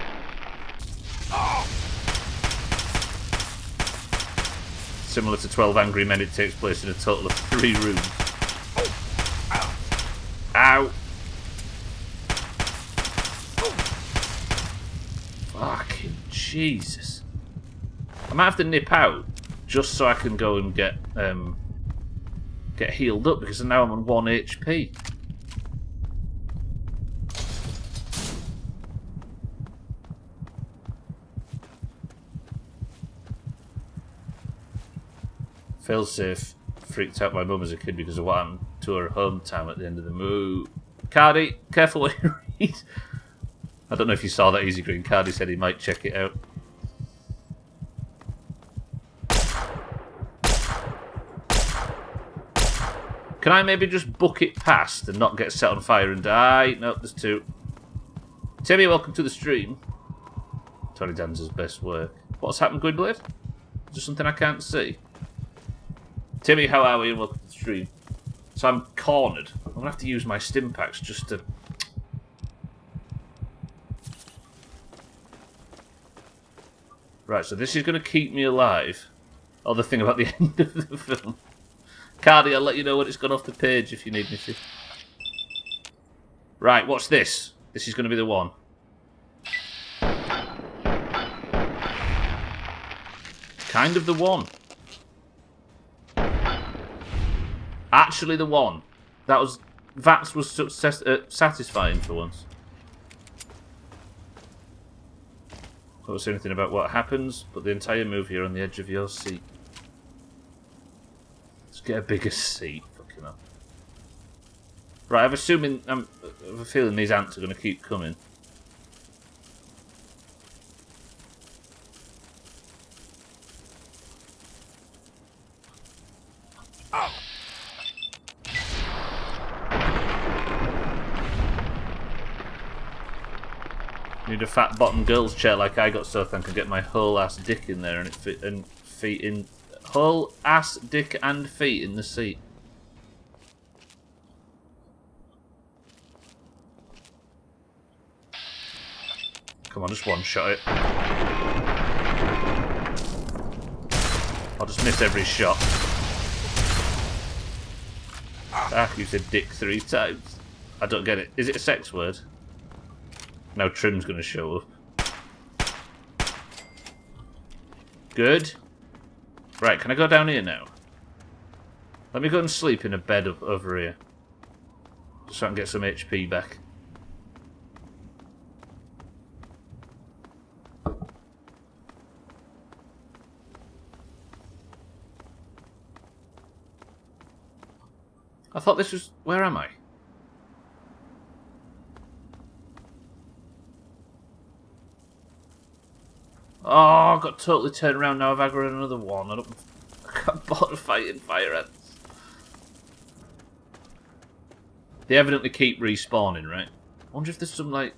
Similar to 12 Angry Men, it takes place in a total of 3 rooms. Ow! Fucking Jesus. I might have to nip out just so I can go and get healed up because now I'm on 1 HP. Failsafe freaked out my mum as a kid because of what happened to her hometown at the end of the movie. Cardi, careful what you read. I don't know if you saw that Easy Green. Cardi said he might check it out. Can I maybe just book it past and not get set on fire and die? Nope, there's 2. Timmy, welcome to the stream. Tony Danza's best work. What's happened, Gwynblade? Is there something I can't see? Timmy, how are we? And welcome to the stream. So I'm cornered. I'm going to have to use my stim packs just to... Right, so this is going to keep me alive. Oh, the thing about the end of the film. Cardi, I'll let you know when it's gone off the page if you need me to. Right, what's this? This is going to be the one. Kind of the one. Actually the one. That was... Vax was satisfying for once. I don't say anything about what happens, but the entire movie are on the edge of your seat. Let's get a bigger seat. Fucking hell. Right, I'm assuming... I have a feeling these ants are going to keep coming. Need a fat bottom girl's chair like I got, so I can get my whole ass dick in there and feet in whole ass, dick and feet in the seat. Come on, just one shot it. I'll just miss every shot. Ah, you said dick 3 times. I don't get it. Is it a sex word? Now Trim's going to show up. Good. Right, can I go down here now? Let me go and sleep in a bed up over here. Just so I can get some HP back. I thought this was... Where am I? Oh, I got totally turned around now. I've aggroed another one. I got bored of fighting fire ants. They evidently keep respawning, right? I wonder if there's some, like,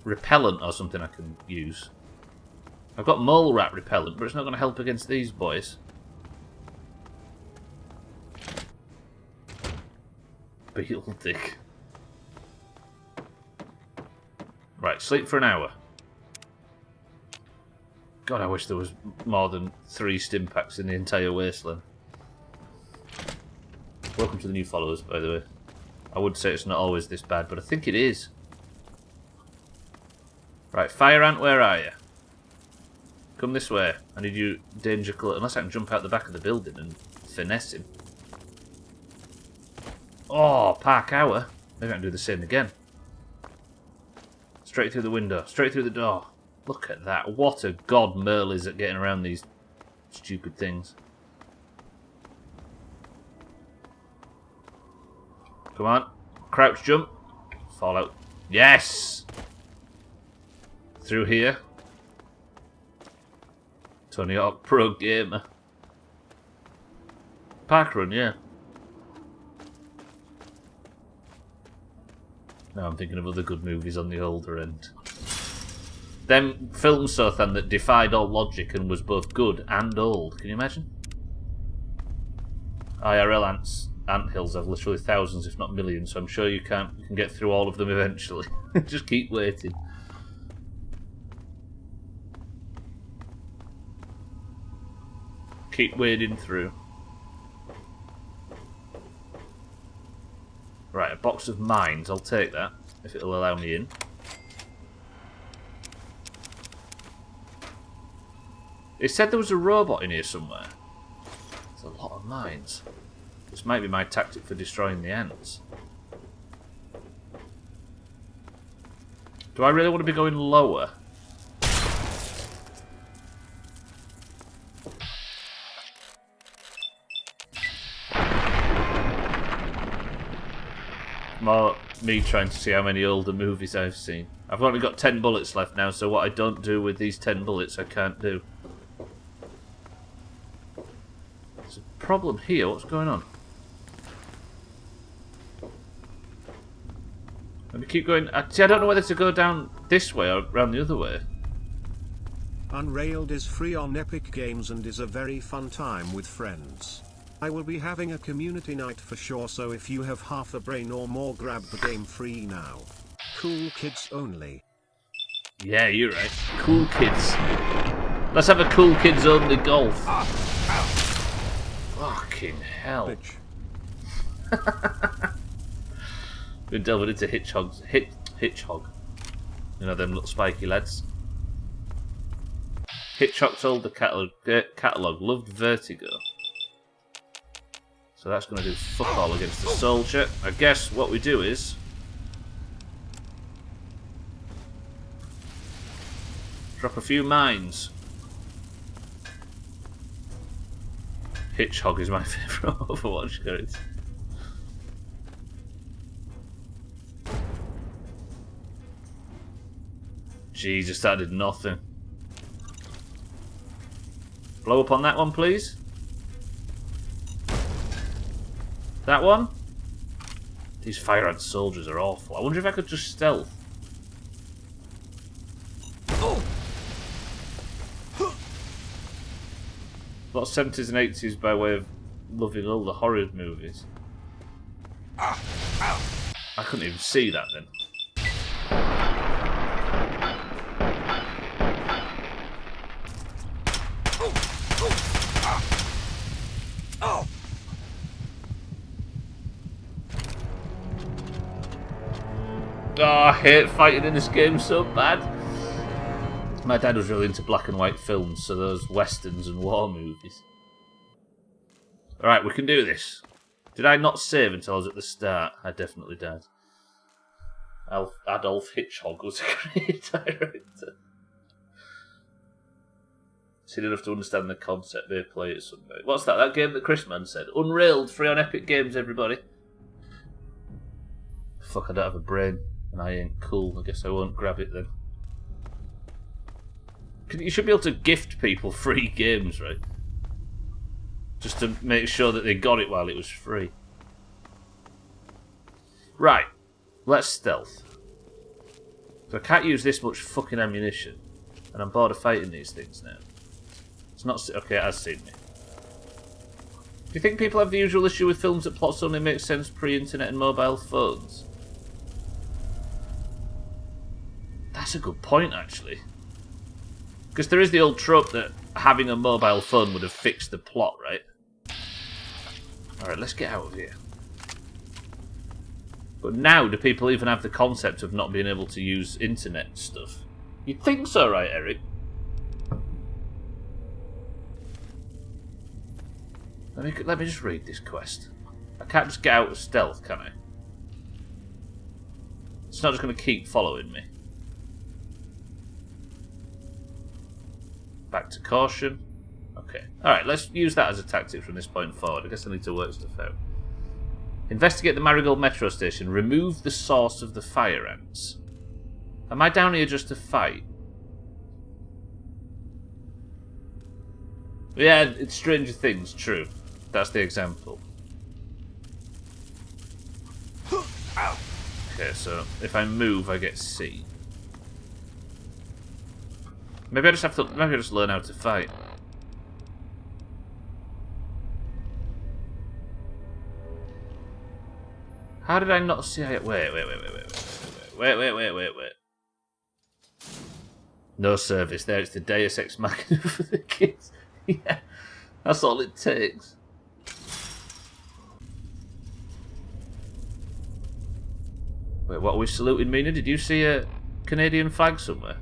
repellent or something I can use. I've got mole rat repellent, but it's not going to help against these boys. Beetle dick. Right, sleep for an hour. God, I wish there was more than 3 stim packs in the entire wasteland. Welcome to the new followers, by the way. I would say it's not always this bad, but I think it is. Right, fire ant, where are you? Come this way. I need you, danger close. Unless I can jump out the back of the building and finesse him. Oh, park hour. Maybe I can do the same again. Straight through the window. Straight through the door. Look at that. What a god Merle is at getting around these stupid things. Come on. Crouch jump. Fall out. Yes! Through here. Tony Hawk Pro Gamer. Parkrun, yeah. Now I'm thinking of other good movies on the older end. Them films, Sothan, that defied all logic and was both good and old. Can you imagine? IRL anthills have literally thousands, if not millions, so I'm sure you can get through all of them eventually. Just keep waiting. Keep wading through. Right, a box of mines. I'll take that, if it'll allow me in. It said there was a robot in here somewhere. There's a lot of mines. This might be my tactic for destroying the ants. Do I really want to be going lower? More me trying to see how many older movies I've seen. I've only got 10 bullets left now, so what I don't do with these 10 bullets I can't do. There's a problem here. What's going on? Let me keep going. See, I don't know whether to go down this way or around the other way. Unrailed is free on Epic Games and is a very fun time with friends. I will be having a community night for sure, so if you have half a brain or more, grab the game free now. Cool kids only. Yeah, you're right. Cool kids. Let's have a cool kids only golf. Fucking hell. Been delving into hitchhogs. Hitchhog. You know them little spiky lads. Hitchhog told the catalogue loved Vertigo. So that's going to do fuck all against the soldier. I guess what we do is... drop a few mines. Hitchhog is my favourite Overwatch character. Jesus, that did nothing. Blow up on that one, please. That one? These fire ant soldiers are awful. I wonder if I could just stealth. A lot of 70s and 80s by way of loving all the horror movies. I couldn't even see that then. Oh, I hate fighting in this game so bad. My dad was really into black and white films, so those westerns and war movies. Alright, we can do this. Did I not save until I was at the start? I definitely did. Adolf Hitchhog was a great director. So you don't have to understand the concept, they play it someday. What's that? That game that Chrisman said? Unrailed, free on Epic Games, everybody. Fuck, I don't have a brain. And I ain't cool. I guess I won't grab it then. You should be able to gift people free games, right? Just to make sure that they got it while it was free. Right. Let's stealth. So I can't use this much fucking ammunition. And I'm bored of fighting these things now. It's not... Okay, it has seen me. Do you think people have the usual issue with films that plots only make sense pre-internet and mobile phones? That's a good point, actually. Because there is the old trope that having a mobile phone would have fixed the plot, right? Alright, let's get out of here. But now, do people even have the concept of not being able to use internet stuff? You'd think so, right, Eric? Let me just read this quest. I can't just get out of stealth, can I? It's not just going to keep following me. Back to caution. Okay. Alright, let's use that as a tactic from this point forward. I guess I need to work stuff out. Investigate the Marigold metro station. Remove the source of the fire ants. Am I down here just to fight? Yeah, it's Stranger Things, true. That's the example. Okay, so if I move, I get C. Maybe I just learn how to fight. How did I not see it? Wait. No service there, it's the Deus Ex Machina for the kids. Yeah, that's all it takes. Wait, what are we saluting, Mina? Did you see a Canadian flag somewhere?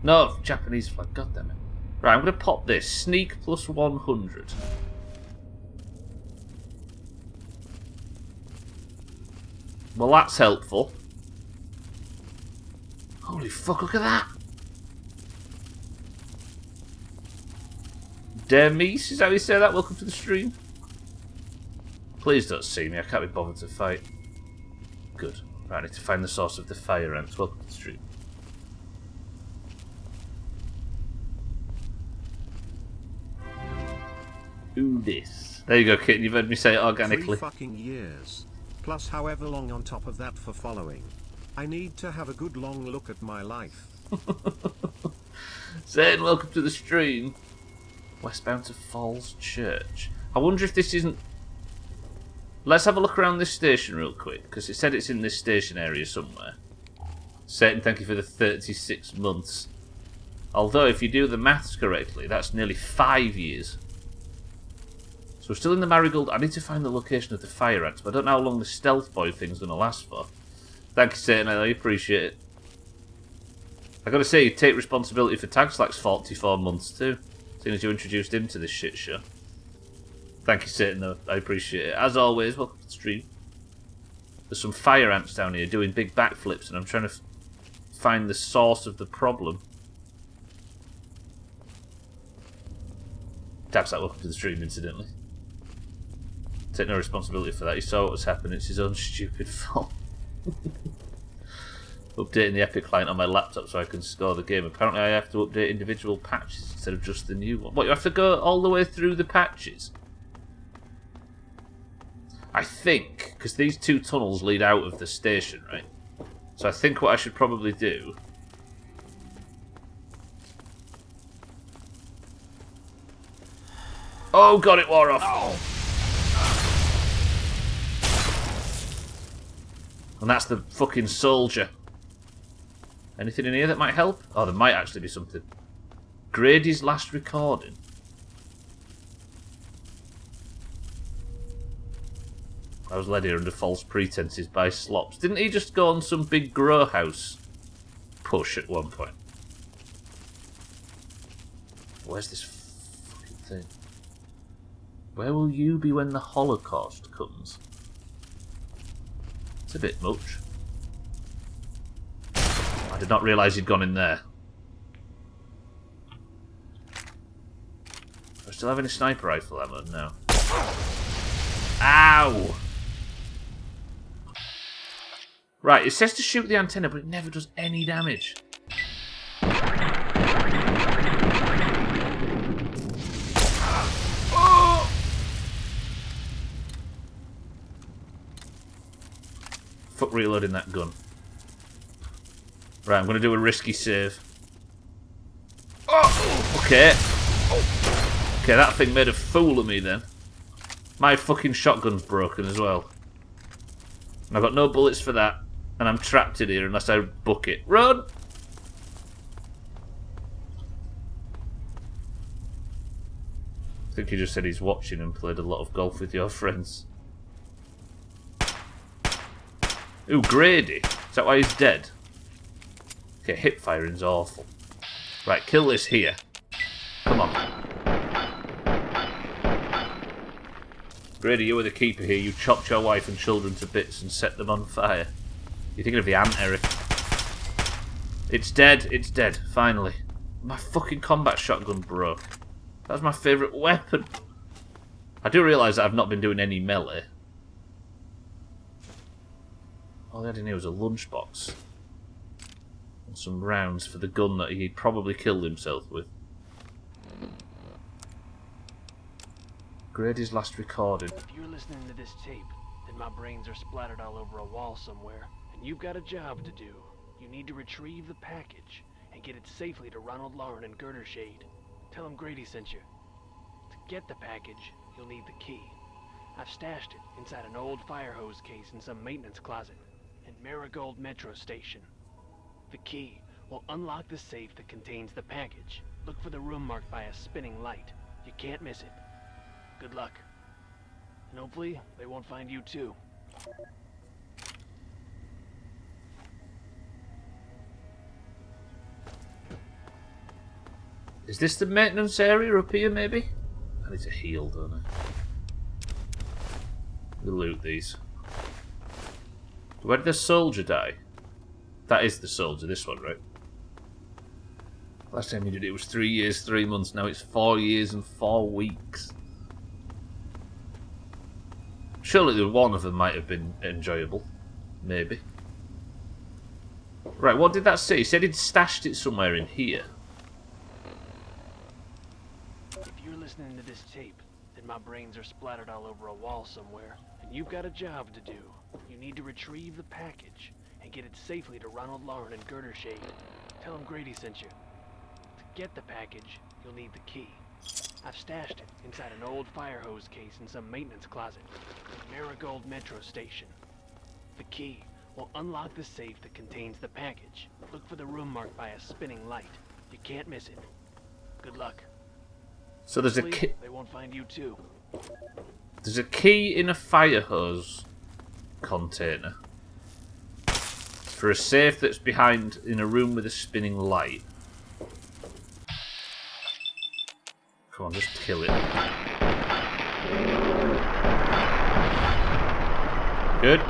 No, Japanese flag, god damn it. Right, I'm going to pop this. Sneak plus 100. Well, that's helpful. Holy fuck, look at that. Demise, is that how you say that? Welcome to the stream. Please don't see me, I can't be bothered to fight. Good. Right, I need to find the source of the fire ants. Welcome to the stream. Do this. There you go, Kitten. You've heard me say it organically. 3 fucking years. Plus however long on top of that for following. I need to have a good long look at my life. Saying welcome to the stream. Westbound to Falls Church. I wonder if this isn't... Let's have a look around this station real quick, because it said it's in this station area somewhere. Satan, thank you for the 36 months. Although, if you do the maths correctly, that's nearly 5 years. So we're still in the Marigold. I need to find the location of the fire ants, but I don't know how long the stealth boy thing's going to last for. Thank you, Satan, I appreciate it. I gotta say, you take responsibility for Tagslack's 44 months too, seeing as you introduced him to this shit show. Thank you, Satan, though. I appreciate it. As always, welcome to the stream. There's some fire ants down here doing big backflips, and I'm trying to find the source of the problem. Tagslack, welcome to the stream, incidentally. Take no responsibility for that. He saw what was happening. It's his own stupid fault. Updating the Epic client on my laptop so I can score the game. Apparently I have to update individual patches instead of just the new one. What, you have to go all the way through the patches? I think, because these 2 tunnels lead out of the station, right? So I think what I should probably do... Oh god, it wore off! Oh. And that's the fucking soldier. Anything in here that might help? Oh, there might actually be something. Grady's last recording. I was led here under false pretenses by Slops. Didn't he just go on some big grow house push at one point? Where's this fucking thing? Where will you be when the Holocaust comes? It's a bit much. I did not realise he'd gone in there. Do I still have any sniper rifle ammo? No. Ow! Right, it says to shoot the antenna, but it never does any damage. Oh! Fuck reloading that gun. Right, I'm going to do a risky save. Oh! Okay. Okay, that thing made a fool of me then. My fucking shotgun's broken as well. And I've got no bullets for that. And I'm trapped in here unless I book it. Run! I think he just said he's watching and played a lot of golf with your friends. Ooh, Grady. Is that why he's dead? Okay, hip firing's awful. Right, kill this here. Come on. Grady, you were the keeper here. You chopped your wife and children to bits and set them on fire. You're thinking of the ant, Eric. It's dead. It's dead. Finally. My fucking combat shotgun broke. That was my favourite weapon. I do realise that I've not been doing any melee. All I had in here was a lunchbox. And some rounds for the gun that he'd probably killed himself with. Grady's last recording. If you're listening to this tape, then my brains are splattered all over a wall somewhere, and you've got a job to do. You need to retrieve the package and get it safely to Ronald Lauren and Girder Shade. Tell him Grady sent you. To get the package, you'll need the key. I've stashed it inside an old fire hose case in some maintenance closet in Marigold Metro Station. The key will unlock the safe that contains the package. Look for the room marked by a spinning light. You can't miss it. Good luck. And hopefully, they won't find you too. Is this the maintenance area up here, maybe? I need to heal, don't I? We'll loot these. Where did the soldier die? That is the soldier, this one, right? Last time you did it was 3 years, 3 months. Now it's 4 years and 4 weeks. Surely one of them might have been enjoyable. Maybe. Right, what did that say? He said he'd stashed it somewhere in here. If you're listening to this tape, then my brains are splattered all over a wall somewhere, and you've got a job to do. You need to retrieve the package and get it safely to Ronald Lauren and Girder Shade. Tell him Grady sent you. To get the package, you'll need the key. I've stashed it inside an old fire hose case in some maintenance closet in Marigold Metro Station. The key will unlock the safe that contains the package. Look for the room marked by a spinning light. You can't miss it. Good luck. So there's a key. They won't find you too. There's a key in a fire hose container for a safe that's behind in a room with a spinning light. Come on, just kill it. Good.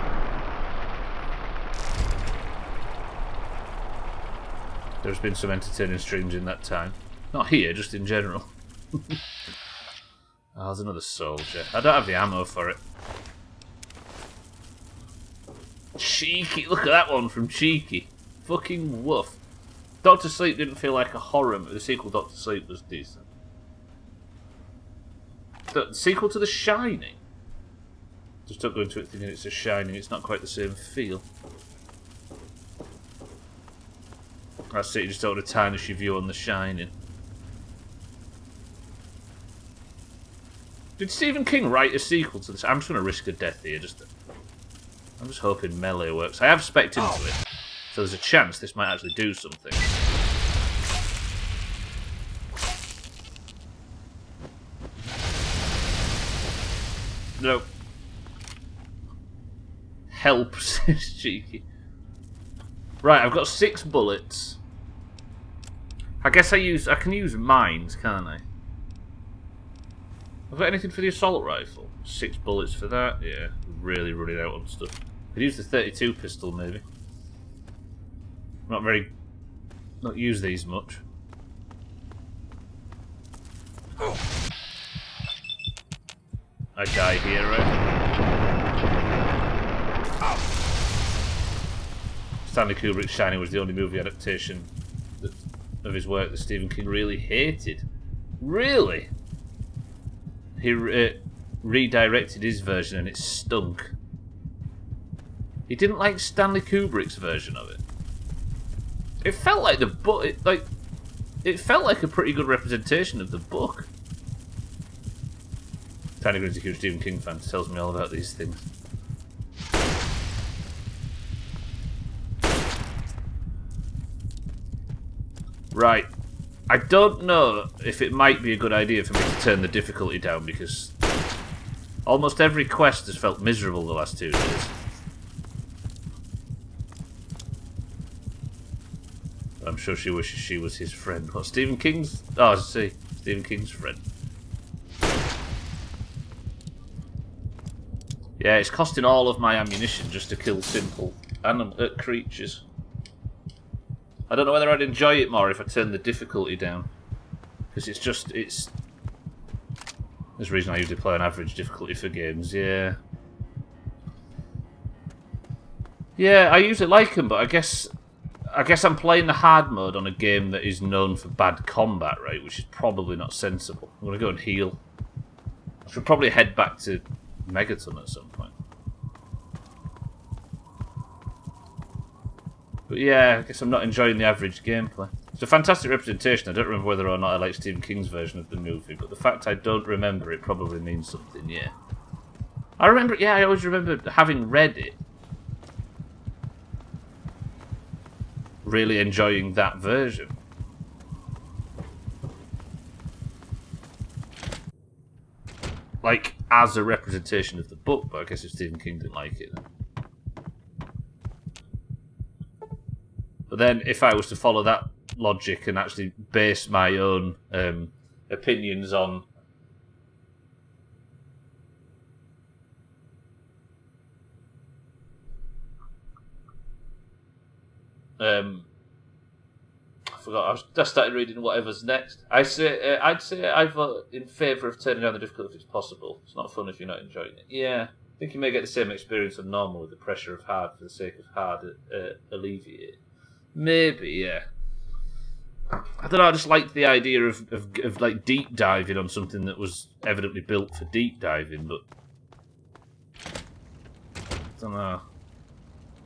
There's been some entertaining streams in that time. Not here, just in general. Oh, there's another soldier. I don't have the ammo for it. Cheeky. Look at that one from Cheeky. Fucking woof. Doctor Sleep didn't feel like a horror, but the sequel Doctor Sleep was decent. The sequel to The Shining. Just don't go into it thinking it's a Shining. It's not quite the same feel. That's it. You just don't want to tarnish your view on The Shining. Did Stephen King write a sequel to this? I'm just going to risk a death here. I'm just hoping melee works. I have spec'd into it, so there's a chance this might actually do something. No. Help, says Cheeky. Right, I've got 6 bullets. I guess I can use mines, can't I? Have I got anything for the assault rifle? 6 bullets for that? Yeah, really running out on stuff. Could use the 32 pistol, maybe. Not use these much. I die here, right? Stanley Kubrick's Shining was the only movie adaptation of his work that Stephen King really hated. Really? He redirected his version and it stunk. He didn't like Stanley Kubrick's version of it. It felt like the book. It felt like a pretty good representation of the book. Tiny Grin's a huge Stephen King fan. Tells me all about these things. Right. I don't know if it might be a good idea for me to turn the difficulty down because almost every quest has felt miserable the last 2 days. I'm sure she wishes she was his friend. What, Stephen King's? Oh, I see. Stephen King's friend. Yeah, it's costing all of my ammunition just to kill simple creatures. I don't know whether I'd enjoy it more if I turned the difficulty down. Because it's... There's a reason I usually play on average difficulty for games, yeah. Yeah, I usually like them, but I guess I'm playing the hard mode on a game that is known for bad combat, right? Which is probably not sensible. I'm going to go and heal. I should probably head back to Megaton at some point. But yeah, I guess I'm not enjoying the average gameplay. It's a fantastic representation. I don't remember whether or not I like Stephen King's version of the movie, but the fact I don't remember it probably means something, yeah. I always remember having read it. Really enjoying that version. Like, as a representation of the book, but I guess if Stephen King didn't like it, then. But then, if I was to follow that logic and actually base my own opinions on I forgot. I started reading whatever's next. I'd say I vote in favour of turning down the difficulty if it's possible. It's not fun if you're not enjoying it. Yeah, I think you may get the same experience on normal with the pressure of hard for the sake of hard alleviate. Maybe, yeah. I don't know. I just liked the idea of like deep diving on something that was evidently built for deep diving, but I don't know.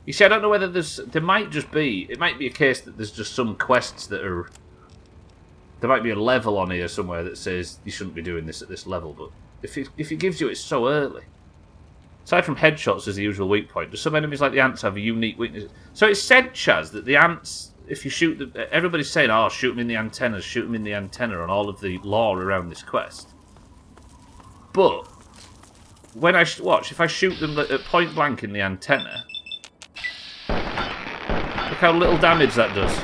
You see, I don't know whether it might be a case that there's just some quests that are, there might be a level on here somewhere that says you shouldn't be doing this at this level, but if it gives you it so early. Aside from headshots as the usual weak point, do some enemies like the ants have a unique weakness? So it said, Chaz, that the ants, if you shoot them, everybody's saying, oh, shoot them in the antennas, shoot them in the antenna, and all of the lore around this quest. But when I watch, if I shoot them at point blank in the antenna, look how little damage that does.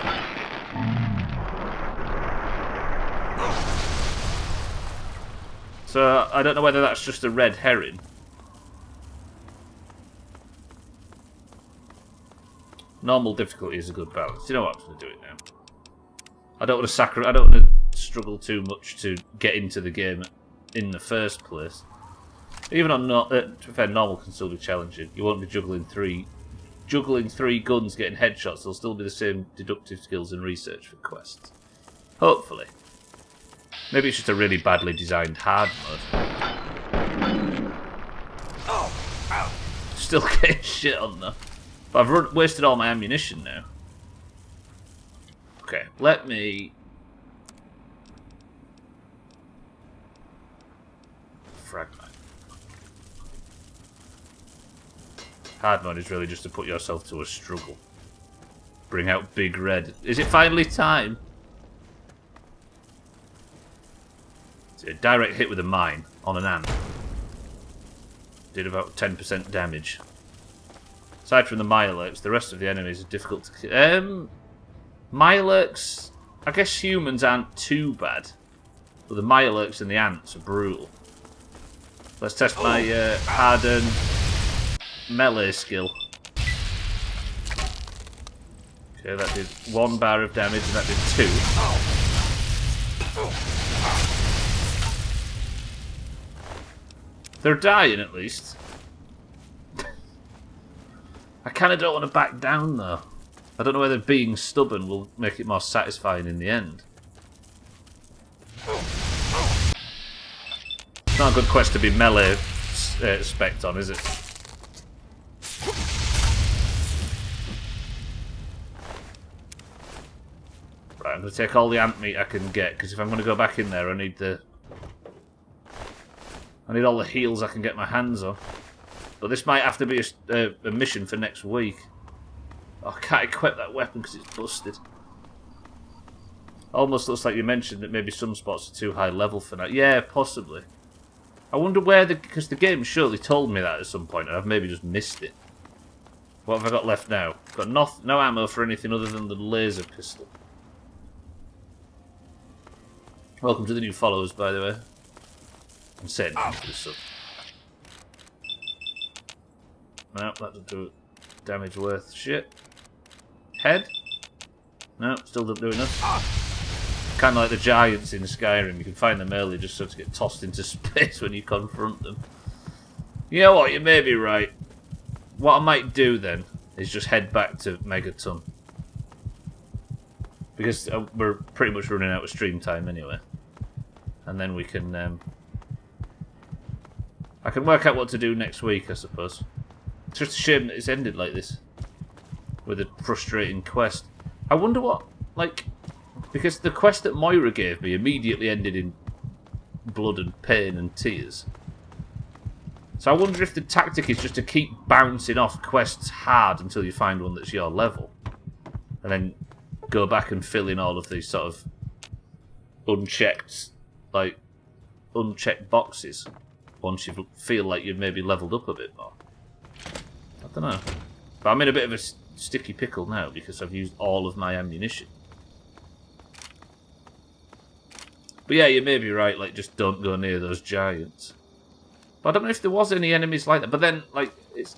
So I don't know whether that's just a red herring. Normal difficulty is a good balance. You know what? I'm going to do it now. I don't want to struggle too much to get into the game in the first place. Even on to be fair, normal can still be challenging. You won't be juggling three guns, getting headshots. There'll still be the same deductive skills and research for quests. Hopefully. Maybe it's just a really badly designed hard mode. Still getting shit on though. But I've wasted all my ammunition now. Okay, let me... fragment. Hard mode is really just to put yourself to a struggle. Bring out Big Red. Is it finally time? It's a direct hit with a mine on an ant. Did about 10% damage. Aside from the Mirelurks, the rest of the enemies are difficult to kill. Mirelurks, I guess humans aren't too bad. But the Mirelurks and the ants are brutal. Let's test my hardened melee skill. Okay, that did 1 bar of damage and that did 2. They're dying at least. I kind of don't want to back down though. I don't know whether being stubborn will make it more satisfying in the end. It's not a good quest to be melee spec'd on, is it? Right, I'm going to take all the ant meat I can get, because if I'm going to go back in there, I need all the heals I can get my hands on. But this might have to be a mission for next week. Oh, I can't equip that weapon because it's busted. Almost looks like you mentioned that maybe some spots are too high level for now. Yeah, possibly. I wonder where because the game surely told me that at some point and I've maybe just missed it. What have I got left now? Got no ammo for anything other than the laser pistol. Welcome to the new followers, by the way. I'm saying this stuff. No, that doesn't do damage worth shit. Head? No, still doesn't do enough. Kind of like the giants in Skyrim. You can find them early just so to get tossed into space when you confront them. You know what? You may be right. What I might do then is just head back to Megaton. Because we're pretty much running out of stream time anyway. And then we can... I can work out what to do next week, I suppose. It's just a shame that it's ended like this. With a frustrating quest. I wonder what, like... Because the quest that Moira gave me immediately ended in blood and pain and tears. So I wonder if the tactic is just to keep bouncing off quests hard until you find one that's your level. And then go back and fill in all of these sort of unchecked boxes. Once you feel like you've maybe leveled up a bit more. I don't know. But I'm in a bit of a sticky pickle now because I've used all of my ammunition. But yeah, you may be right, like, just don't go near those giants. But I don't know if there was any enemies like that. But then, like, it's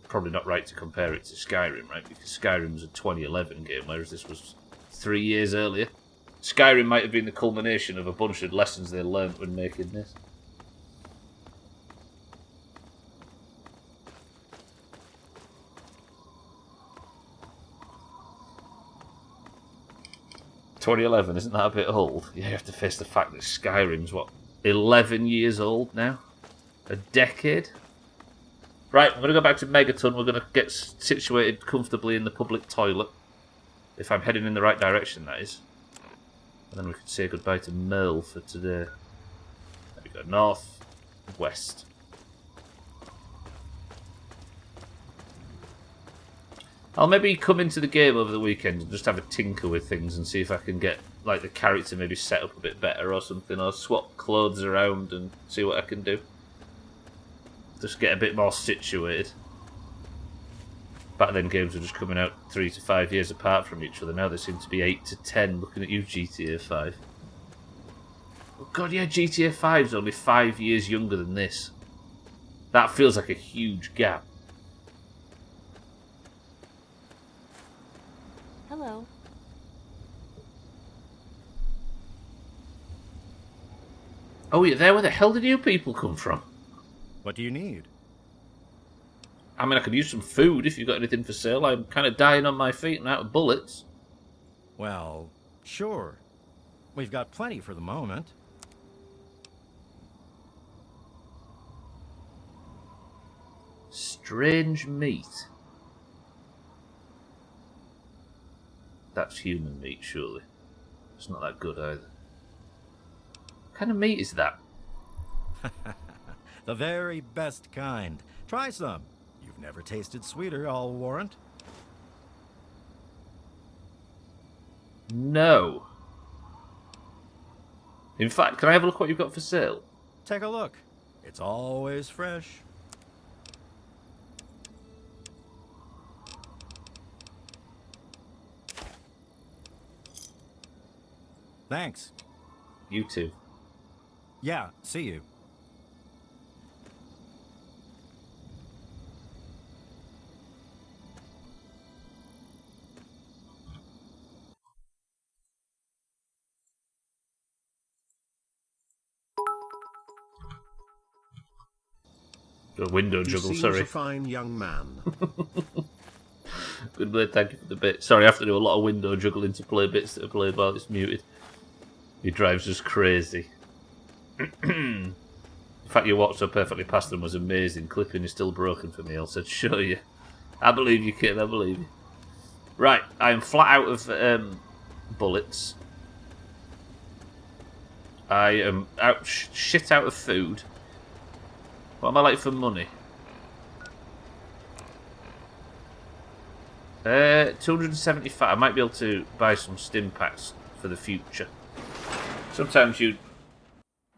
probably not right to compare it to Skyrim, right? Because Skyrim was a 2011 game, whereas this was 3 years earlier. Skyrim might have been the culmination of a bunch of lessons they learned when making this. ...2011, isn't that a bit old? Yeah, you have to face the fact that Skyrim's, what, 11 years old now? A decade? Right, I'm going to go back to Megaton. We're going to get situated comfortably in the public toilet. If I'm heading in the right direction, that is. And then we can say goodbye to Merle for today. There we go, north, west. I'll maybe come into the game over the weekend and just have a tinker with things and see if I can get, like, the character maybe set up a bit better or something, or swap clothes around and see what I can do. Just get a bit more situated. Back then games were just coming out 3 to 5 years apart from each other. Now they seem to be 8 to 10, looking at you, GTA 5. Oh god, yeah, GTA 5's only 5 years younger than this. That feels like a huge gap. Oh, you're there? Where the hell did you people come from? What do you need? I mean, I could use some food if you've got anything for sale. I'm kind of dying on my feet and out of bullets. Well, sure. We've got plenty for the moment. Strange meat. That's human meat, surely. It's not that good either. What kind of meat is that? The very best kind. Try some. You've never tasted sweeter, I'll warrant. No. In fact, can I have a look what you've got for sale? Take a look. It's always fresh. Thanks. You too. Yeah, see you. A window He juggle, seems sorry. a fine young man. Good blade, thank you for the bit. Sorry, I have to do a lot of window juggling to play bits that are played while it's muted. He drives us crazy. In fact, your walk so perfectly past them was amazing. Clipping is still broken for me. I said, show you. I believe you, kid. I believe you. Right, I am flat out of bullets. I am shit out of food. What am I like for money? 275. I might be able to buy some stim packs for the future. Sometimes you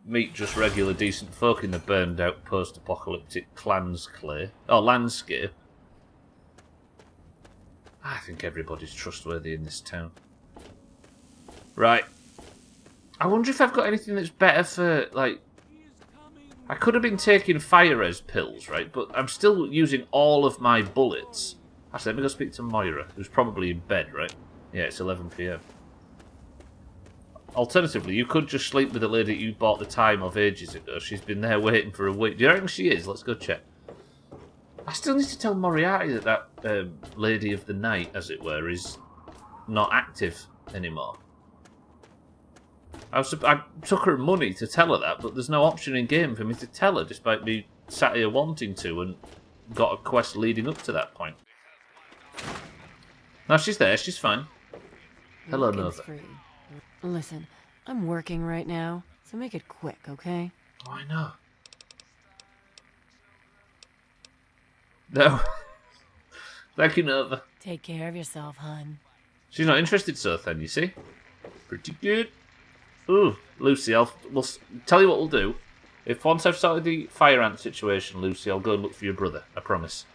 meet just regular decent folk in the burned out post-apocalyptic landscape. I think everybody's trustworthy in this town. Right. I wonder if I've got anything that's better for, like... I could have been taking fire res pills, right? But I'm still using all of my bullets. Actually, let me go speak to Moira, who's probably in bed, right? Yeah, it's 11 PM. Alternatively, you could just sleep with the lady you bought the time of ages ago. She's been there waiting for a week. Do you reckon she is? Let's go check. I still need to tell Moriarty that lady of the night, as it were, is not active anymore. I took her money to tell her that, but there's no option in game for me to tell her, despite me sat here wanting to and got a quest leading up to that point. No, she's there. She's fine. Hello, Nova. Listen, I'm working right now, so make it quick, okay? Oh, I know. No. Thank you, Nova. Take care of yourself, hun. She's not interested, so then, you see? Pretty good. Ooh, Lucy, we'll tell you what we'll do. If once I've sorted the fire ant situation, Lucy, I'll go and look for your brother. I promise.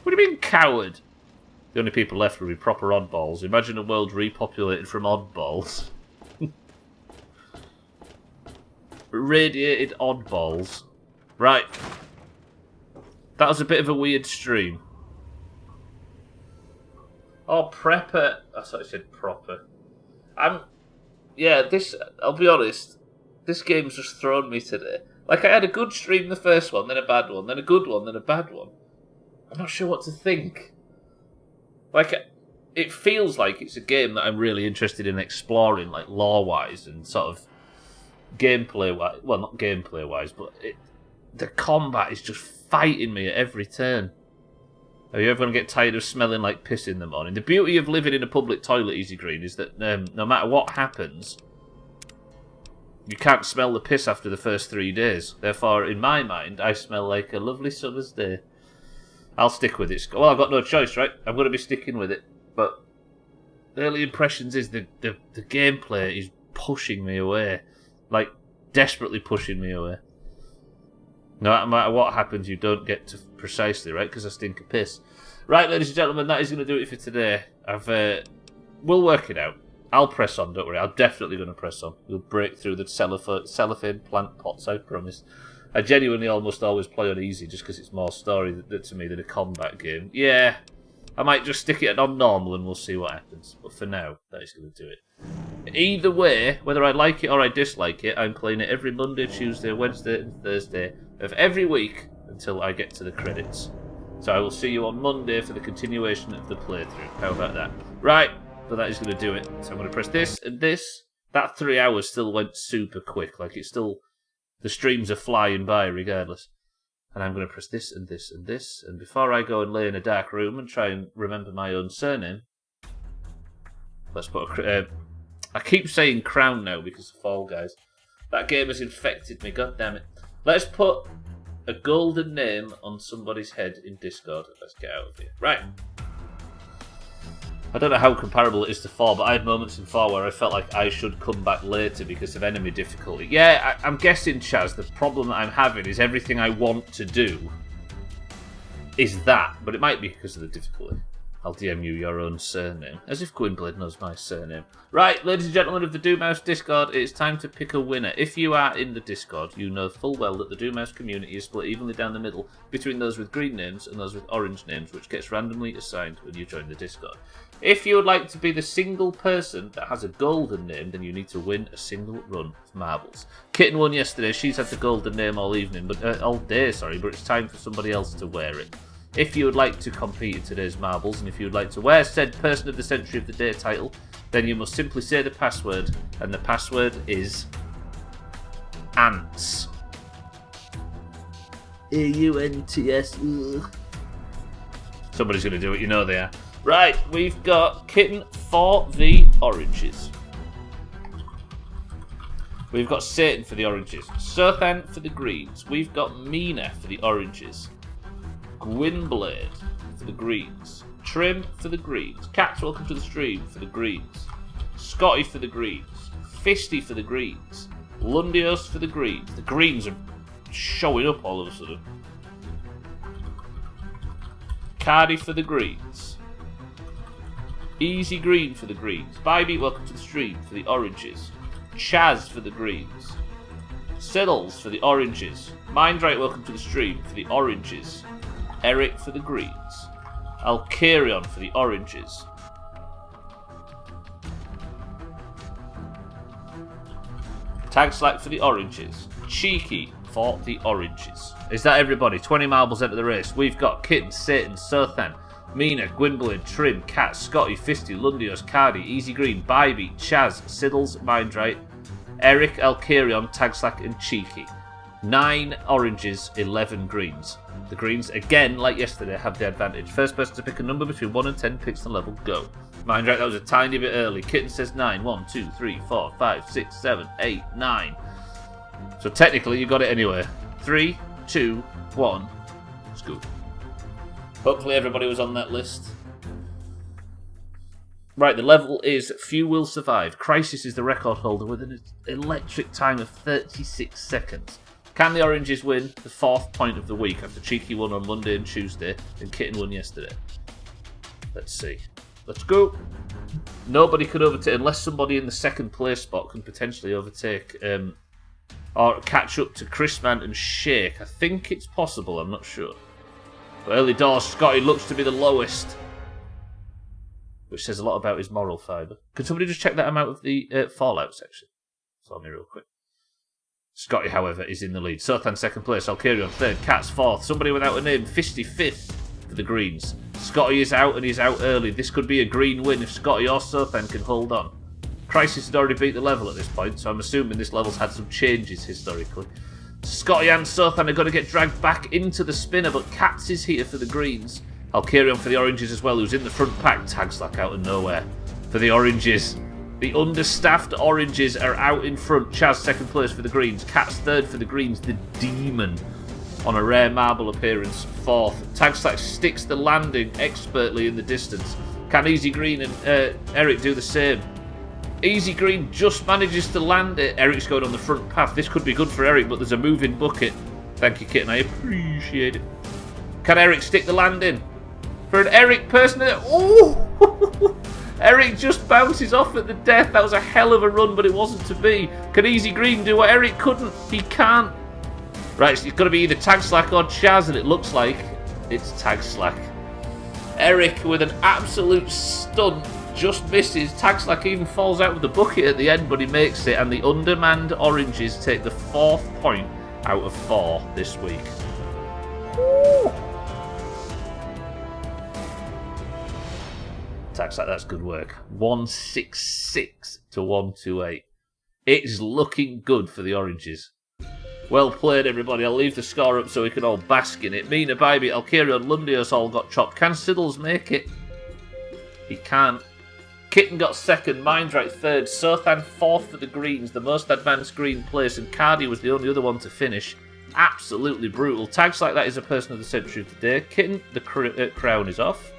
What do you mean, coward? The only people left will be proper oddballs. Imagine a world repopulated from oddballs. Radiated oddballs. Right. That was a bit of a weird stream. Oh, prepper. I thought I said proper. Yeah, I'll be honest, this game's just thrown me today. Like, I had a good stream the first one, then a bad one, then a good one, then a bad one. I'm not sure what to think. Like, it feels like it's a game that I'm really interested in exploring, like, lore-wise and sort of gameplay-wise. Well, not gameplay-wise, but the combat is just fighting me at every turn. Are you ever going to get tired of smelling like piss in the morning? The beauty of living in a public toilet, Easy Green, is that no matter what happens, you can't smell the piss after the first 3 days. Therefore, in my mind, I smell like a lovely summer's day. I'll stick with it. Well, I've got no choice, right? I'm going to be sticking with it. But early impressions is the gameplay is pushing me away. Like, desperately pushing me away. No matter what happens, you don't get to precisely, right? Because I stink of piss. Right, ladies and gentlemen, that is going to do it for today. We'll work it out. I'll press on, don't worry. I'm definitely going to press on. We'll break through the cellophane plant pots, I promise. I genuinely almost always play on easy just because it's more story to me than a combat game. Yeah, I might just stick it on normal and we'll see what happens. But for now, that is going to do it. Either way, whether I like it or I dislike it, I'm playing it every Monday, Tuesday, Wednesday, and Thursday of every week until I get to the credits. So I will see you on Monday for the continuation of the playthrough. How about that? Right, but that is going to do it. So I'm going to press this and this. That 3 hours still went super quick. Like, it's still... The streams are flying by regardless. And I'm going to press this and this and this. And before I go and lay in a dark room and try and remember my own surname, let's put a... I keep saying Crown now because of Fall Guys. That game has infected me, god damn it. Let's put a golden name on somebody's head in Discord. Let's get out of here. Right. I don't know how comparable it is to 4, but I had moments in 4 where I felt like I should come back later because of enemy difficulty. Yeah, I'm guessing, Chaz, the problem that I'm having is everything I want to do is that, but it might be because of the difficulty. I'll DM you your own surname, as if Gwynblade knows my surname. Right, ladies and gentlemen of the Doomhaus Discord, it's time to pick a winner. If you are in the Discord, you know full well that the Doomhaus community is split evenly down the middle between those with green names and those with orange names, which gets randomly assigned when you join the Discord. If you would like to be the single person that has a golden name, then you need to win a single run of marbles. Kitten won yesterday. She's had the golden name all evening, but all day, sorry, but it's time for somebody else to wear it. If you would like to compete in today's marbles, and if you would like to wear said Person of the Century of the Day title, then you must simply say the password, and the password is ANTS. AUNTS. Somebody's going to do it, you know they are. Right, we've got Kitten for the oranges. We've got Satan for the oranges. Sothan for the greens. We've got Mina for the oranges. Gwynblade for the greens. Trim for the greens. Cats, welcome to the stream, for the greens. Scotty for the greens. Fisty for the greens. Lundios for the greens. The greens are showing up all of a sudden. Cardi for the greens. Easy Green for the greens. Bybee, welcome to the stream, for the oranges. Chaz for the greens. Siddles for the oranges. Mindrake, welcome to the stream, for the oranges. Eric for the greens. Alkarion for the oranges. Tag Slack for the oranges. Cheeky for the oranges. Is that everybody? 20 marbles into the race. We've got Kitten, Satan, Sothan, Mina, Gwynblade, Trim, Cat, Scotty, Fisty, Lundios, Cardi, Easy Green, Bybee, Chaz, Siddles, Mindrake, Eric, Alkarion, Tag Slack, and Cheeky. 9 oranges, 11 greens. The greens, again, like yesterday, have the advantage. First person to pick a number between 1 and 10 picks the level, go. Mindrake, that was a tiny bit early. Kitten says 9. 1, 2, 3, 4, 5, 6, 7, 8, 9. So technically, you got it anyway. 3, 2, 1. Let's go. Hopefully everybody was on that list. Right, the level is Few Will Survive. Crisis is the record holder with an electric time of 36 seconds. Can the oranges win the 4th point of the week after Cheeky won on Monday and Tuesday and Kitten won yesterday? Let's see. Let's go. Nobody could overtake, unless somebody in the 2nd place spot can potentially overtake or catch up to Chrisman and Shake. I think it's possible, I'm not sure. But early doors, Scotty looks to be the lowest, which says a lot about his moral fibre. Could somebody just check that I'm out of the Fallout section? For me real quick. Scotty, however, is in the lead. Sothan 2nd place, Alkarion 3rd, Cats 4th, somebody without a name, Fisty 5th for the greens. Scotty is out and he's out early. This could be a green win if Scotty or Sothan can hold on. Crisis had already beat the level at this point, so I'm assuming this level's had some changes historically. Scotty and Sothan are going to get dragged back into the spinner, but Cats is here for the greens. Alkarion for the oranges as well, who's in the front pack. Tag Slack out of nowhere for the oranges. The understaffed oranges are out in front. Chaz 2nd place for the greens. Cats 3rd for the greens. The Demon on a rare marble appearance 4th. Tag Slack sticks the landing expertly in the distance. Can Easy Green and Eric do the same? Easy Green just manages to land it. Eric's going on the front path. This could be good for Eric, but there's a moving bucket. Thank you, Kitten. I appreciate it. Can Eric stick the landing? For an Eric person... Oh! Eric just bounces off at the death. That was a hell of a run, but it wasn't to be. Can Easy Green do what Eric couldn't? He can't. Right, so it's got to be either Tag Slack or Chaz, and it looks like it's Tag Slack. Eric with an absolute stunt just misses. Tagslack even falls out with the bucket at the end, but he makes it, and the undermanned oranges take the 4th point out of 4 this week. Woo! Tagslack, that's good work. 166 to 128. It is looking good for the oranges. Well played, everybody. I'll leave the score up so we can all bask in it. Mina, Baby, Alkirion, Lundios all got chopped. Can Siddles make it? He can't. Kitten got 2nd, Mindright 3rd, Sothan 4th for the Greens, the most advanced green place, and Cardi was the only other one to finish. Absolutely brutal. Tags like that is a person of the century today. Kitten, the crown is off.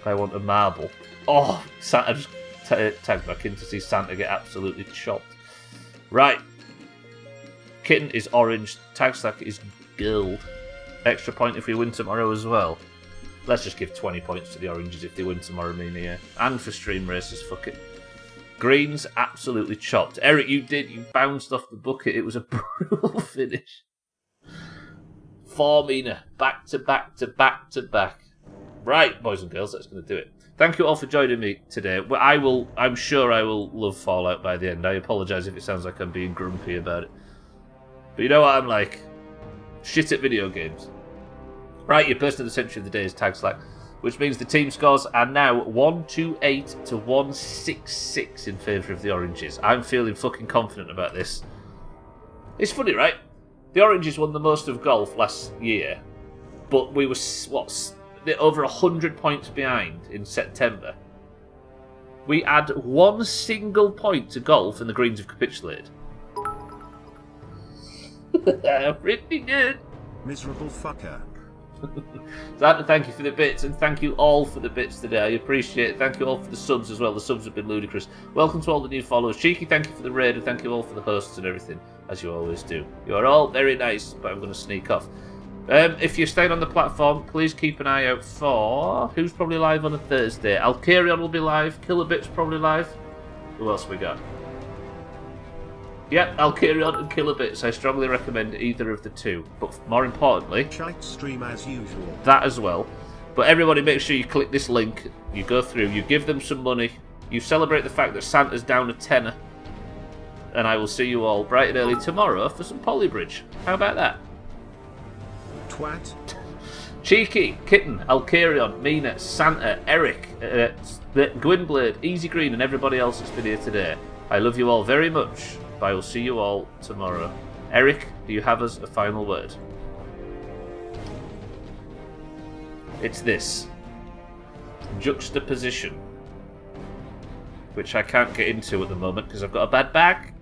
I want a marble. Oh, Santa just tagged back in to see Santa get absolutely chopped. Right. Kitten is orange. Tagstack is gold. Extra point if we win tomorrow as well. Let's just give 20 points to the oranges if they win tomorrow, Mina, yeah. And for stream races, fuck it. Greens, absolutely chopped. Eric, you bounced off the bucket. It was a brutal finish. 4, Mina. Back to back to back to back. Right, boys and girls, that's going to do it. Thank you all for joining me today. I'm sure I will love Fallout by the end. I apologise if it sounds like I'm being grumpy about it. But you know what I'm like? Shit at video games. Right, your person of the century of the day is Tagslack, which means the team scores are now 128 to 166 in favour of the oranges. I'm feeling fucking confident about this. It's funny, right? The oranges won the most of golf last year, but we were, over 100 points behind in September. We add 1 single point to golf and the Greens have capitulated. Pretty good. Miserable fucker. Santa, thank you for the bits, and thank you all for the bits today. I appreciate it. Thank you all for the subs as well. The subs have been ludicrous. Welcome to all the new followers. Cheeky, thank you for the raid, and thank you all for the hosts and everything, as you always do. You are all very nice, but I'm going to sneak off. If you're staying on the platform, please keep an eye out for who's probably live on a Thursday. Alkarion will be live. Kilobit's probably live. Who else we got? Yep, Alkarion and Kilobits. I strongly recommend either of the two. But more importantly, Shite stream as usual. That as well. But everybody, make sure you click this link. You go through. You give them some money. You celebrate the fact that Santa's down a tenner. And I will see you all bright and early tomorrow for some Polybridge. How about that? Twat. Cheeky, Kitten, Alkarion, Mina, Santa, Eric, Gwynblade, Easy Green, and everybody else that's been here today. I love you all very much, but I will see you all tomorrow. Eric, do you have us a final word? It's this. Juxtaposition. Which I can't get into at the moment because I've got a bad back.